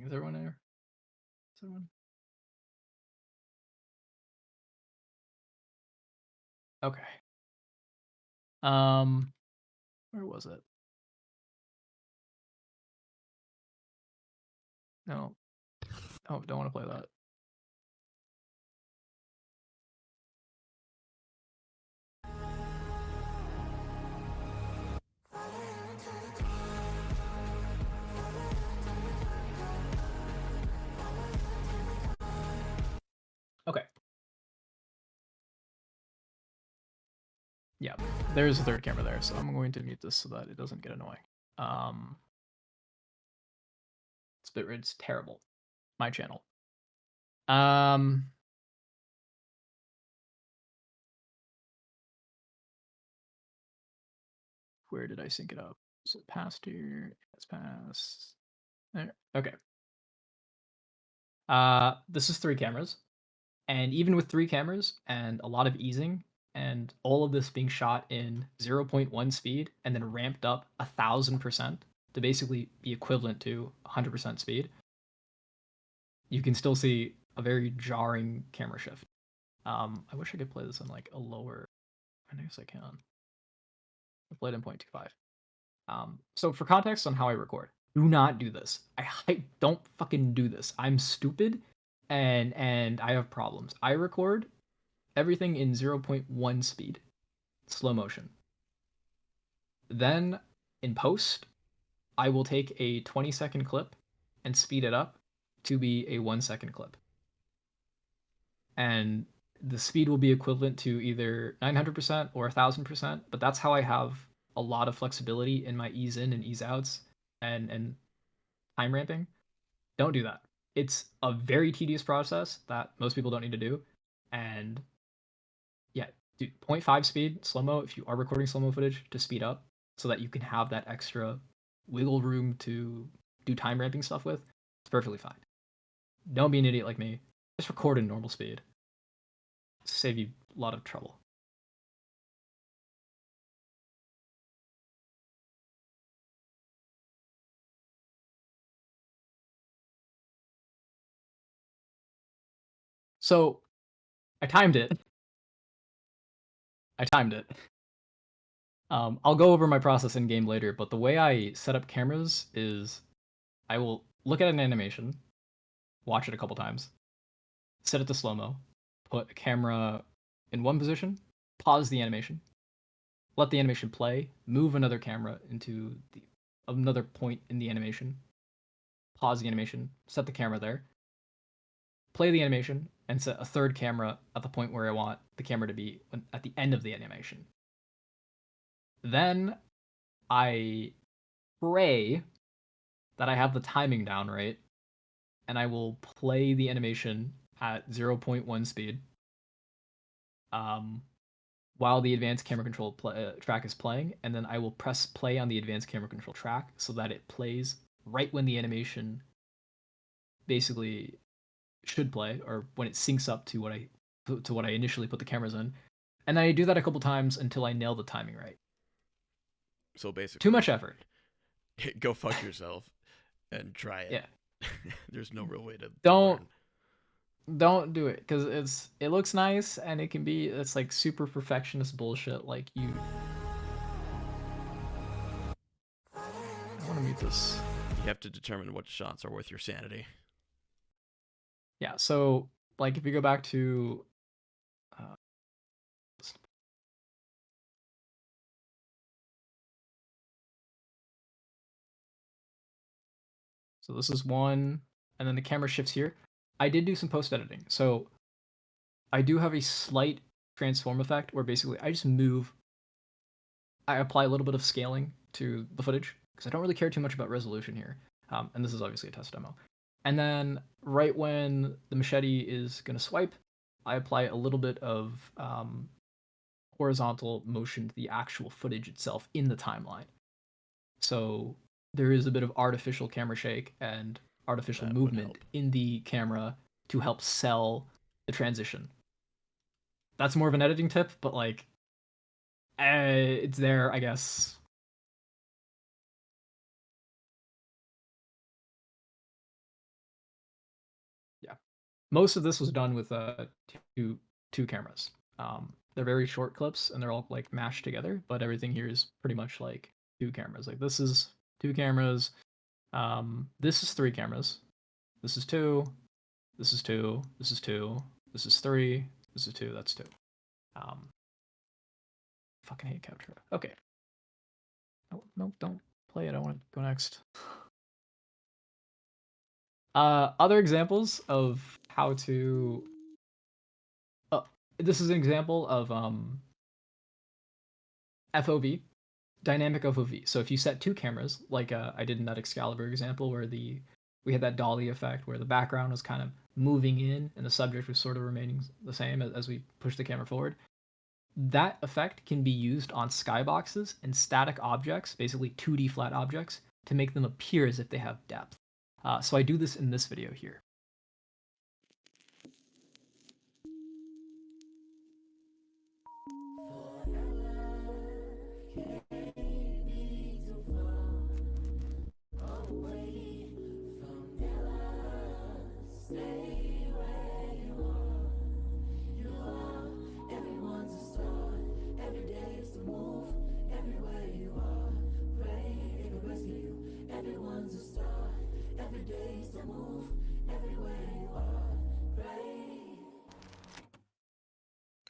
Is everyone there? Is everyone? Okay. Where was it? No. Oh, don't want to play that. Okay. Yeah, there's a third camera there, so I'm going to mute this so that it doesn't get annoying. This bitrate's terrible. My channel. Where did I sync it up? Is it past here? It's past there. Okay. This is 3 cameras, and even with 3 cameras and a lot of easing, and all of this being shot in 0.1 speed and then ramped up 1,000% to basically be equivalent to 100% speed, you can still see a very jarring camera shift. I wish I could play this on like a lower. I guess I can. I played in 0.25. So for context on how I record, do not do this. I don't fucking do this. I'm stupid, and I have problems. I record everything in 0.1 speed, slow motion. Then in post, I will take a 20-second clip and speed it up to be a 1-second clip. And the speed will be equivalent to either 900% or 1,000%, but that's how I have a lot of flexibility in my ease in and ease outs and time ramping. Don't do that. It's a very tedious process that most people don't need to do. And yeah, do 0.5 speed slow-mo if you are recording slow-mo footage to speed up so that you can have that extra wiggle room to do time ramping stuff with. It's perfectly fine. Don't be an idiot like me. Just record in normal speed. Save you a lot of trouble. So I timed it. I'll go over my process in game later, but the way I set up cameras is I will look at an animation, watch it a couple times, set it to slow-mo, put a camera in one position, pause the animation, let the animation play, move another camera into another point in the animation, pause the animation, set the camera there, play the animation, and set a third camera at the point where I want the camera to be at the end of the animation. Then I pray that I have the timing down right, and I will play the animation at 0.1 speed while the advanced camera control track is playing, and then I will press play on the advanced camera control track so that it plays right when the animation basically should play, or when it syncs up to what I initially put the cameras in. And then I do that a couple times until I nail the timing right. So basically, too much effort. Go fuck yourself and try it. Yeah. There's no real way to don't do it, because it looks nice and it's like super perfectionist bullshit. Like I want to mute this. You have to determine what shots are worth your sanity. Yeah, so like if you go back to so this is one, and then the camera shifts here. I did do some post editing, so I do have a slight transform effect where basically I just I apply a little bit of scaling to the footage because I don't really care too much about resolution here. And this is obviously a test demo. And then right when the machete is going to swipe, I apply a little bit of horizontal motion to the actual footage itself in the timeline. So there is a bit of artificial camera shake and artificial movement in the camera to help sell the transition. That's more of an editing tip, but like, it's there, I guess. Yeah, most of this was done with two cameras. They're very short clips and they're all like mashed together, but everything here is pretty much like two cameras. Like this is two cameras. This is three cameras. This is two. This is two. This is two. This is three. This is two. That's two. Fucking hate Captura. Okay. No, don't play it. I want to go next. Other examples of how to. This is an example of FOV, dynamic FOV. So if you set two cameras, like I did in that Excalibur example, where we had that dolly effect, where the background was kind of moving in and the subject was sort of remaining the same as we push the camera forward. That effect can be used on skyboxes and static objects, basically 2D flat objects, to make them appear as if they have depth. So I do this in this video here.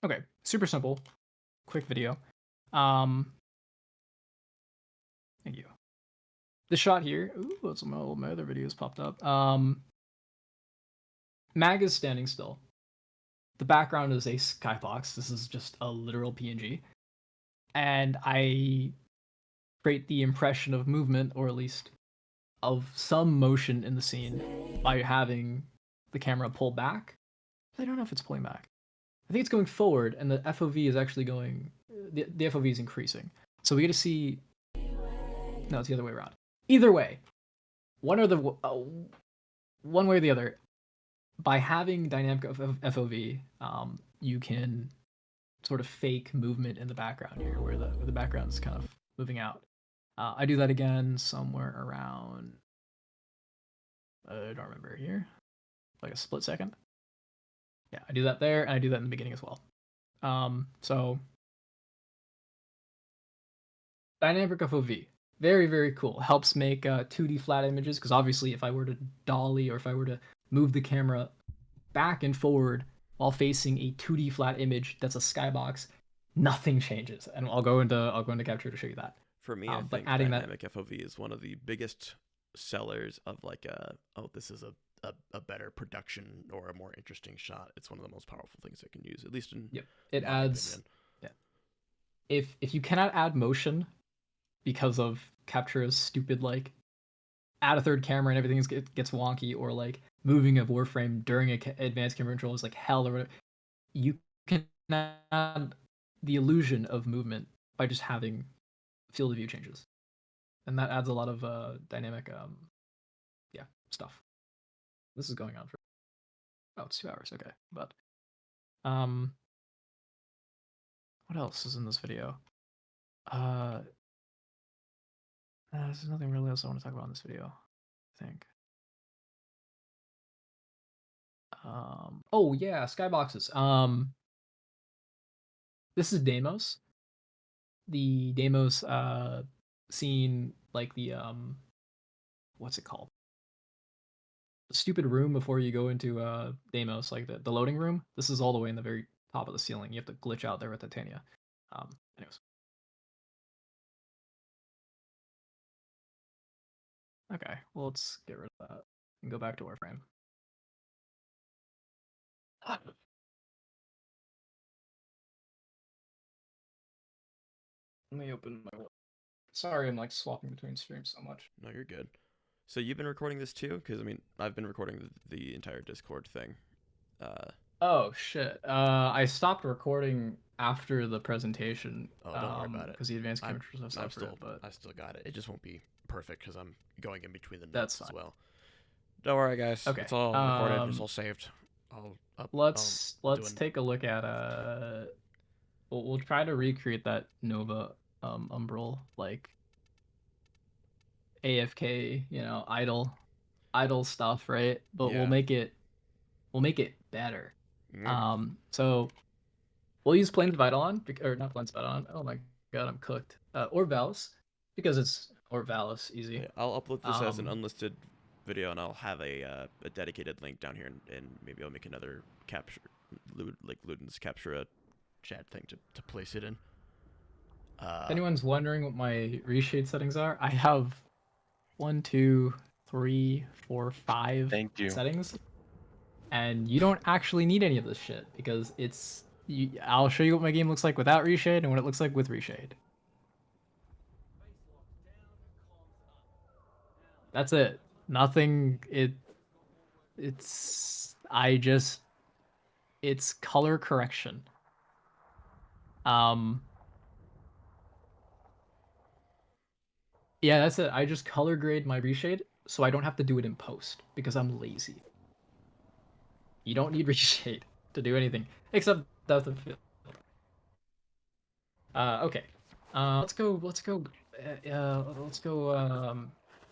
Okay, super simple, quick video. Thank you. The shot here, ooh, it's my other videos popped up. Mag is standing still. The background is a skybox. This is just a literal PNG. And I create the impression of movement, or at least of some motion in the scene, by having the camera pull back. I don't know if it's pulling back. I think it's going forward, and the FOV is actually going. The FOV is increasing, so we get to see. No, it's the other way around. Either way, one way or the other, by having dynamic FOV, you can sort of fake movement in the background here, where the background is kind of moving out. I do that again somewhere around. I don't remember here, like a split second. Yeah, I do that there, and I do that in the beginning as well. So dynamic FOV, very, very cool. Helps make 2D flat images, because obviously if I were to dolly, or if I were to move the camera back and forward while facing a 2D flat image that's a skybox, nothing changes. And I'll go into Captura to show you that. For me, I think dynamic FOV is one of the biggest sellers of like this is a better production or a more interesting shot. It's one of the most powerful things I can use, at least in it my adds opinion. Yeah. If you cannot add motion because of Captura's stupid like add a third camera and everything gets wonky, or like moving a warframe during advanced camera control is like hell, or whatever, you can add the illusion of movement by just having field of view changes, and that adds a lot of dynamic stuff. This is going on for it's 2 hours, okay. But what else is in this video? There's nothing really else I want to talk about in this video, I think. Oh yeah, skyboxes. This is Deimos. The Deimos scene, like the what's it called? The stupid room before you go into Deimos, like the loading room. This is all the way in the very top of the ceiling. You have to glitch out there with Titania. Anyways. Okay, well, let's get rid of that and go back to Warframe. Let me open my. Sorry, I'm like swapping between streams so much. No, you're good. So you've been recording this too? Because I mean, I've been recording the entire Discord thing. Oh shit. I stopped recording after the presentation. Oh, don't worry about it. Because the advanced camera was I still got it. It just won't be perfect because I'm going in between the notes as well. Don't worry, guys. Okay. It's all recorded. It's all saved. Let's take a look at we'll try to recreate that Nova Umbral, like AFK, idle stuff, right? But we'll make it better. So we'll use Plains of Eidolon, or not Plains of Eidolon. Oh my god, I'm cooked. Or Valis, because it's Valis, easy. Yeah, I'll upload this as an unlisted video, and I'll have a dedicated link down here, and maybe I'll make another Ludens Captura chat thing to place it in. If anyone's wondering what my reshade settings are, I have 1, 2, 3, 4, 5 settings, and you don't actually need any of this shit because I'll show you what my game looks like without reshade and what it looks like with reshade. That's it. Nothing. It's color correction. Yeah, that's it. I just color grade my reshade so I don't have to do it in post because I'm lazy. You don't need reshade to do anything except depth of field. Okay. Let's go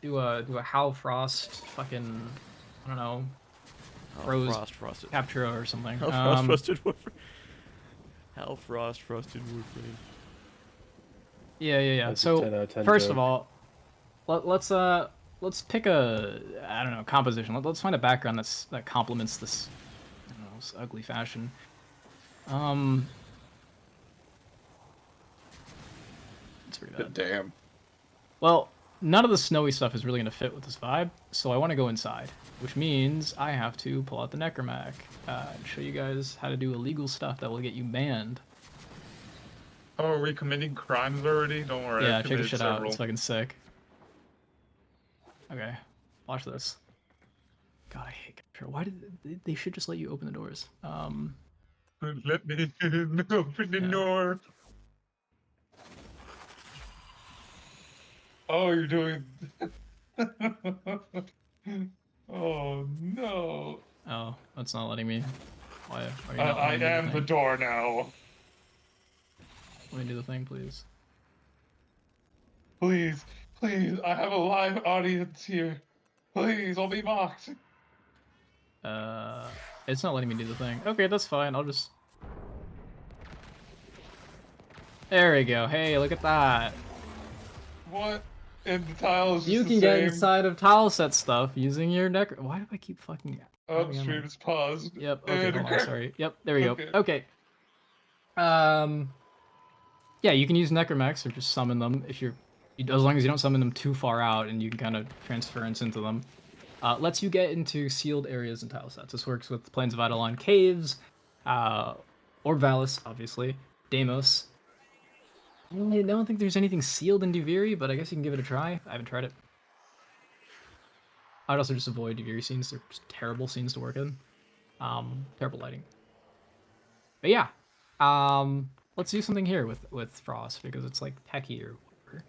do a Hal Frost fucking, I don't know, Frosted Captura or something. Hal Frosted Warframe. Hal Frost Frosted Warframe. Yeah. So first of all, let's pick a, I don't know, composition. Let's find a background that complements this, I don't know, this ugly fashion. It's pretty bad. Damn. Well, none of the snowy stuff is really going to fit with this vibe, so I want to go inside, which means I have to pull out the Necromac and show you guys how to do illegal stuff that will get you banned. Oh, are we committing crimes already? Don't worry. Yeah, check this shit out. It's fucking sick. Okay, watch this. God, I hate Captura. Why did they should just let you open the doors? Let me in. Open the door. Oh, you're doing. Oh no. Oh, that's not letting me. Why are you I am the door now. Let me do the thing, please. Please, I have a live audience here. Please, I'll be mocked. It's not letting me do the thing. Okay, that's fine. I'll just. There we go. Hey, look at that. What? And the tiles. You can get inside of tile set stuff using your deck. Why do I keep fucking? Oh, stream is paused. Yep. Okay. Hold on. Sorry. Yep. There we go. Okay. Yeah, you can use Necromax or just summon them as long as you don't summon them too far out, and you can kind of transference into them. Lets you get into sealed areas and tile sets. This works with Plains of Eidolon caves, or Valis, obviously, Deimos. I don't think there's anything sealed in Duviri, but I guess you can give it a try. I haven't tried it. I'd also just avoid Duviri scenes. They're just terrible scenes to work in. Terrible lighting. But yeah, let's do something here with Frost because it's like techie or whatever.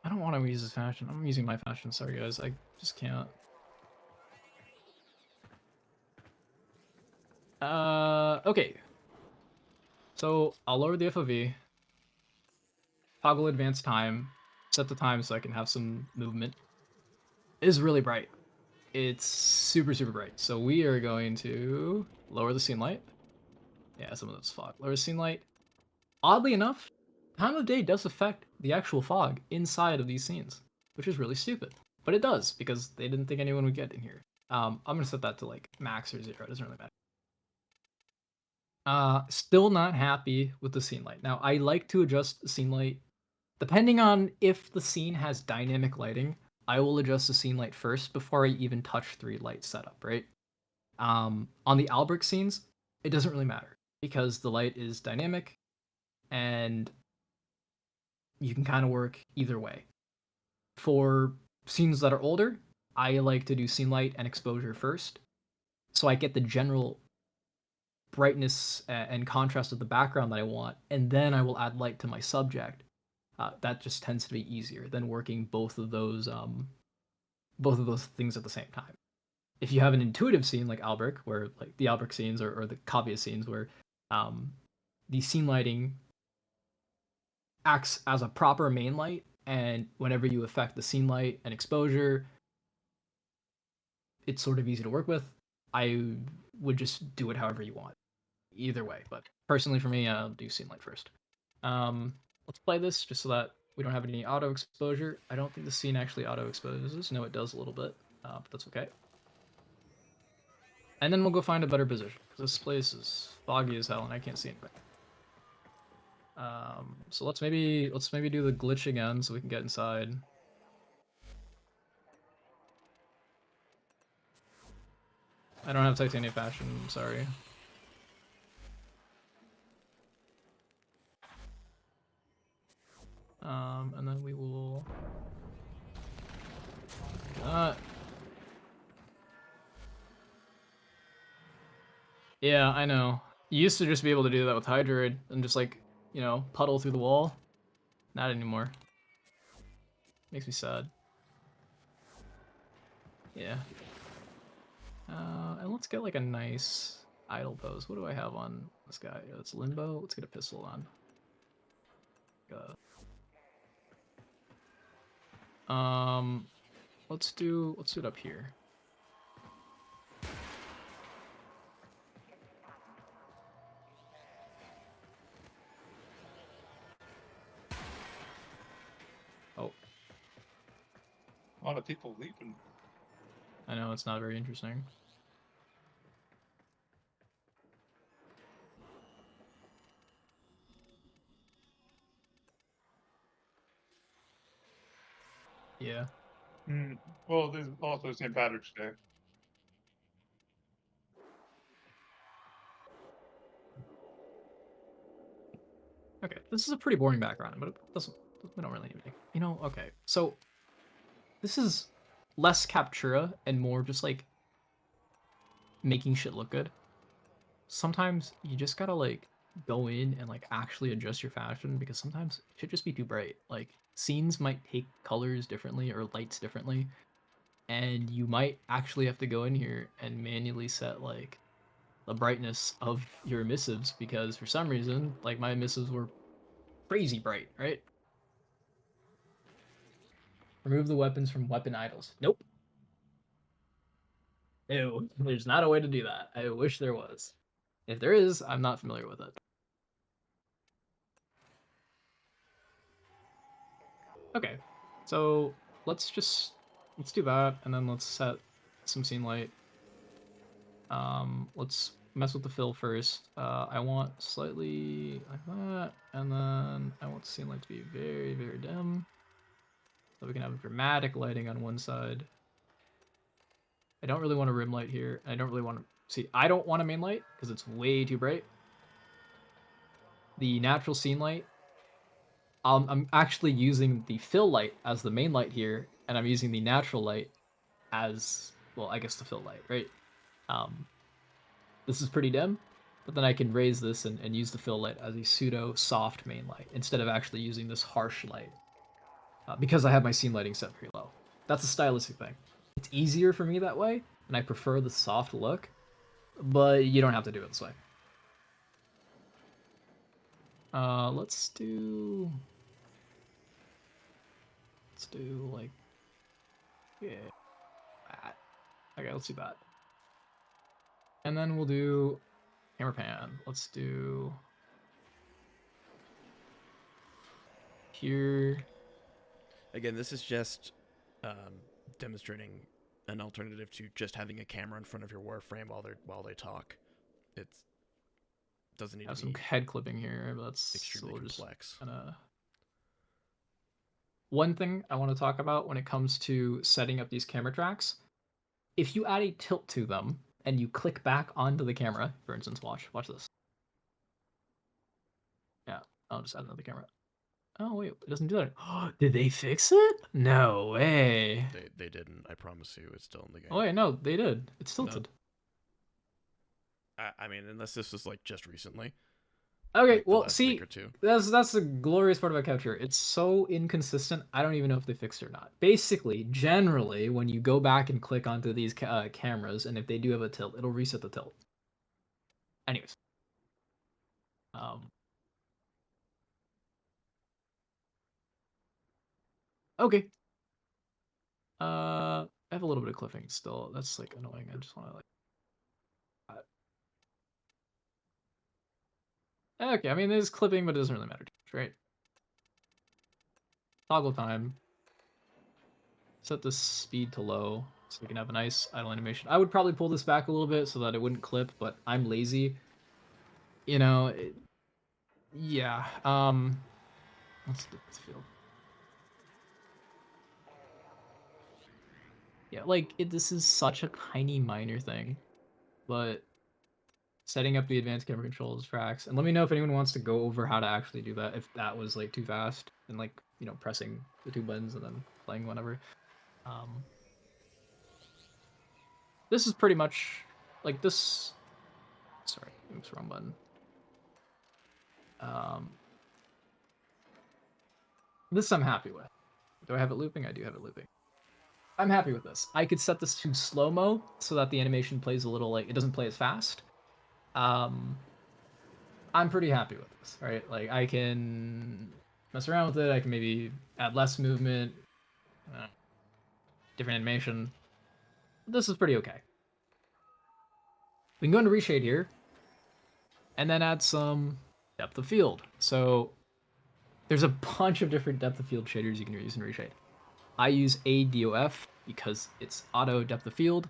I don't want to use this fashion. I'm using my fashion. Sorry guys, I just can't. Okay. So I'll lower the FOV, toggle advanced time, set the time so I can have some movement. It is really bright. It's super bright. So we are going to lower the scene light. Yeah, some of that's fog. Lower the scene light. Oddly enough, time of day does affect the actual fog inside of these scenes, which is really stupid. But it does, because they didn't think anyone would get in here. I'm gonna set that to like max or 0. It doesn't really matter. Still not happy with the scene light. Now, I like to adjust the scene light. Depending on if the scene has dynamic lighting, I will adjust the scene light first before I even touch 3 light setup, right? On the Albrecht scenes, it doesn't really matter because the light is dynamic and you can kind of work either way. For scenes that are older, I like to do scene light and exposure first, so I get the general brightness and contrast of the background that I want, and then I will add light to my subject. That just tends to be easier than working both of those things at the same time. If you have an intuitive scene like Albrecht, where like the Albrecht scenes or the Kavya scenes where the scene lighting acts as a proper main light, and whenever you affect the scene light and exposure, it's sort of easy to work with. I would just do it however you want, either way. But personally, for me, I'll do scene light first. Let's play this just so that we don't have any auto exposure. I don't think the scene actually auto exposes. No, it does a little bit, but that's okay. And then we'll go find a better position, because this place is foggy as hell and I can't see anything. So let's maybe do the glitch again so we can get inside. I don't have titanium fashion, I'm sorry. And then we will... Yeah, I know. You used to just be able to do that with Hydroid and just like, you know, puddle through the wall. Not anymore. Makes me sad. Yeah. And let's get like a nice idle pose. What do I have on this guy? It's Limbo. Let's get a pistol on. Let's do it up here. Oh. A lot of people leaving. I know, it's not very interesting. Yeah. Well, there's also St. Patrick's Day. Okay, this is a pretty boring background, but it doesn't. We don't really need anything. You know, okay. So this is less Captura and more just like making shit look good. Sometimes you just gotta like go in and like actually adjust your fashion, because sometimes it should just be too bright. Like scenes might take colors differently or lights differently, and you might actually have to go in here and manually set like the brightness of your emissives, because for some reason like my emissives were crazy bright, right? Remove the weapons from weapon idles. Nope. Ew, there's not a way to do that. I wish there was. If there is, I'm not familiar with it. Okay, so let's do that, and then let's set some scene light. Let's mess with the fill first. I want slightly like that, and then I want the scene light to be very, very dim, so we can have dramatic lighting on one side. I don't really want a rim light here. I don't really want to see. I don't want a main light because it's way too bright. The natural scene light. I'm actually using the fill light as the main light here, and I'm using the natural light as, well, I guess the fill light, right? This is pretty dim, but then I can raise this and use the fill light as a pseudo soft main light instead of actually using this harsh light, because I have my scene lighting set pretty low. That's a stylistic thing. It's easier for me that way, and I prefer the soft look, but you don't have to do it this way. Let's do like, yeah, that. Okay, let's do that. And then we'll do camera pan. Let's do here. Again, this is just demonstrating an alternative to just having a camera in front of your Warframe while they talk. It doesn't need to be some head clipping here, but that's extremely complex. One thing I want to talk about when it comes to setting up these camera tracks, if you add a tilt to them and you click back onto the camera, for instance, watch this. Yeah, I'll just add another camera. Oh wait, it doesn't do that. Did they fix it? No way. They didn't. I promise you, it's still in the game. Oh wait, no, they did. It's tilted. I mean, unless this was like just recently. Okay, like the well, last see, week or two. that's the glorious part about Capture. It's so inconsistent. I don't even know if they fixed it or not. Basically, generally, when you go back and click onto these cameras, and if they do have a tilt, it'll reset the tilt. Anyways, okay. I have a little bit of clipping still. That's like annoying. I just want to like. Okay, I mean, there's clipping, but it doesn't really matter too much, right? Toggle time. Set the speed to low so we can have a nice idle animation. I would probably pull this back a little bit so that it wouldn't clip, but I'm lazy. You know, yeah. Let's do this field. Yeah, like this is such a tiny minor thing, but setting up the advanced camera controls tracks, and let me know if anyone wants to go over how to actually do that, if that was like too fast, and like, you know, pressing the two buttons and then playing whenever. This is pretty much like this. Sorry, oops, wrong button. This I'm happy with. Do I have it looping? I do have it looping. I'm happy with this. I could set this to slow-mo so that the animation plays a little like it doesn't play as fast. I'm pretty happy with this, right? Like I can mess around with it. I can maybe add less movement, different animation. This is pretty okay. We can go into reshade here, and then add some depth of field. So there's a bunch of different depth of field shaders you can use in reshade. I use ADOF because it's auto depth of field.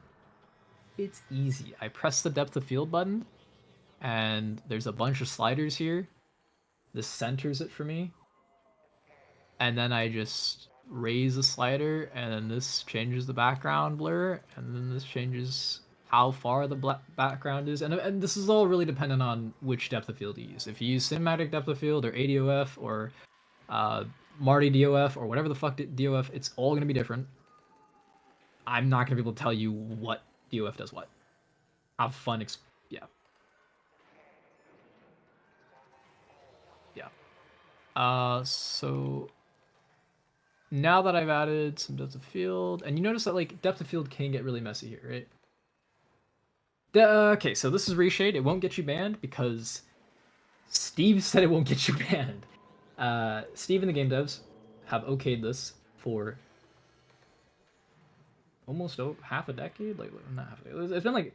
It's easy. I press the depth of field button, and there's a bunch of sliders here. This centers it for me. And then I just raise the slider, and then this changes the background blur, and then this changes how far the background is. And this is all really dependent on which depth of field you use. If you use cinematic depth of field or ADOF or Marty DOF or whatever the fuck DOF, it's all going to be different. I'm not going to be able to tell you what DOF does what. Have fun. Yeah. So now that I've added some depth of field, and you notice that like depth of field can get really messy here, right? Okay, so this is reshade. It won't get you banned because Steve said it won't get you banned. Steve and the game devs have okayed this for almost half a decade. Like not half a decade. It's been like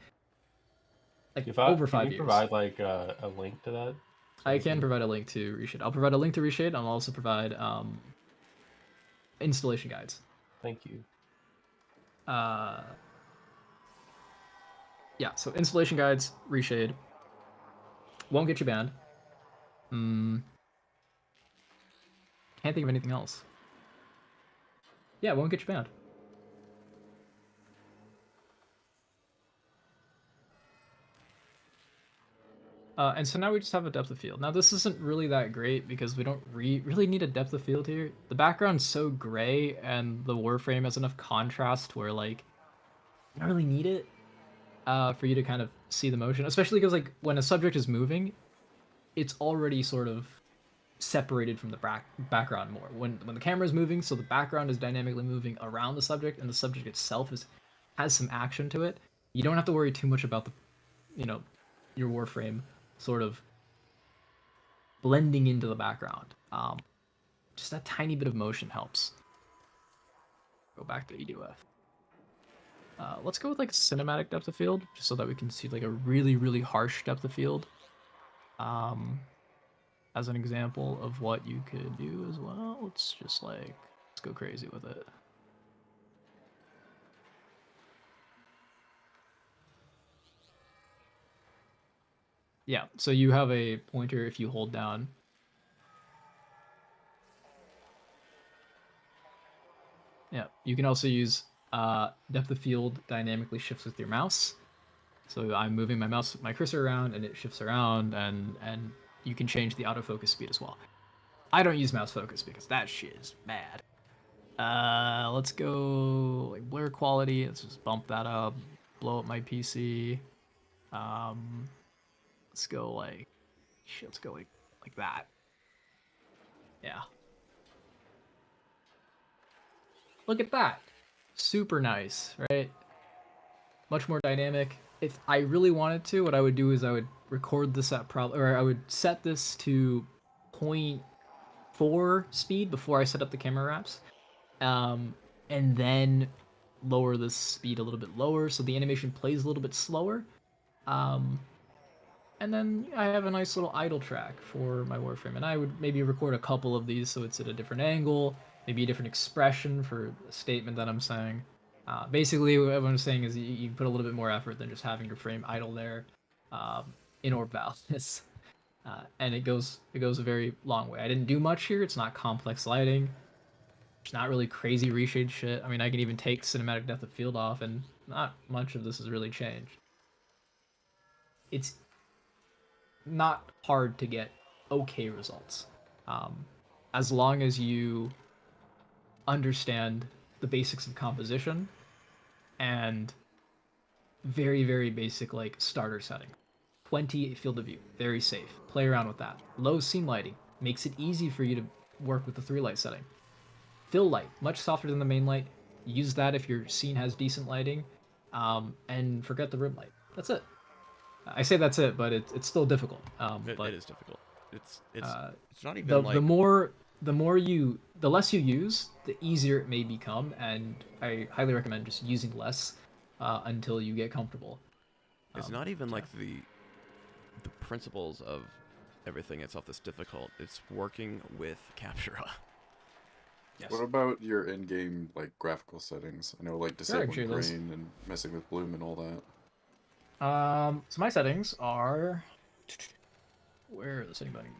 over 5 years. Can you provide like a link to that? I can provide a link to reshade. I'll provide a link to reshade. I'll also provide installation guides. Thank you. Yeah, so installation guides, reshade. Won't get you banned. Can't think of anything else. Yeah, won't get you banned. And so now we just have a depth of field. Now this isn't really that great because we don't really need a depth of field here. The background's so gray and the warframe has enough contrast where like you don't really need it for you to kind of see the motion, especially because like when a subject is moving, it's already sort of separated from the background more. When the camera is moving, so the background is dynamically moving around the subject and the subject itself has some action to it. You don't have to worry too much about your warframe sort of blending into the background. Just that tiny bit of motion helps. Go back to EDOF. Let's go with like cinematic depth of field, just so that we can see like a really, really harsh depth of field. As an example of what you could do as well. Let's go crazy with it. Yeah, so you have a pointer if you hold down. Yeah, you can also use depth of field dynamically shifts with your mouse. So I'm moving my cursor around and it shifts around, and you can change the autofocus speed as well. I don't use mouse focus because that shit is bad. Let's go like blur quality. Let's just bump that up. Blow up my PC. Let's go like that. Yeah. Look at that. Super nice, right? Much more dynamic. If I really wanted to, what I would do is I would record this at I would set this to 0.4 speed before I set up the camera wraps. And then lower the speed a little bit lower so the animation plays a little bit slower. And then I have a nice little idle track for my Warframe, and I would maybe record a couple of these so it's at a different angle, maybe a different expression for the statement that I'm saying. Basically, what I'm saying is you put a little bit more effort than just having your frame idle there in orb validness. And it goes a very long way. I didn't do much here. It's not complex lighting. It's not really crazy reshade shit. I mean, I can even take cinematic depth of field off, and not much of this has really changed. It's not hard to get okay results, as long as you understand the basics of composition and very, very basic like starter setting. 20 field of view, very safe. Play around with that. Low scene lighting makes it easy for you to work with the 3 light setting. Fill light, much softer than the main light. Use that if your scene has decent lighting, and forget the room light. That's it. I say that's it, but it's still difficult. But it is difficult. It's not even the less you use, the easier it may become, and I highly recommend just using less until you get comfortable. It's not even like the principles of everything itself that's difficult. It's working with Captura. Yes. What about your in-game like graphical settings? I know like disabling grain and messing with bloom and all that. So my settings are... Where are the setting button?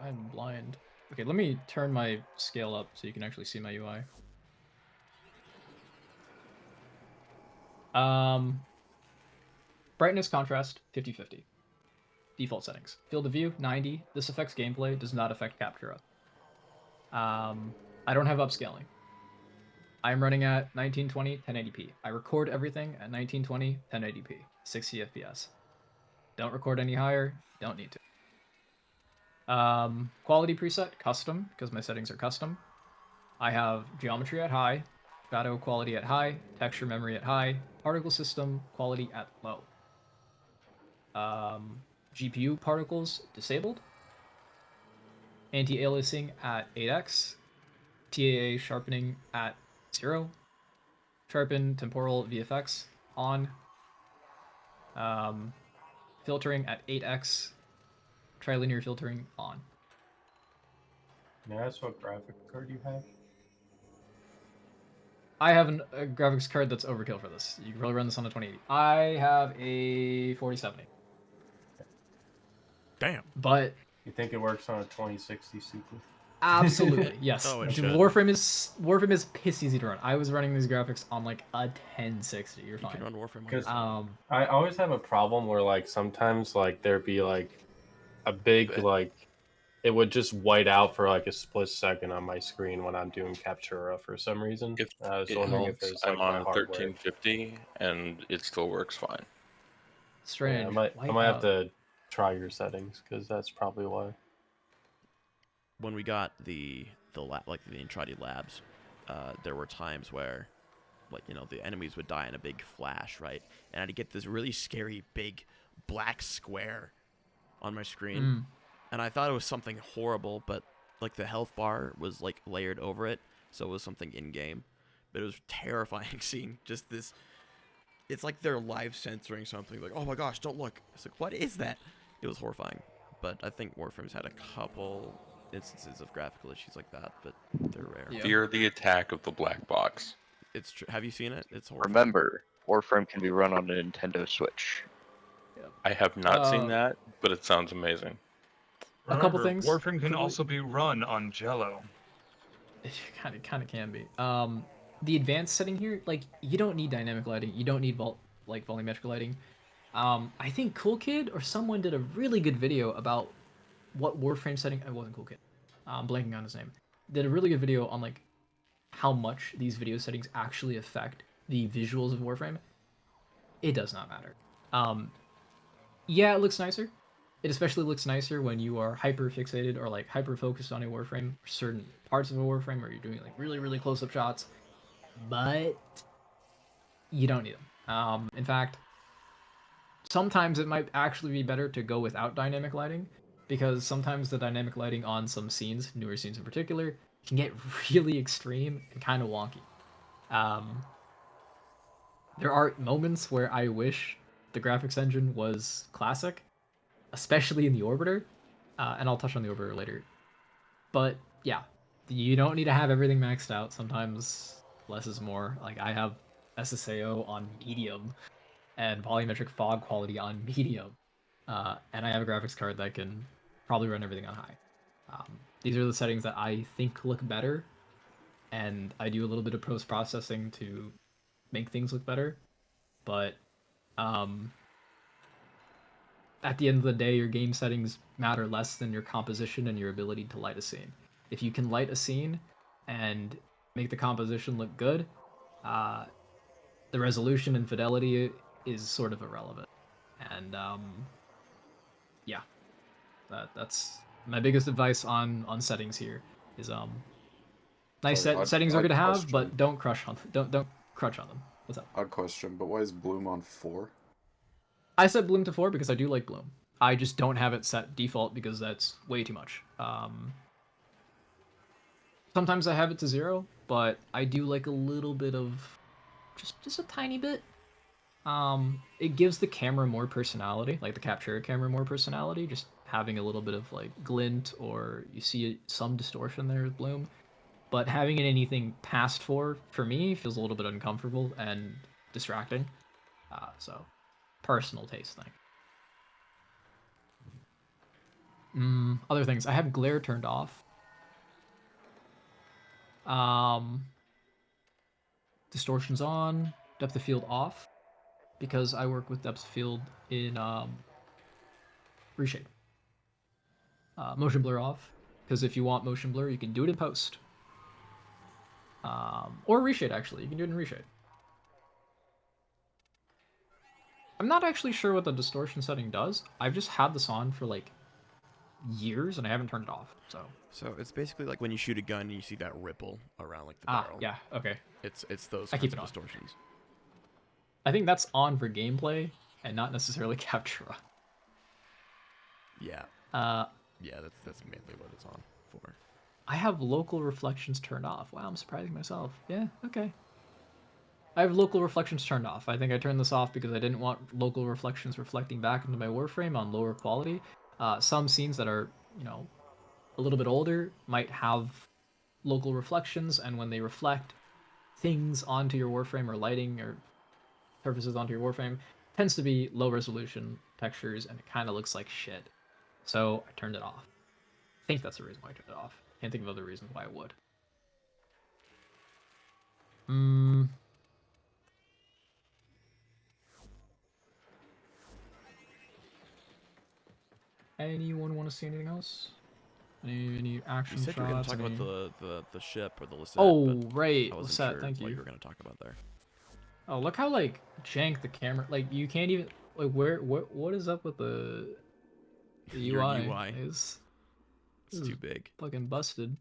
I'm blind. Okay, let me turn my scale up so you can actually see my UI. Brightness, contrast, 50/50. Default settings. Field of view, 90. This affects gameplay, does not affect Captura. I don't have upscaling. I'm running at 1920, 1080p. I record everything at 1920, 1080p, 60 FPS. Don't record any higher, don't need to. Quality preset, custom, because my settings are custom. I have geometry at high, shadow quality at high, texture memory at high, particle system quality at low. GPU particles disabled. Anti-aliasing at 8x. TAA sharpening at 0. Sharpen temporal VFX on. Filtering at 8x. Trilinear filtering on. May I ask what graphic card you have? I have a graphics card that's overkill for this. You can probably run this on a 2080. I have a 4070. Damn. But you think it works on a 2060 Super? Absolutely, yes. Oh, Warframe is piss easy to run. I was running these graphics on like a 1060. You're fine. You can run Warframe. Because I always have a problem where like sometimes like there'd be like a big like it would just white out for like a split second on my screen when I'm doing Captura for some reason. I was wondering if there's like I'm on 1350 and it still works fine. Strange. Yeah, I might have to try your settings because that's probably why. When we got the Intradi labs, there were times where, like, you know, the enemies would die in a big flash, right? And I'd get this really scary big black square on my screen, and I thought it was something horrible, but like the health bar was like layered over it, so it was something in game. But it was terrifying seeing just this. It's like they're live censoring something. Like, oh my gosh, don't look. It's like, what is that? It was horrifying. But I think Warframe's had a couple instances of graphical issues like that, but they're rare. Yeah. Fear the attack of the black box. It's true. Have you seen it? It's horrifying. Remember, Warframe can be run on a Nintendo Switch. Yeah. I have not seen that, but it sounds amazing. A couple things. Warframe can also be run on Jello. It kind of can be. The advanced setting here, like, you don't need dynamic lighting. You don't need volumetric lighting. I think Cool Kid or someone did a really good video about what Warframe setting. It wasn't Cool Kid. I'm blanking on his name, did a really good video on like how much these video settings actually affect the visuals of Warframe. It does not matter. Yeah, it looks nicer. It especially looks nicer when you are hyper fixated or like hyper focused on a Warframe, certain parts of a Warframe, where you're doing like really, really close up shots. But you don't need them. In fact, sometimes it might actually be better to go without dynamic lighting, because sometimes the dynamic lighting on some scenes, newer scenes in particular, can get really extreme and kind of wonky. There are moments where I wish the graphics engine was classic, especially in the Orbiter, and I'll touch on the Orbiter later. But yeah, you don't need to have everything maxed out. Sometimes less is more. Like I have SSAO on medium and volumetric fog quality on medium, and I have a graphics card that can probably run everything on high. These are the settings that I think look better, and I do a little bit of post-processing to make things look better. But at the end of the day, your game settings matter less than your composition and your ability to light a scene. If you can light a scene and make the composition look good, the resolution and fidelity is sort of irrelevant. And yeah, that's my biggest advice on settings here. Is nice settings are good to have, but don't crush on don't crunch on them. What's up? Odd question, but why is Bloom on 4? I set Bloom to 4 because I do like Bloom. I just don't have it set default because that's way too much. Sometimes I have it to 0, but I do like a little bit of, just a tiny bit. It gives the camera more personality, like the Captura camera more personality, just having a little bit of like glint, or you see some distortion there with Bloom. But having it anything past 4, for me, feels a little bit uncomfortable and distracting. So, personal taste thing. Other things. I have glare turned off. Distortion's on. Depth of field off. Because I work with depth of field in Reshape. Motion blur off. Because if you want motion blur, you can do it in post. Or Reshape, actually. You can do it in Reshape. I'm not actually sure what the distortion setting does. I've just had this on for like years and I haven't turned it off. So it's basically like when you shoot a gun and you see that ripple around like the barrel. Yeah, okay. It's those I kinds keep of it on. distortions. I think that's on for gameplay and not necessarily Captura. Yeah. Yeah, that's mainly what it's on for. I have local reflections turned off. Wow, I'm surprising myself. Yeah, okay. I have local reflections turned off. I think I turned this off because I didn't want local reflections reflecting back into my Warframe on lower quality. Some scenes that are, a little bit older might have local reflections, and when they reflect things onto your Warframe or lighting or surfaces onto your Warframe, tends to be low resolution textures and it kind of looks like shit. So I turned it off. I think that's the reason why I turned it off. Can't think of other reasons why I would. Anyone want to see anything else? Any action shots? You said you were going to talk about the ship or the Lisette. Oh, right. I wasn't Lisette, sure thank you. what you were going to talk about there. Oh, look how like jank the camera. Like you can't even like what is up with the Your UI? UI. It's too big. Fucking busted.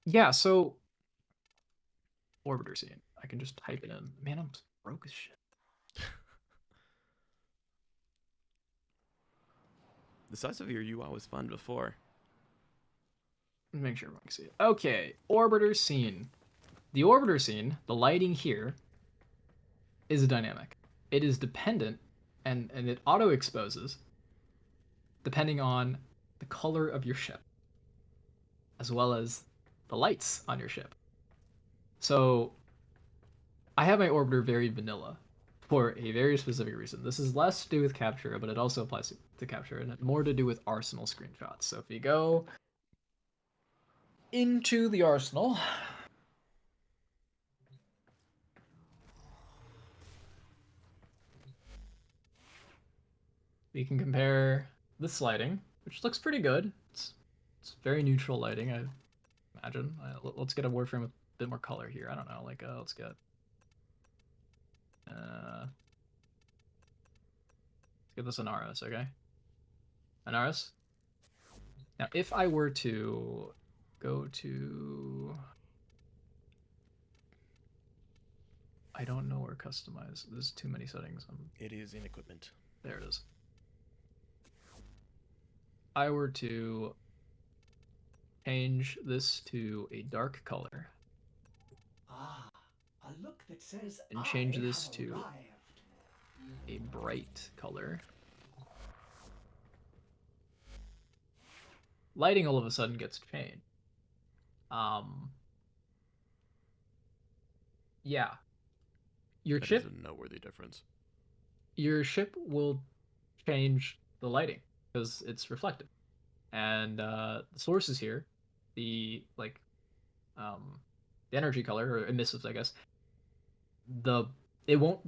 Yeah, so Orbiter scene. I can just type it in. Man, I'm broke as shit. The size of your UI was fun before. Let me make sure everyone can see it. Okay, Orbiter scene. The Orbiter scene, the lighting here, is dynamic. It is dependent, and it auto-exposes, depending on the color of your ship, as well as the lights on your ship. So, I have my Orbiter very vanilla, for a very specific reason. This is less to do with Captura, but it also applies to Captura, and more to do with Arsenal screenshots. So if you go into the Arsenal, we can compare this lighting which looks pretty good. It's very neutral lighting, I imagine. Let's get a warframe with a bit more color here. I don't know, like let's get this Anaris, okay? Anaris. Now, if I were to go to, I don't know where customize. There's too many settings. It is in equipment. There it is. I were to change this to a dark color. Ah, a look that says and change I this have to arrived. a bright color. Lighting all of a sudden gets changed. Yeah. Your That ship is a noteworthy difference. Your ship will change the lighting because it's reflective. And the sources here, the energy color or emissives, I guess. It won't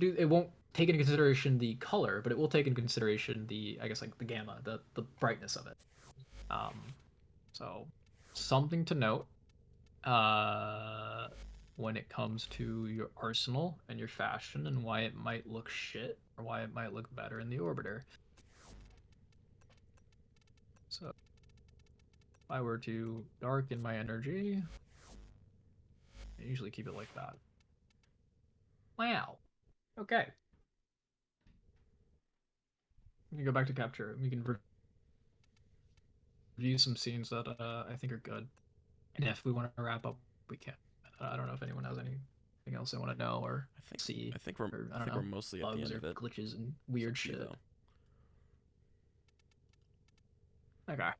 take into consideration the color, but it will take into consideration the the gamma, the brightness of it. So something to note when it comes to your arsenal and your fashion and why it might look shit or why it might look better in the orbiter. So if I were to darken my energy, I usually keep it like that. Wow. Okay. We can go back to Captura. We can review some scenes that I think are good. And if we want to wrap up, we can. I don't know if anyone has anything else they want to know or see. I think we're mostly at the end of it. Glitches and weird shit. Though. Okay.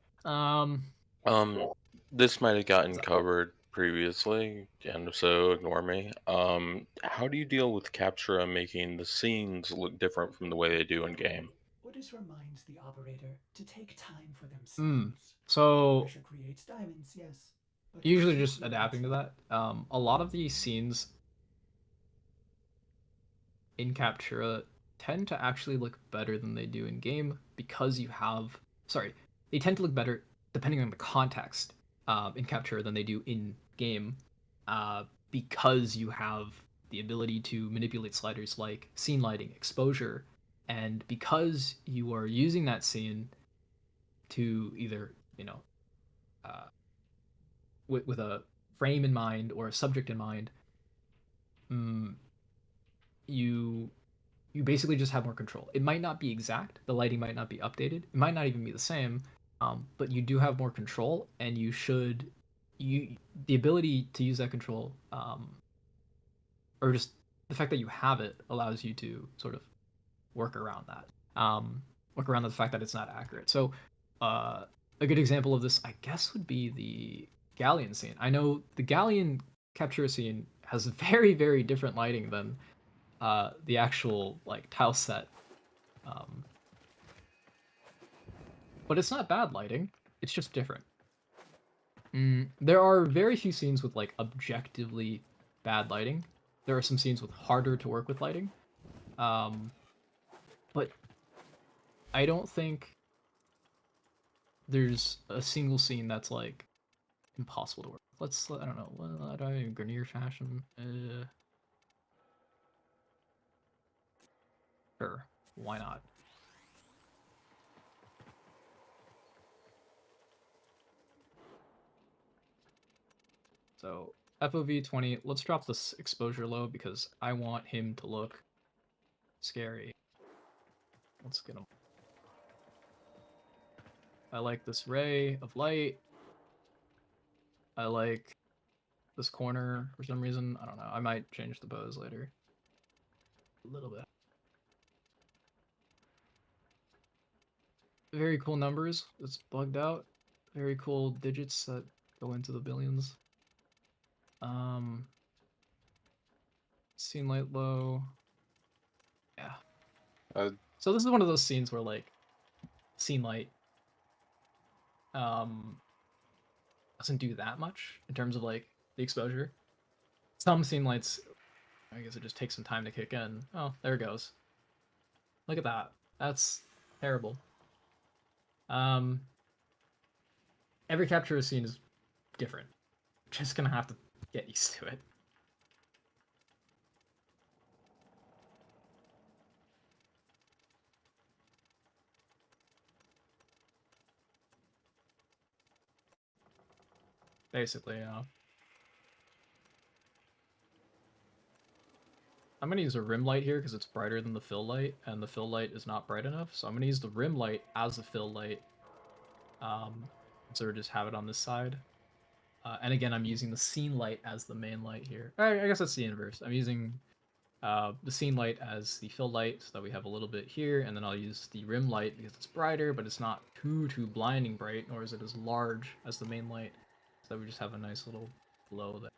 This might have gotten covered previously, and so ignore me. How do you deal with Captura making the scenes look different from the way they do in game? Ludens reminds the operator to take time for themselves. So Pressure creates diamonds, yes. But usually just adapting to that. A lot of these scenes in Captura tend to actually look better than they do in game because you have they tend to look better depending on the context in Captura than they do in game because you have the ability to manipulate sliders like scene lighting, exposure, and because you are using that scene to either with a frame in mind or a subject in mind, you basically just have more control. It might not be exact, the lighting might not be updated, it might not even be the same, but you do have more control, and the ability to use that control, or just the fact that you have it allows you to sort of work around that, work around the fact that it's not accurate. So a good example of this, I guess, would be the Galleon scene. I know the Galleon Captura scene has very, very different lighting than the actual tile set, but it's not bad lighting. It's just different. There are very few scenes with objectively bad lighting. There are some scenes with harder to work with lighting, but I don't think there's a single scene that's impossible to work. I don't know. What do I mean? Grenier fashion. Sure, why not? So FOV 20. Let's drop this exposure low because I want him to look scary. Let's get him. I like this ray of light. I like this corner for some reason. I don't know. I might change the bows later. A little bit. Very cool numbers. It's bugged out. Very cool digits that go into the billions. Scene light low. Yeah. So this is one of those scenes where scene light doesn't do that much in terms of the exposure. Some scene lights, I guess it just takes some time to kick in. Oh, there it goes. Look at that. That's terrible. every Captura scene is different. Just gonna have to get used to it. Basically, yeah. I'm gonna use a rim light here because it's brighter than the fill light, and the fill light is not bright enough. So I'm gonna use the rim light as a fill light. So just have it on this side. And again, I'm using the scene light as the main light here. I guess that's the inverse. I'm using the scene light as the fill light so that we have a little bit here, and then I'll use the rim light because it's brighter, but it's not too blinding bright, nor is it as large as the main light. So that we just have a nice little glow there.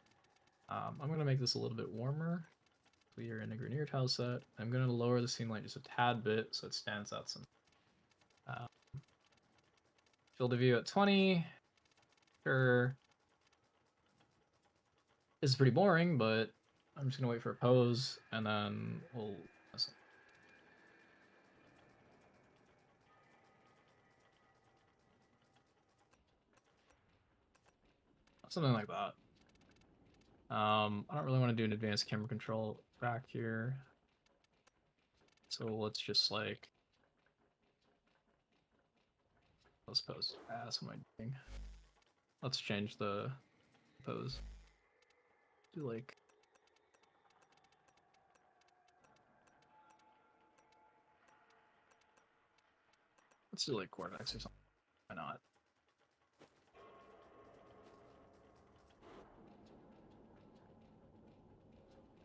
I'm gonna make this a little bit warmer. We are in a Grenier tile set. I'm gonna lower the scene light just a tad bit so it stands out some. Field of view at 20. Sure. This is pretty boring, but I'm just gonna wait for a pose, and then we'll. Something like that. I don't really want to do an advanced camera control back here. So let's just like. Let's pose. What am I doing? Let's change the pose. Do like. Let's do like quarterbacks or something. Why not?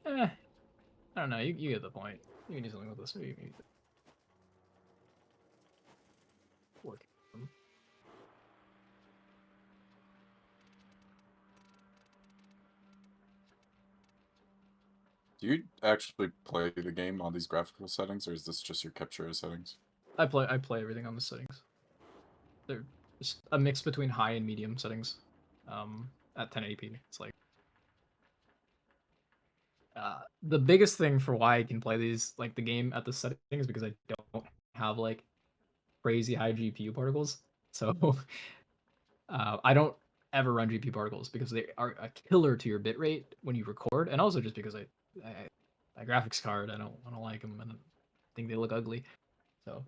I don't know. You get the point. You can do something with this. Maybe work. Do you actually play the game on these graphical settings, or is this just your Captura settings? I play everything on the settings. They're just a mix between high and medium settings. At 1080p, it's like the biggest thing for why I can play these like the game at the settings is because I don't have like crazy high GPU particles. So I don't ever run GPU particles because they are a killer to your bitrate when you record, and also just because my graphics card I don't like them and I think they look ugly. So.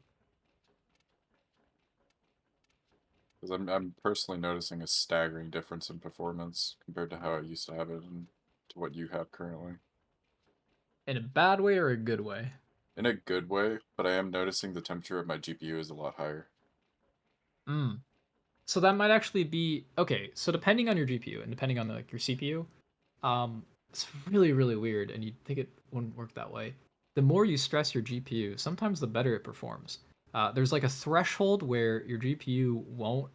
Because I'm personally noticing a staggering difference in performance compared to how I used to have it and to what you have currently. In a bad way or a good way? In a good way, but I am noticing the temperature of my GPU is a lot higher. So that might actually be okay. So depending on your GPU and depending on like your CPU, it's really weird, and you'd think it wouldn't work that way. The more you stress your GPU, sometimes the better it performs. There's like a threshold where your GPU won't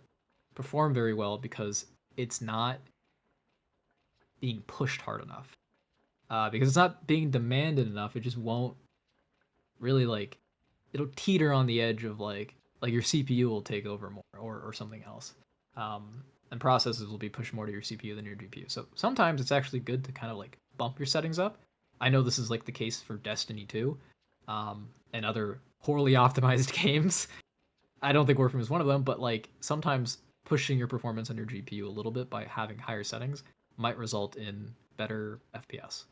perform very well because it's not being pushed hard enough. Because it's not being demanded enough, it just won't really like. It'll teeter on the edge of like your CPU will take over more or something else. And processes will be pushed more to your CPU than your GPU. So sometimes it's actually good to kind of like bump your settings up. I know this is like the case for Destiny 2 and other poorly optimized games. I don't think Warframe is one of them, but like sometimes pushing your performance on your GPU a little bit by having higher settings might result in better FPS.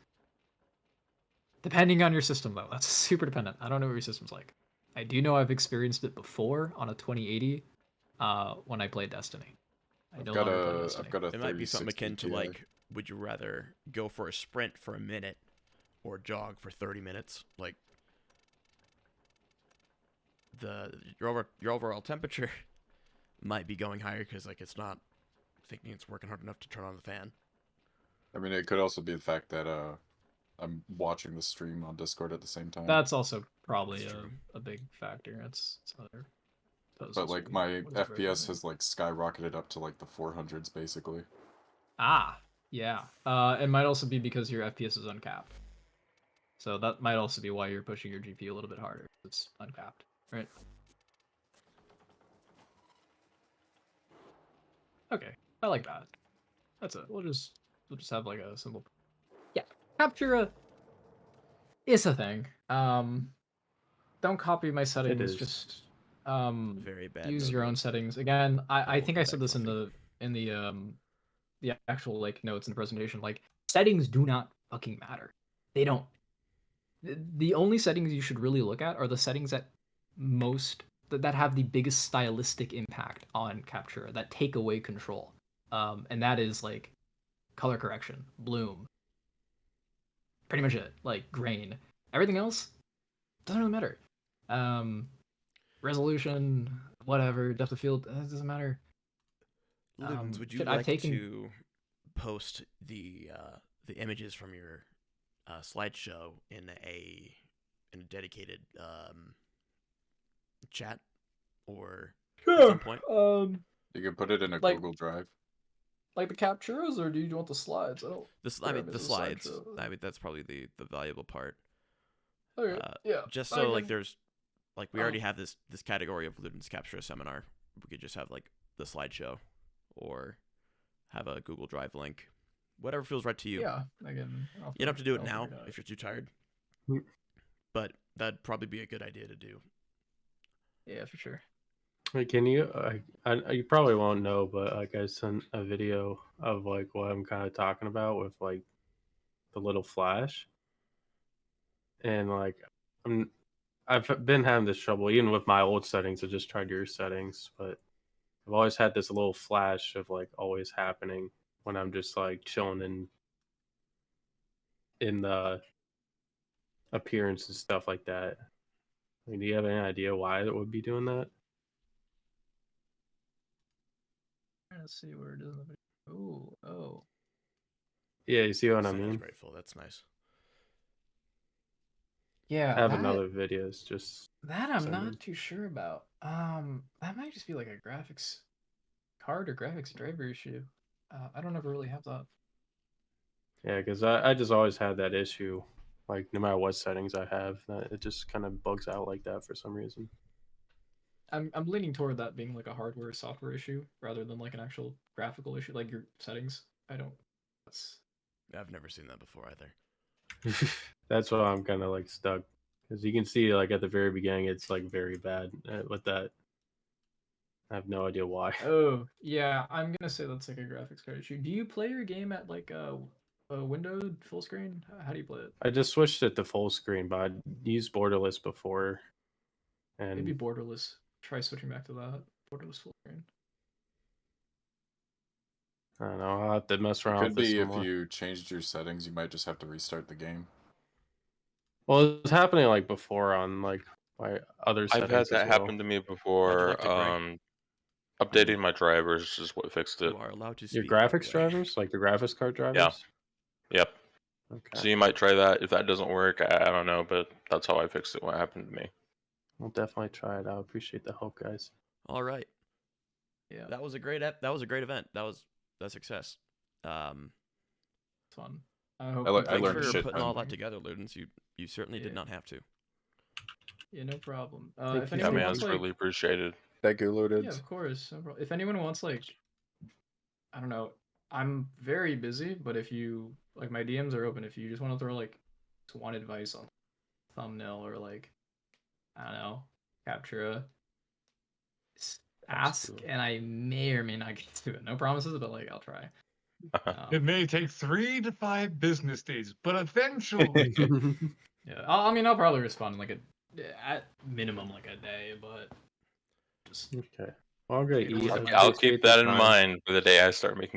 Depending on your system though, that's super dependent. I don't know what your system's like. I do know I've experienced it before on a 2080 when I played Destiny. I've got a It might be something akin to like, would you rather go for a sprint for a minute or jog for 30 minutes? Like your overall temperature might be going higher because like it's not thinking it's working hard enough to turn on the fan. I mean, it could also be the fact that I'm watching the stream on Discord at the same time. That's also probably a big factor. It's other. But like my FPS has like skyrocketed up to like the 400s basically. Yeah. It might also be because your FPS is uncapped. So that might also be why you're pushing your GPU a little bit harder. It's uncapped, right? Okay, I like that. That's it. We'll just have like a simple. Yeah, Captura is a thing. Don't copy my settings. Just very bad. Use your own settings. Again, I think I said this in the the actual like notes in the presentation, like settings do not fucking matter. They don't. The only settings you should really look at are the settings that have the biggest stylistic impact on Captura, that take away control. And that is like color correction, bloom, pretty much it. Like grain. Everything else doesn't really matter. Resolution, whatever, depth of field, it doesn't matter. Ludens, would you shit, like to post the images from your slideshow in a dedicated chat or at some point? You can put it in a like- Google Drive. Like the capturas, or do you want the slides? I don't. The slides. I mean, that's probably the valuable part. Okay, yeah. Just so like there's like we already have this category of Ludens Captura seminar. We could just have like the slideshow, or have a Google Drive link, whatever feels right to you. Yeah, you don't have to do it now if you're too tired. But that'd probably be a good idea to do. Yeah, for sure. Wait, can you? You probably won't know, but like I sent a video of like what I'm kind of talking about with like the little flash, and like I've been having this trouble even with my old settings. I just tried your settings, but I've always had this little flash of like always happening when I'm just like chilling in the appearance and stuff like that. I mean, do you have any idea why it would be doing that? Let's see where it is. Oh. Yeah, you see what I mean? Grateful. That's nice. Yeah. I have another video. It's just that I'm not too sure about. That might just be like a graphics card or graphics driver issue. I don't ever really have that. Yeah, because I just always had that issue. Like no matter what settings I have, it just kind of bugs out like that for some reason. I'm leaning toward that being like a hardware software issue rather than like an actual graphical issue, like your settings. I've never seen that before either. That's why I'm kind of like stuck, because you can see like at the very beginning it's like very bad with that. I have no idea why. Oh yeah, I'm gonna say that's like a graphics card issue. Do you play your game at like a windowed full screen? How do you play it? I just switched it to full screen, but I used borderless before. And maybe borderless. Try switching back to that borderless full screen. I don't know. I'll have to mess around. It could with this be if more. you changed your settings, you might just have to restart the game. Well, it was happening like before on like my other settings. I've had that as well. happen to me before. Updating my drivers is what fixed it. You are allowed to Your speak, graphics drivers, like the graphics card drivers. Yeah. Yep. Okay. So you might try that. If that doesn't work, I don't know, but that's how I fixed it. What happened to me? I'll definitely try it. I appreciate the help, guys. All right. Yeah. That was a great event. That was a success. Fun. I Thanks learned for shit putting all ton. that together, Ludens. You certainly did not have to. Yeah, no problem. Thank If you. I anyone mean, wants, it's like, really appreciated. Thank you, Ludens. yeah, of course. No problem. If anyone wants, like, I don't know, I'm very busy, but if you like, my DMs are open. If you just want to throw like one advice on thumbnail or like, I don't know, Captura, ask, and I may or may not get to it. No promises, but like I'll try. It may take 3 to 5 business days, but eventually. Yeah, I'll probably respond in like at minimum like a day, but just Okay. Well, I'll go eat. I'll keep that in mind for the day I start making